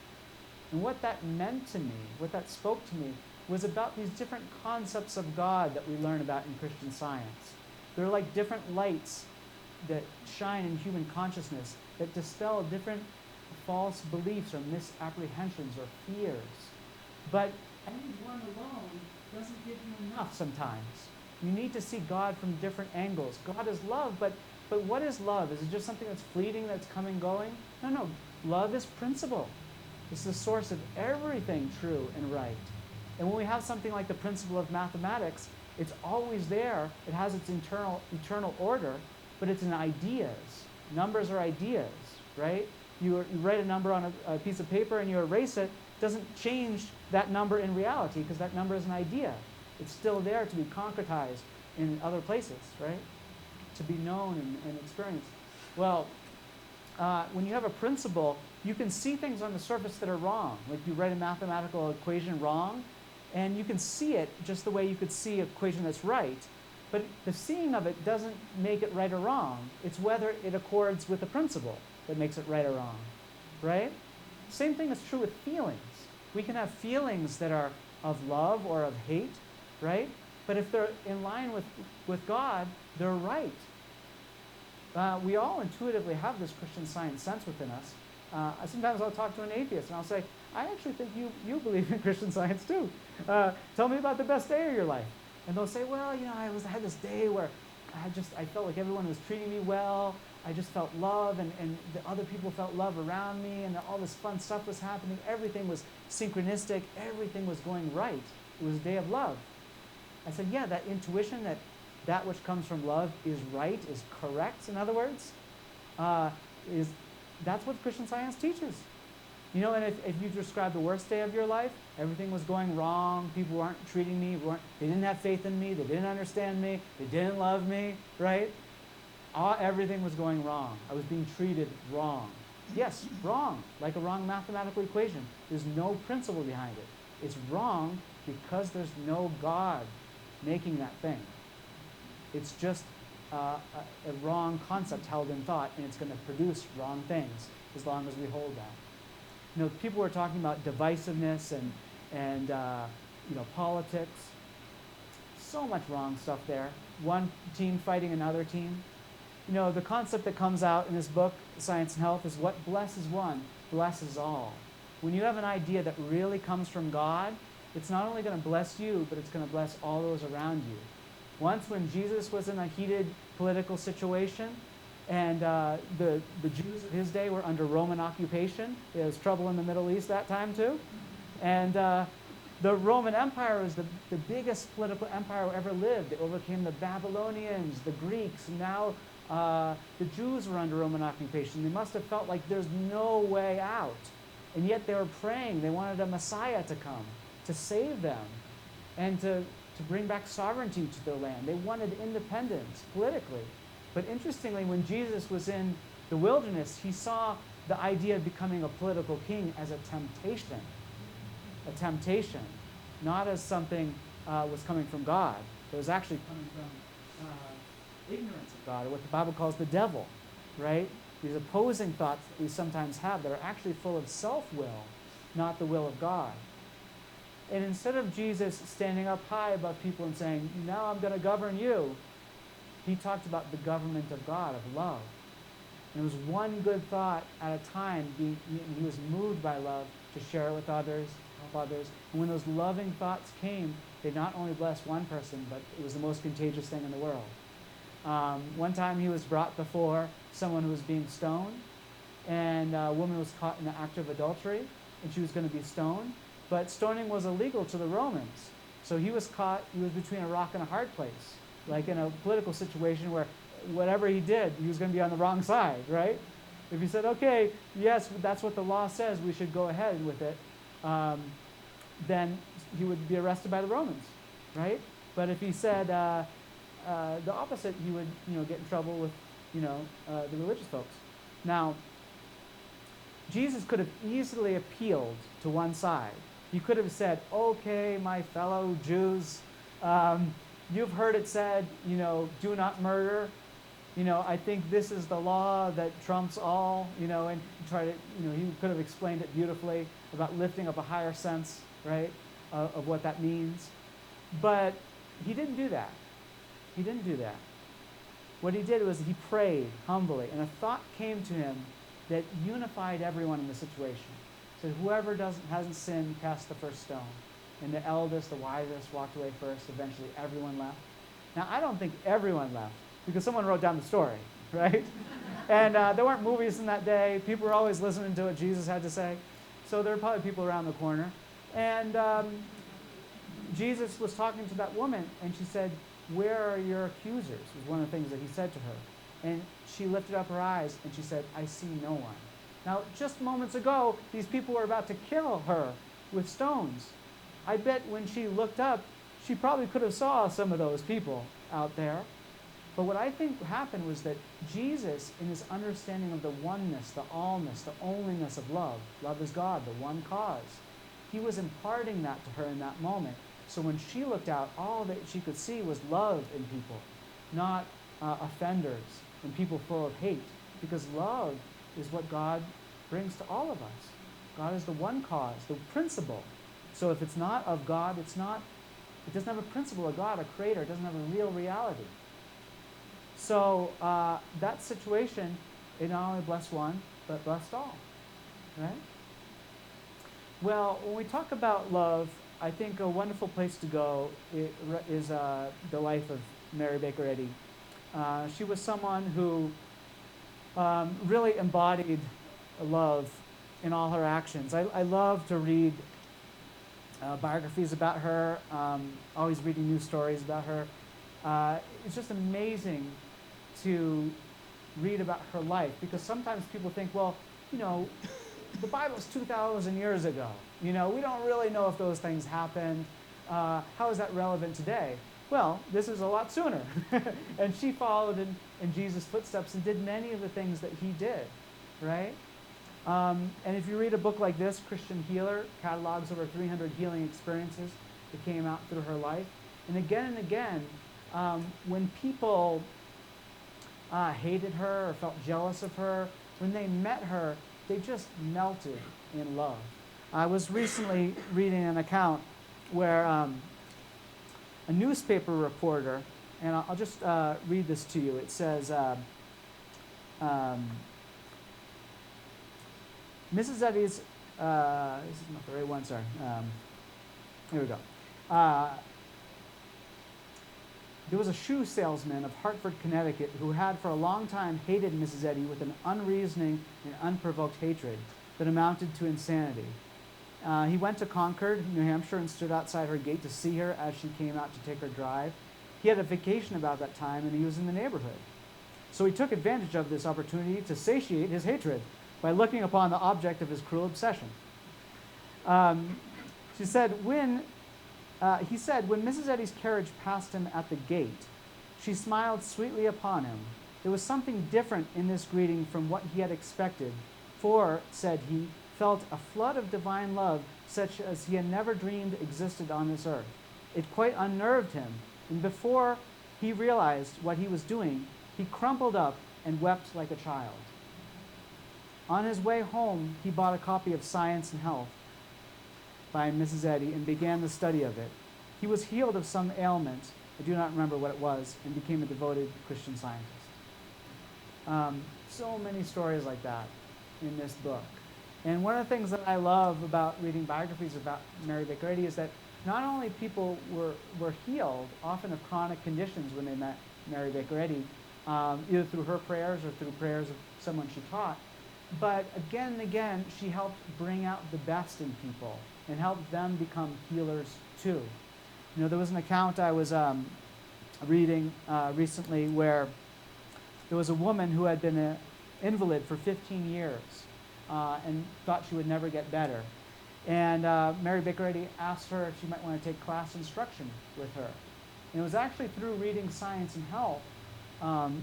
And what that meant to me, what that spoke to me, was about these different concepts of God that we learn about in Christian Science. They're like different lights that shine in human consciousness that dispel different false beliefs or misapprehensions or fears. But any one alone doesn't give you enough sometimes. You need to see God from different angles. God is love, but what is love? Is it just something that's fleeting, that's coming, going? No. Love is principle. It's the source of everything true and right. And when we have something like the principle of mathematics, it's always there. It has its eternal order, but it's in ideas. Numbers are ideas, right? You write a number on a piece of paper and you erase it. Doesn't change that number in reality because that number is an idea. It's still there to be concretized in other places, right? To be known and experienced. Well, when you have a principle, you can see things on the surface that are wrong. Like you write a mathematical equation wrong, and you can see it just the way you could see an equation that's right. But the seeing of it doesn't make it right or wrong. It's whether it accords with the principle that makes it right or wrong, right? Same thing is true with feelings. We can have feelings that are of love or of hate, right? But if they're in line with God, they're right. We all intuitively have this Christian Science sense within us. Sometimes I'll talk to an atheist and I'll say, I actually think you believe in Christian Science too. Tell me about the best day of your life. And they'll say, well, I had this day where I felt like everyone was treating me well. I just felt love, and the other people felt love around me, and all this fun stuff was happening. Everything was synchronistic. Everything was going right. It was a day of love. I said, yeah, that intuition that which comes from love is right, is correct, in other words, that's what Christian Science teaches. And if you describe the worst day of your life, everything was going wrong, people weren't treating me, they didn't have faith in me, they didn't understand me, they didn't love me, right? Everything was going wrong. I was being treated wrong. Yes, wrong, like a wrong mathematical equation. There's no principle behind it. It's wrong because there's no God making that thing. It's just a wrong concept held in thought, and it's going to produce wrong things as long as we hold that. People were talking about divisiveness and politics. So much wrong stuff there. One team fighting another team. The concept that comes out in this book, Science and Health, is what blesses one, blesses all. When you have an idea that really comes from God, it's not only going to bless you, but it's going to bless all those around you. Once when Jesus was in a heated political situation, and the Jews of his day were under Roman occupation. There was trouble in the Middle East that time too. And the Roman Empire was the biggest political empire who ever lived. They overcame the Babylonians, the Greeks, and now the Jews were under Roman occupation. They must have felt like there's no way out. And yet they were praying. They wanted a Messiah to come, to save them, and to bring back sovereignty to their land. They wanted independence politically. But interestingly, when Jesus was in the wilderness, he saw the idea of becoming a political king as a temptation, not as something was coming from God. It was actually coming from ignorance of God, or what the Bible calls the devil, right? These opposing thoughts that we sometimes have that are actually full of self-will, not the will of God. And instead of Jesus standing up high above people and saying, now I'm going to govern you, he talked about the government of God, of love. And it was one good thought at a time. He was moved by love to share it with others, help others. And when those loving thoughts came, they not only blessed one person, but it was the most contagious thing in the world. One time he was brought before someone who was being stoned, and a woman was caught in the act of adultery, and she was going to be stoned. But stoning was illegal to the Romans. So he was between a rock and a hard place, like in a political situation where whatever he did, he was going to be on the wrong side, right? If he said, okay, yes, that's what the law says, we should go ahead with it, then he would be arrested by the Romans, right? But if he said the opposite, he would get in trouble with the religious folks. Now, Jesus could have easily appealed to one side. He could have said, okay, my fellow Jews, you've heard it said, do not murder. I think this is the law that trumps all, and he could have explained it beautifully about lifting up a higher sense, right, of what that means. But he didn't do that. He didn't do that. What he did was he prayed humbly, and a thought came to him that unified everyone in the situation. So whoever hasn't sinned, cast the first stone. And the eldest, the wisest, walked away first. Eventually, everyone left. Now, I don't think everyone left, because someone wrote down the story, right? And there weren't movies in that day. People were always listening to what Jesus had to say. So there were probably people around the corner. And Jesus was talking to that woman, and she said, where are your accusers? Was one of the things that he said to her. And she lifted up her eyes, and she said, I see no one. Now, just moments ago, these people were about to kill her with stones. I bet when she looked up, she probably could have saw some of those people out there. But what I think happened was that Jesus, in his understanding of the oneness, the allness, the onlyness of love is God, the one cause, he was imparting that to her in that moment. So when she looked out, all that she could see was love in people, not offenders and people full of hate. Because love is what God brings to all of us. God is the one cause, the principle. So if it's not of God, it doesn't have a principle of God, a creator. It doesn't have a real reality. So that situation, it not only blessed one, but blessed all. Right? Well, when we talk about love, I think a wonderful place to go is the life of Mary Baker Eddy. She was someone who really embodied love in all her actions. I love to read biographies about her, always reading new stories about her. It's just amazing to read about her life, because sometimes people think, well, the Bible's 2,000 years ago. We don't really know if those things happened. How is that relevant today? Well, this is a lot sooner. And she followed in Jesus' footsteps and did many of the things that he did, right? And if you read a book like this, Christian Healer catalogs over 300 healing experiences that came out through her life. And again, when people hated her or felt jealous of her, when they met her, they just melted in love. I was recently reading an account where a newspaper reporter, and I'll just read this to you. It says, Mrs. Eddy's, this is not the right one, sorry. Here we go. There was a shoe salesman of Hartford, Connecticut, who had for a long time hated Mrs. Eddy with an unreasoning and unprovoked hatred that amounted to insanity. He went to Concord, New Hampshire, and stood outside her gate to see her as she came out to take her drive. He had a vacation about that time, and he was in the neighborhood. So he took advantage of this opportunity to satiate his hatred by looking upon the object of his cruel obsession. He said, when Mrs. Eddy's carriage passed him at the gate, she smiled sweetly upon him. There was something different in this greeting from what he had expected, for, said he, felt a flood of divine love such as he had never dreamed existed on this earth. It quite unnerved him, and before he realized what he was doing, he crumpled up and wept like a child. On his way home, he bought a copy of Science and Health by Mrs. Eddy and began the study of it. He was healed of some ailment, I do not remember what it was, and became a devoted Christian Scientist. So many stories like that in this book. And one of the things that I love about reading biographies about Mary Baker Eddy is that not only people were healed, often of chronic conditions when they met Mary Baker Eddy, either through her prayers or through prayers of someone she taught, but again and again, she helped bring out the best in people and helped them become healers too. You know, there was an account I was reading recently where there was a woman who had been an invalid for 15 years and thought she would never get better. And Mary Baker Eddy asked her if she might want to take class instruction with her. And it was actually through reading Science and Health,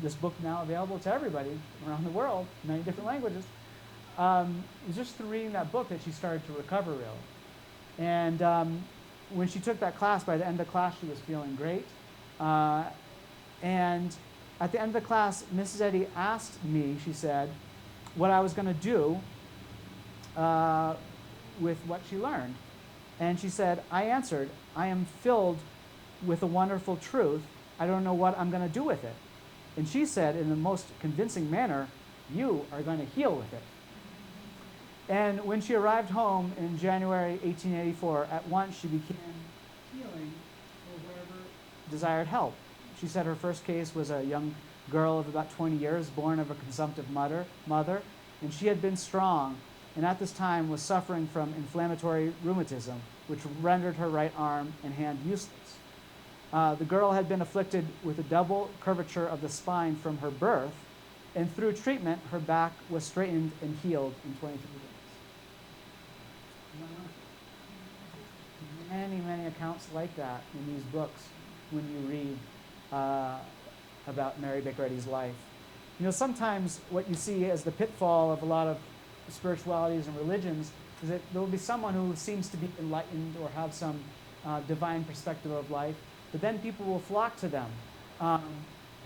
this book now available to everybody around the world, 9 different languages. It was just through reading that book that she started to recover, really. And when she took that class, by the end of the class, she was feeling great. And at the end of the class, Mrs. Eddy asked me, she said, what I was going to do with what she learned. And she said, I answered, I am filled with a wonderful truth. I don't know what I'm going to do with it. And she said, in the most convincing manner, you are going to heal with it. And when she arrived home in January 1884, at once she began healing for wherever desired help. She said her first case was a young girl of about 20 years, born of a consumptive mother, and she had been strong, and at this time was suffering from inflammatory rheumatism, which rendered her right arm and hand useless. The girl had been afflicted with a double curvature of the spine from her birth, and through treatment, her back was straightened and healed in 23 days. Many accounts like that in these books when you read about Mary Baker Eddy's life. You know, sometimes what you see as the pitfall of a lot of spiritualities and religions is that there will be someone who seems to be enlightened or have some divine perspective of life, but then people will flock to them and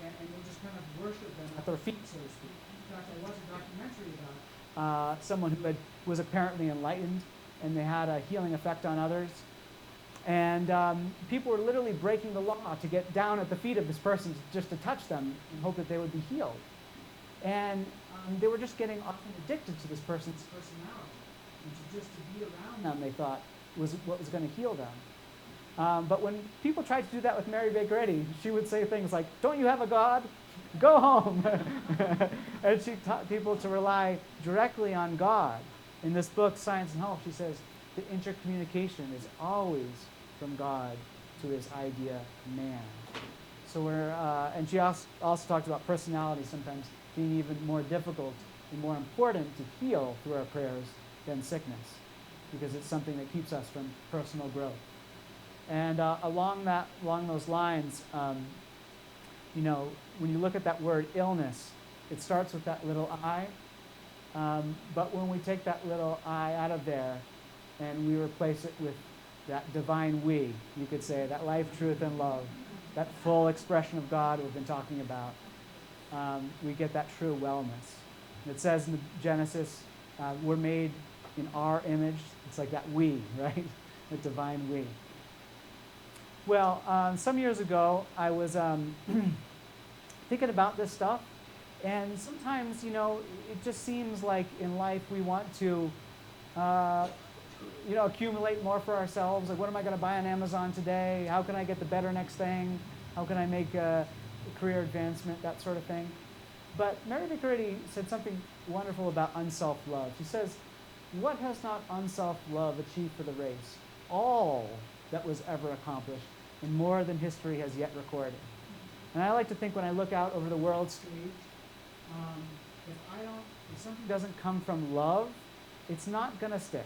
they'll just kind of worship them at their feet, so to speak. In fact, I watched a documentary about someone who was apparently enlightened and they had a healing effect on others. And people were literally breaking the law to get down at the feet of this person just to touch them and hope that they would be healed. And they were just getting often addicted to this person's personality. And just to be around them, they thought, was what was going to heal them. But when people tried to do that with Mary Baker Eddy, she would say things like, don't you have a God? Go home. And she taught people to rely directly on God. In this book, Science and Health, she says, the intercommunication is always from God to his idea man. So and she also talked about personality sometimes being even more difficult and more important to heal through our prayers than sickness, because it's something that keeps us from personal growth. And along those lines, you know, when you look at that word illness, it starts with that little I, but when we take that little I out of there and we replace it with that divine we, you could say, that life, truth, and love, that full expression of God we've been talking about, we get that true wellness. And it says in Genesis We're made in our image. It's like that we, right? The divine we. Well, some years ago, I was thinking about this stuff, and sometimes, it just seems like in life we want to, accumulate more for ourselves. Like, what am I going to buy on Amazon today? How can I get the better next thing? How can I make a career advancement? That sort of thing. But Mary Baker Eddy said something wonderful about unself-love. She says, "What has not unself-love achieved for the race? All that was ever accomplished, and more than history has yet recorded." And I like to think when I look out over the world stage, if something doesn't come from love, it's not going to stick.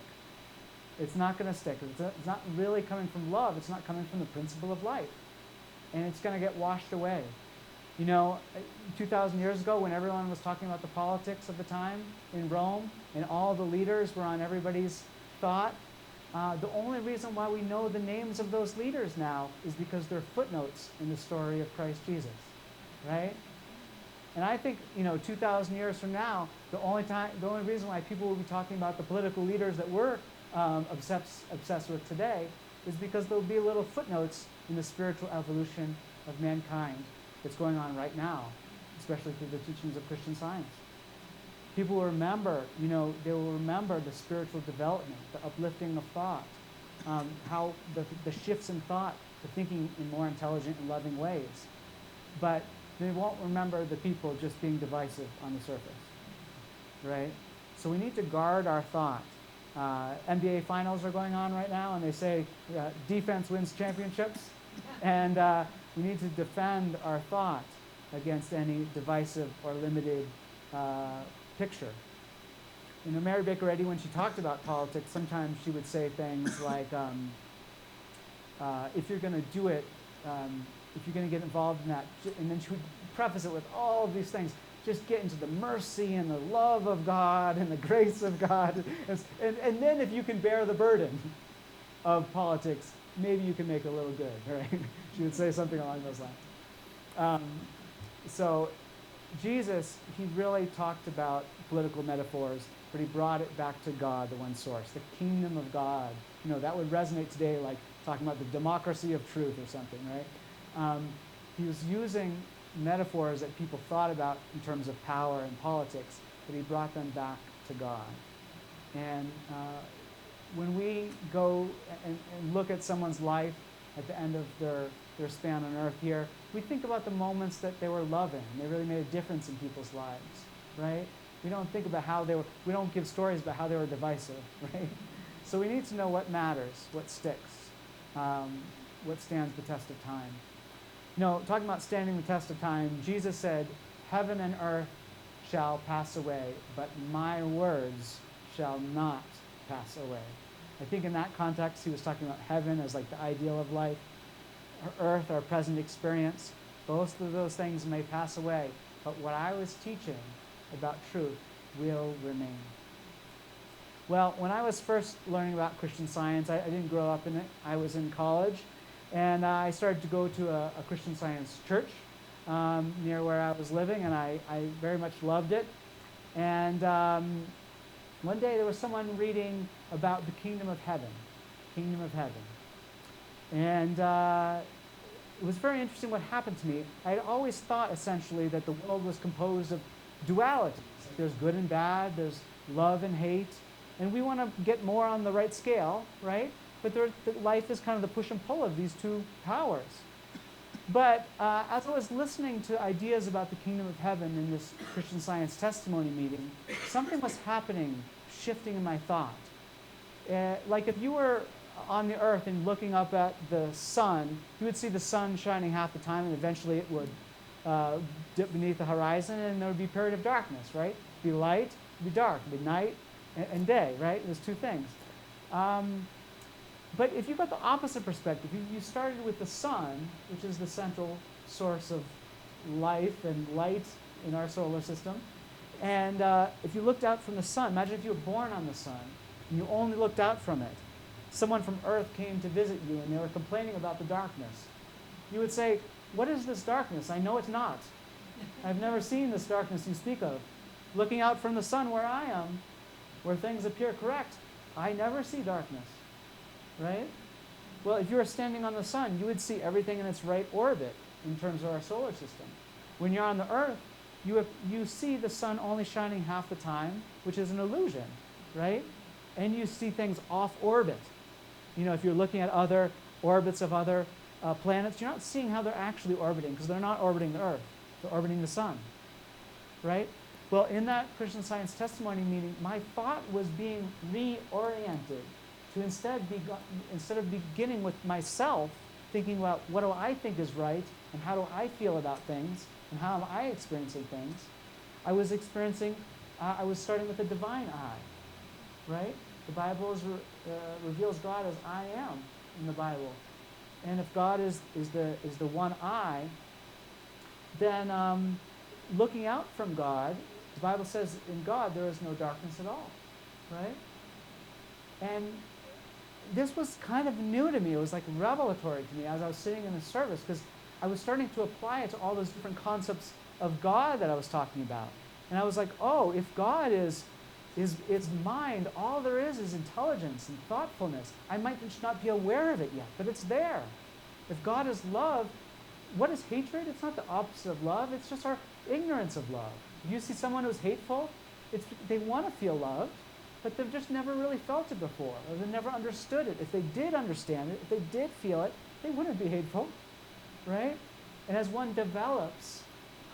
It's not going to stick. It's not really coming from love. It's not coming from the principle of life. And it's going to get washed away. 2,000 years ago, when everyone was talking about the politics of the time in Rome, and all the leaders were on everybody's thought, the only reason why we know the names of those leaders now is because they're footnotes in the story of Christ Jesus, right? And I think, 2,000 years from now, the only reason why people will be talking about the political leaders that we're obsessed with today is because there'll be little footnotes in the spiritual evolution of mankind that's going on right now, especially through the teachings of Christian Science. People will remember, they will remember the spiritual development, the uplifting of thought, how the shifts in thought to thinking in more intelligent and loving ways. But they won't remember the people just being divisive on the surface, right? So we need to guard our thought. NBA finals are going on right now, and they say defense wins championships. And we need to defend our thought against any divisive or limited picture. Mary Baker Eddy, when she talked about politics, sometimes she would say things like, if you're going to do it, if you're going to get involved in that, and then she would preface it with all of these things, just get into the mercy and the love of God and the grace of God. And then if you can bear the burden of politics, maybe you can make a little good, right? She would say something along those lines. So Jesus, he really talked about political metaphors, but he brought it back to God, the one source, the kingdom of God. That would resonate today like talking about the democracy of truth or something, right? He was using metaphors that people thought about in terms of power and politics, but he brought them back to God. And when we go and look at someone's life at the end of their span on earth here, we think about the moments that they were loving. They really made a difference in people's lives, right? We don't think about we don't give stories about how they were divisive, right? So we need to know what matters, what sticks, what stands the test of time. Talking about standing the test of time, Jesus said, "Heaven and earth shall pass away, but my words shall not pass away." I think in that context, he was talking about heaven as like the ideal of life, earth, our present experience. Both of those things may pass away, but what I was teaching about truth will remain. Well, when I was first learning about Christian Science, I didn't grow up in it. I was in college, and I started to go to a Christian Science church near where I was living, and I very much loved it. And one day there was someone reading about the kingdom of heaven, And it was very interesting what happened to me. I had always thought, essentially, that the world was composed of dualities. There's good and bad, there's love and hate, and we want to get more on the right scale, right? But life is kind of the push and pull of these two powers. But as I was listening to ideas about the kingdom of heaven in this Christian Science testimony meeting, something was happening, shifting in my thought. Like if you were on the earth and looking up at the sun, you would see the sun shining half the time, and eventually it would dip beneath the horizon, and there would be a period of darkness, right? It'd be light, it'd be dark, it'd be night and day, right? There's two things. But if you've got the opposite perspective, you started with the sun, which is the central source of life and light in our solar system, and if you looked out from the sun, imagine if you were born on the sun, and you only looked out from it. Someone from Earth came to visit you, and they were complaining about the darkness. You would say, "What is this darkness? I know it's not. I've never seen this darkness you speak of." Looking out from the sun where I am, where things appear correct, I never see darkness, right? Well, if you were standing on the sun, you would see everything in its right orbit in terms of our solar system. When you're on the Earth, you see the sun only shining half the time, which is an illusion, right? And you see things off orbit. You know, if you're looking at other orbits of other planets, you're not seeing how they're actually orbiting, because they're not orbiting the Earth. They're orbiting the sun, right? Well, in that Christian Science testimony meeting, my thought was being reoriented to instead of beginning with myself, thinking about what do I think is right, and how do I feel about things, and how am I experiencing things, I was starting with the divine I, right? The Bible reveals God as I am in the Bible. And if God is the one I, then looking out from God, the Bible says in God there is no darkness at all, right? And this was kind of new to me. It was like revelatory to me as I was sitting in the service, because I was starting to apply it to all those different concepts of God that I was talking about. And I was like, oh, if God is mind, all there is intelligence and thoughtfulness. I might just not be aware of it yet, but it's there. If God is love, what is hatred? It's not the opposite of love. It's just our ignorance of love. If you see someone who's hateful, they want to feel loved, but they've just never really felt it before, or they never understood it. If they did understand it, if they did feel it, they wouldn't be hateful, right? And as one develops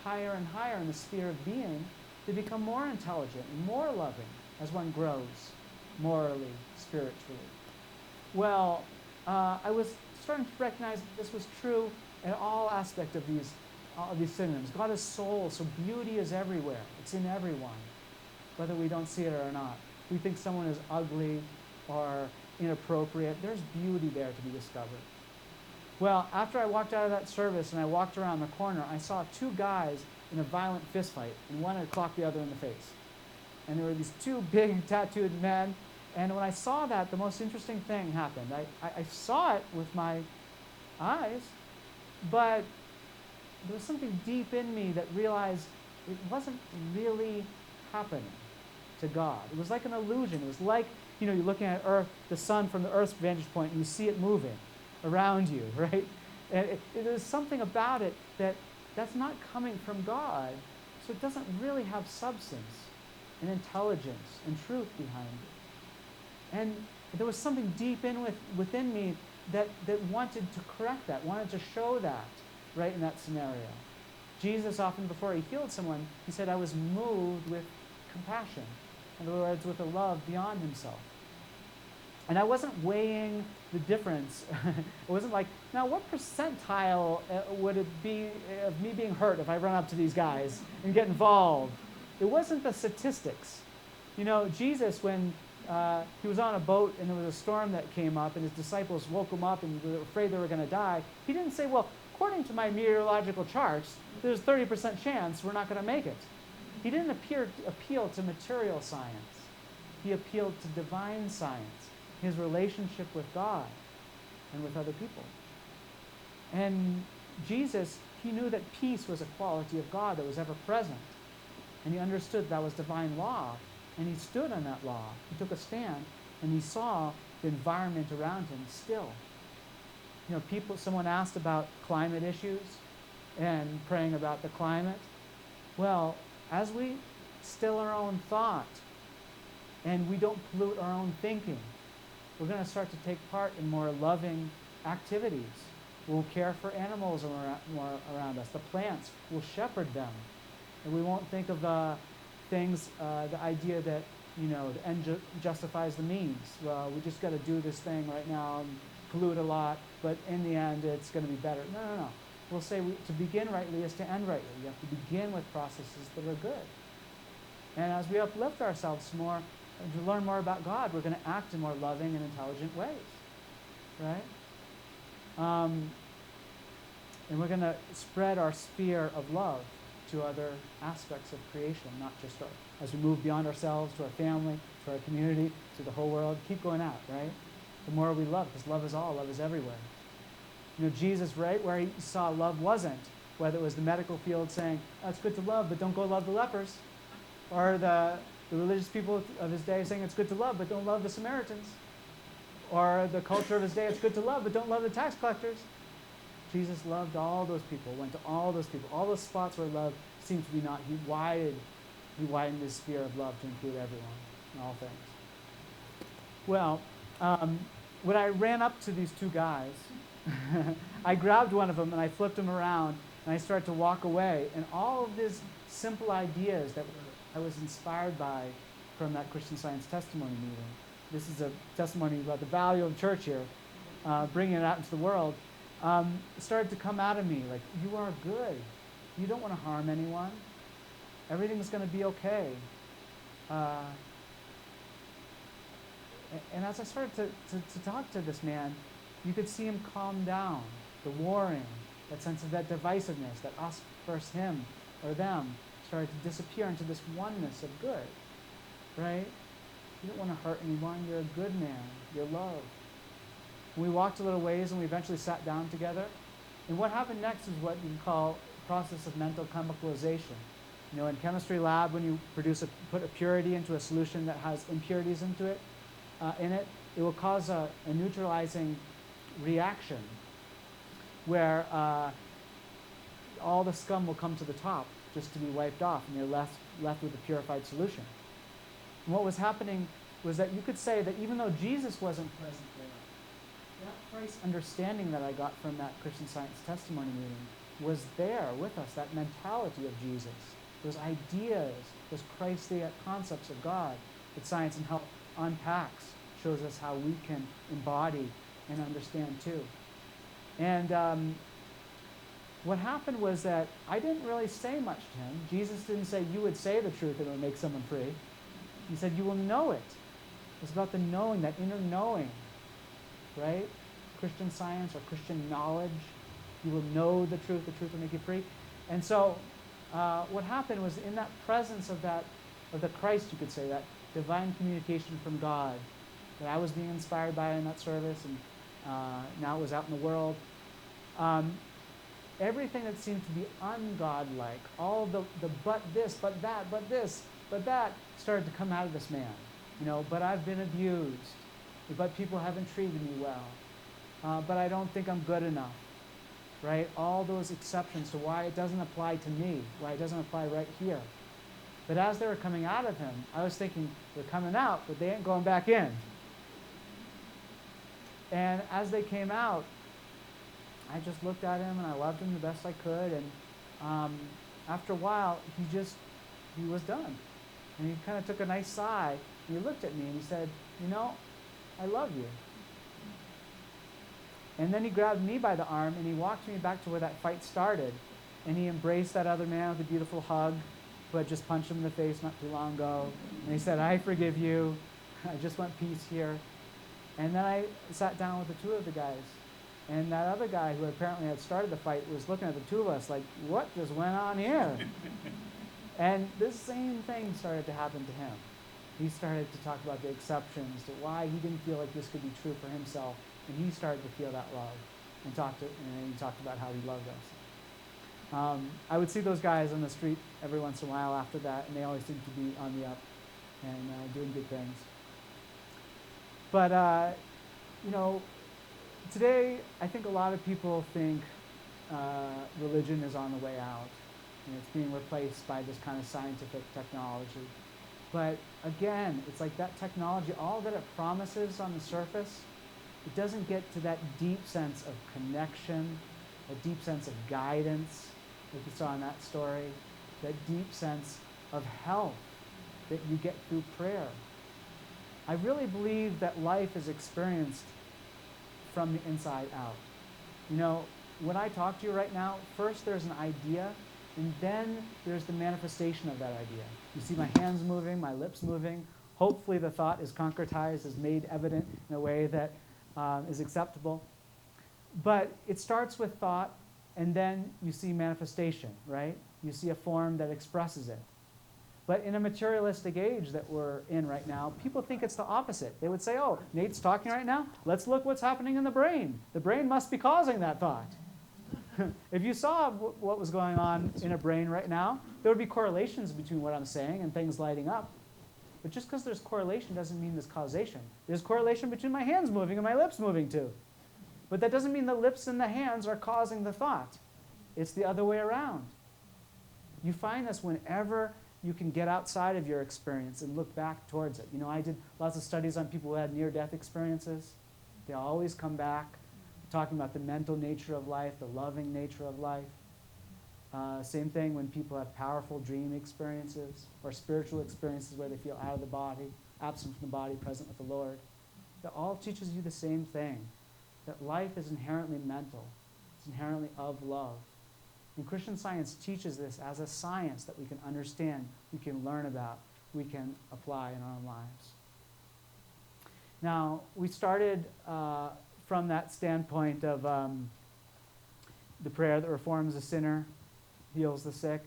higher and higher in the sphere of being, they become more intelligent and more loving as one grows morally, spiritually. Well, I was starting to recognize that this was true in all aspects of these synonyms. God is soul, so beauty is everywhere. It's in everyone, whether we don't see it or not. We think someone is ugly or inappropriate. There's beauty there to be discovered. Well, after I walked out of that service and I walked around the corner, I saw two guys in a violent fist fight, and one had clocked the other in the face. And there were these two big tattooed men, and when I saw that, the most interesting thing happened. I saw it with my eyes, but there was something deep in me that realized it wasn't really happening to God. It was like an illusion. It was like, you're looking at Earth, the sun from the Earth's vantage point, and you see it moving around you, right? And there's something about it that's not coming from God, so it doesn't really have substance and intelligence and truth behind it. And there was something deep within me that wanted to correct that, wanted to show that, right, in that scenario. Jesus, often before he healed someone, he said, I was moved with compassion. In other words, with a love beyond himself. And I wasn't weighing the difference. It wasn't like, now what percentile would it be of me being hurt if I run up to these guys and get involved? It wasn't the statistics. Jesus, when he was on a boat and there was a storm that came up and his disciples woke him up and were afraid they were going to die, he didn't say, well, according to my meteorological charts, there's a 30% chance we're not going to make it. He didn't appeal to material science. He appealed to divine science, his relationship with God and with other people. And Jesus, he knew that peace was a quality of God that was ever present. And he understood that was divine law. And he stood on that law. He took a stand and he saw the environment around him still. Someone asked about climate issues and praying about the climate. Well, as we still our own thought and we don't pollute our own thinking, we're going to start to take part in more loving activities. We'll care for animals around us. The plants, we'll shepherd them. And we won't think of the things, the idea that, the end justifies the means. Well, we just got to do this thing right now and pollute a lot, but in the end, it's going to be better. No. We'll say to begin rightly is to end rightly. You have to begin with processes that are good. And as we uplift ourselves more, and to learn more about God, we're going to act in more loving and intelligent ways, right? And we're going to spread our sphere of love to other aspects of creation, not just as we move beyond ourselves, to our family, to our community, to the whole world. Keep going out, right? The more we love, because love is all, love is everywhere. Jesus, right, where he saw love wasn't, whether it was the medical field saying, oh, it's good to love, but don't go love the lepers, or the the religious people of his day saying it's good to love, but don't love the Samaritans. Or the culture of his day, it's good to love, but don't love the tax collectors. Jesus loved all those people, went to all those people, all those spots where love seemed to be not. He widened his sphere of love to include everyone and all things. Well, when I ran up to these two guys, I grabbed one of them and I flipped him around and I started to walk away. And all of these simple ideas that I was inspired by from that Christian Science testimony meeting. This is a testimony about the value of church here, bringing it out into the world. Started to come out of me like, you are good. You don't want to harm anyone. Everything's going to be okay. And as I started to talk to this man, you could see him calm down, the warring, that sense of that divisiveness, that us versus him or them started to disappear into this oneness of good, right? You don't want to hurt anyone. You're a good man. You're loved. We walked a little ways and we eventually sat down together. And what happened next is what you call a process of mental chemicalization. You know, in chemistry lab, when you put a purity into a solution that has impurities in it will cause a neutralizing reaction where all the scum will come to the top just to be wiped off, and you're left with a purified solution. And what was happening was that you could say that even though Jesus wasn't present there, that Christ understanding that I got from that Christian Science testimony meeting was there with us, that mentality of Jesus, those ideas, those Christ-like concepts of God that science and health unpacks, shows us how we can embody and understand too. And what happened was that I didn't really say much to him. Jesus didn't say, you would say the truth and it would make someone free. He said, you will know it. It's about the knowing, that inner knowing, right? Christian Science or Christian knowledge. You will know the truth will make you free. And so what happened was in that presence of the Christ, you could say, that divine communication from God that I was being inspired by in that service, and now it was out in the world. Everything that seemed to be ungodlike, all the but this, but that, but this, but that, started to come out of this man. You know, but I've been abused, but people haven't treated me well, but I don't think I'm good enough, right? All those exceptions to why it doesn't apply to me, why it doesn't apply right here. But as they were coming out of him, I was thinking, they're coming out, but they ain't going back in. And as they came out, I just looked at him and I loved him the best I could. And after a while, he was done. And he kind of took a nice sigh. And he looked at me and he said, you know, I love you. And then he grabbed me by the arm and he walked me back to where that fight started. And he embraced that other man with a beautiful hug who had just punched him in the face not too long ago. And he said, I forgive you. I just want peace here. And then I sat down with the two of the guys. And that other guy who apparently had started the fight was looking at the two of us like, what just went on here? And this same thing started to happen to him. He started to talk about the exceptions, to why he didn't feel like this could be true for himself. And he started to feel that love and he talked about how he loved us. I would see those guys on the street every once in a while after that, and they always seemed to be on the up and doing good things. But, you know, today I think a lot of people think religion is on the way out and it's being replaced by this kind of scientific technology. But again, it's like that technology, all that it promises on the surface, it doesn't get to that deep sense of connection, a deep sense of guidance, like you saw in that story, that deep sense of health that you get through prayer. I really believe that life is experienced from the inside out. You know, when I talk to you right now, first there's an idea, and then there's the manifestation of that idea. You see my hands moving, my lips moving. Hopefully the thought is concretized, is made evident in a way that is acceptable. But it starts with thought, and then you see manifestation, right? You see a form that expresses it. But in a materialistic age that we're in right now, people think it's the opposite. They would say, oh, Nate's talking right now. Let's look what's happening in the brain. The brain must be causing that thought. If you saw what was going on in a brain right now, there would be correlations between what I'm saying and things lighting up. But just because there's correlation doesn't mean there's causation. There's correlation between my hands moving and my lips moving too. But that doesn't mean the lips and the hands are causing the thought. It's the other way around. You find this whenever you can get outside of your experience and look back towards it. You know, I did lots of studies on people who had near-death experiences. They always come back talking about the mental nature of life, the loving nature of life. Same thing when people have powerful dream experiences or spiritual experiences where they feel out of the body, absent from the body, present with the Lord. That all teaches you the same thing, that life is inherently mental. It's inherently of love. And Christian Science teaches this as a science that we can understand, we can learn about, we can apply in our own lives. Now, we started from that standpoint of the prayer that reforms the sinner, heals the sick,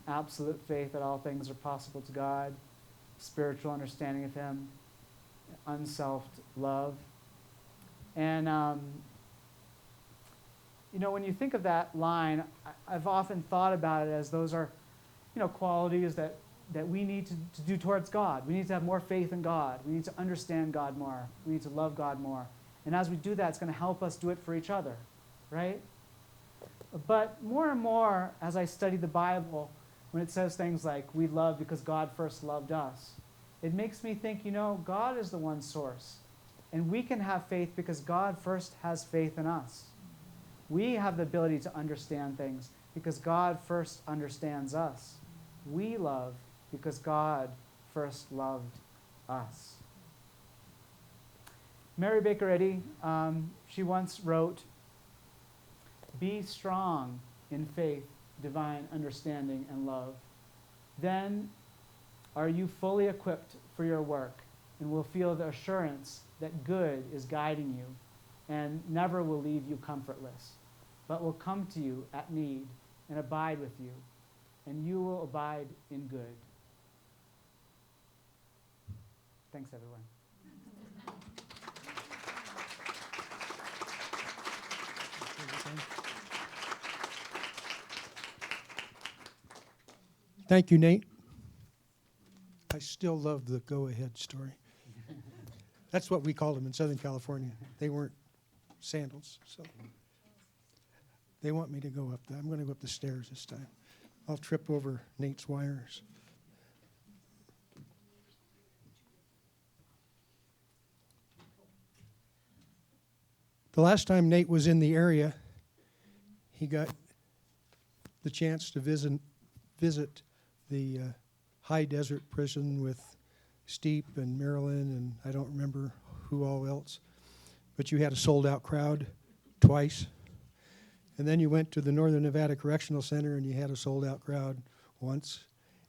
absolute faith that all things are possible to God, spiritual understanding of Him, unselfed love. And you know, when you think of that line, I've often thought about it as those are, you know, qualities that we need to do towards God. We need to have more faith in God. We need to understand God more. We need to love God more. And as we do that, it's going to help us do it for each other, right? But more and more, as I study the Bible, when it says things like, we love because God first loved us, it makes me think, you know, God is the one source. And we can have faith because God first has faith in us. We have the ability to understand things because God first understands us. We love because God first loved us. Mary Baker Eddy, she once wrote, "Be strong in faith, divine understanding, and love. Then are you fully equipped for your work and will feel the assurance that good is guiding you and never will leave you comfortless, but will come to you at need and abide with you, and you will abide in good." Thanks, everyone. Thank you, Nate. I still love the go-ahead story. That's what we called them in Southern California. They weren't sandals, so they want me to go up. I'm going to go up the stairs this time. I'll trip over Nate's wires. The last time Nate was in the area, he got the chance to visit the high desert prison with Steep and Marilyn and I don't remember who all else. But you had a sold-out crowd twice. And then you went to the Northern Nevada Correctional Center and you had a sold-out crowd once.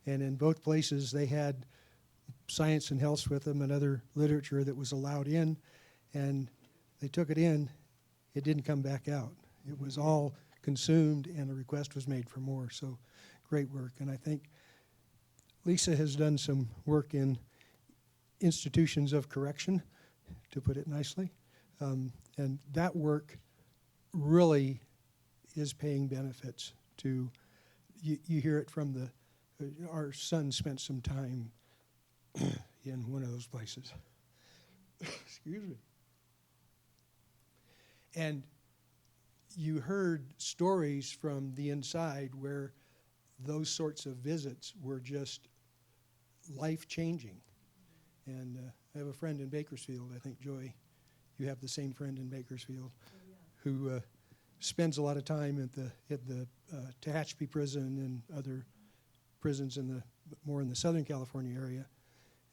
And in both places they had science and health with them and other literature that was allowed in. And they took it in. It didn't come back out. It was all consumed and a request was made for more. So great work. And I think Lisa has done some work in institutions of correction, to put it nicely. And that work really is paying benefits to, you hear it from our son spent some time in one of those places. Excuse me. And you heard stories from the inside where those sorts of visits were just life-changing. And I have a friend in Bakersfield, I think, Joy, you have the same friend in Bakersfield, who spends a lot of time at the Tehachapi prison and other prisons more in the Southern California area.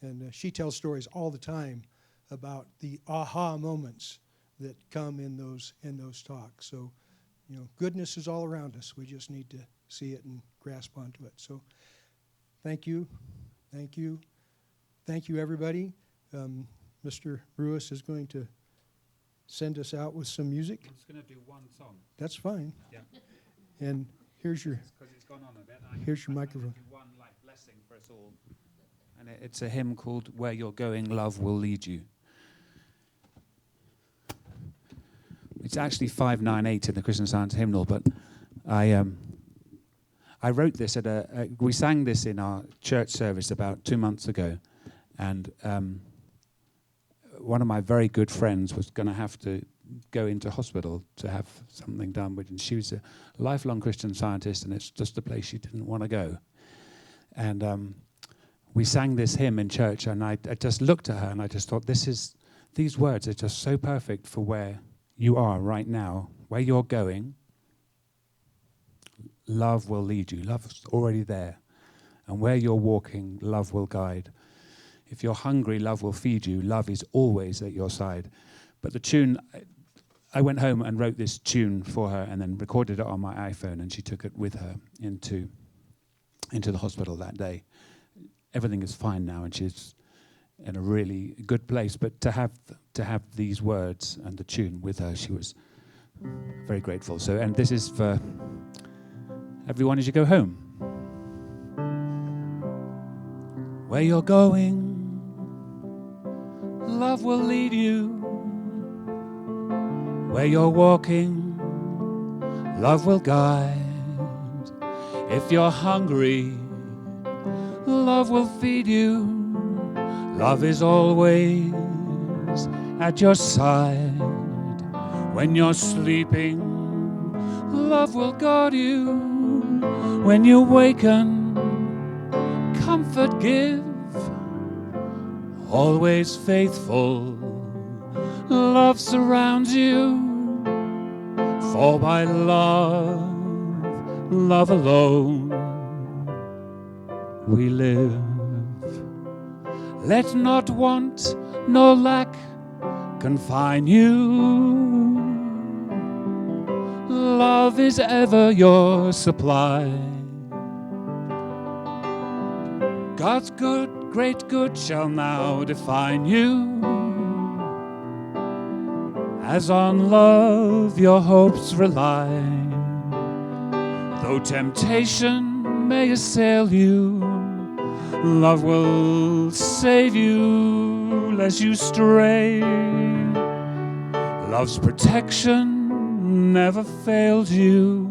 And she tells stories all the time about the aha moments that come in those talks. So, you know, goodness is all around us. We just need to see it and grasp onto it. So thank you. Thank you. Thank you, everybody. Mr. Ruiz is going to send us out with some music. I'm just going to do one song. That's fine. Yeah. And here's your Because it's gone on a bit. Here's your I'm microphone. gonna do one blessing for us all. And it's a hymn called "Where You're Going, Love Will Lead You." It's actually 598 in the Christian Science hymnal, but I wrote this we sang this in our church service about 2 months ago, And one of my very good friends was going to have to go into hospital to have something done with, and she was a lifelong Christian Scientist, and it's just a place she didn't want to go. And we sang this hymn in church, and I just looked at her and I just thought, these words are just so perfect for where you are right now, where you're going. Love will lead you. Love's already there. And where you're walking, love will guide. If you're hungry, love will feed you. Love is always at your side. But the tune, I went home and wrote this tune for her and then recorded it on my iPhone, and she took it with her into the hospital that day. Everything is fine now, and she's in a really good place. But to have these words and the tune with her, she was very grateful. So, and this is for everyone as you go home. Where you're going, love will lead you. Where you're walking, love will guide. If you're hungry, love will feed you. Love is always at your side. When you're sleeping, love will guard you. When you waken, comfort give. Always faithful, love surrounds you. For by love alone, we live. Let not want nor lack confine you. Love is ever your supply. God's good, great good shall now define you. As on love your hopes rely. Though temptation may assail you, love will save you lest you stray. Love's protection never fails you.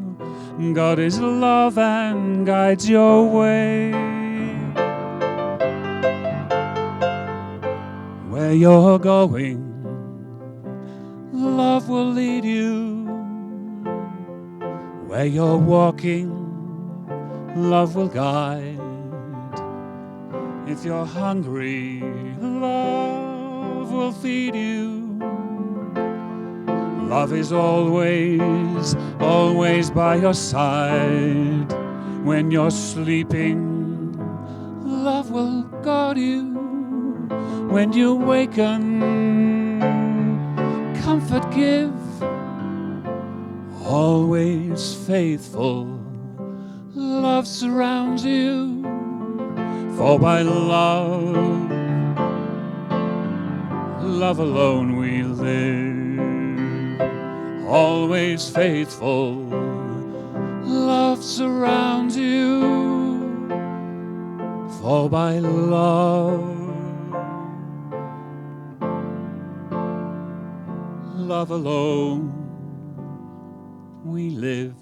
God is love and guides your way. Where you're going, love will lead you. Where you're walking, love will guide. If you're hungry, love will feed you. Love is always, always by your side. When you're sleeping, love will guard you. When you waken, comfort give. Always faithful, love surrounds you. For by love alone we live. Always faithful, love surrounds you. For by love alone we live.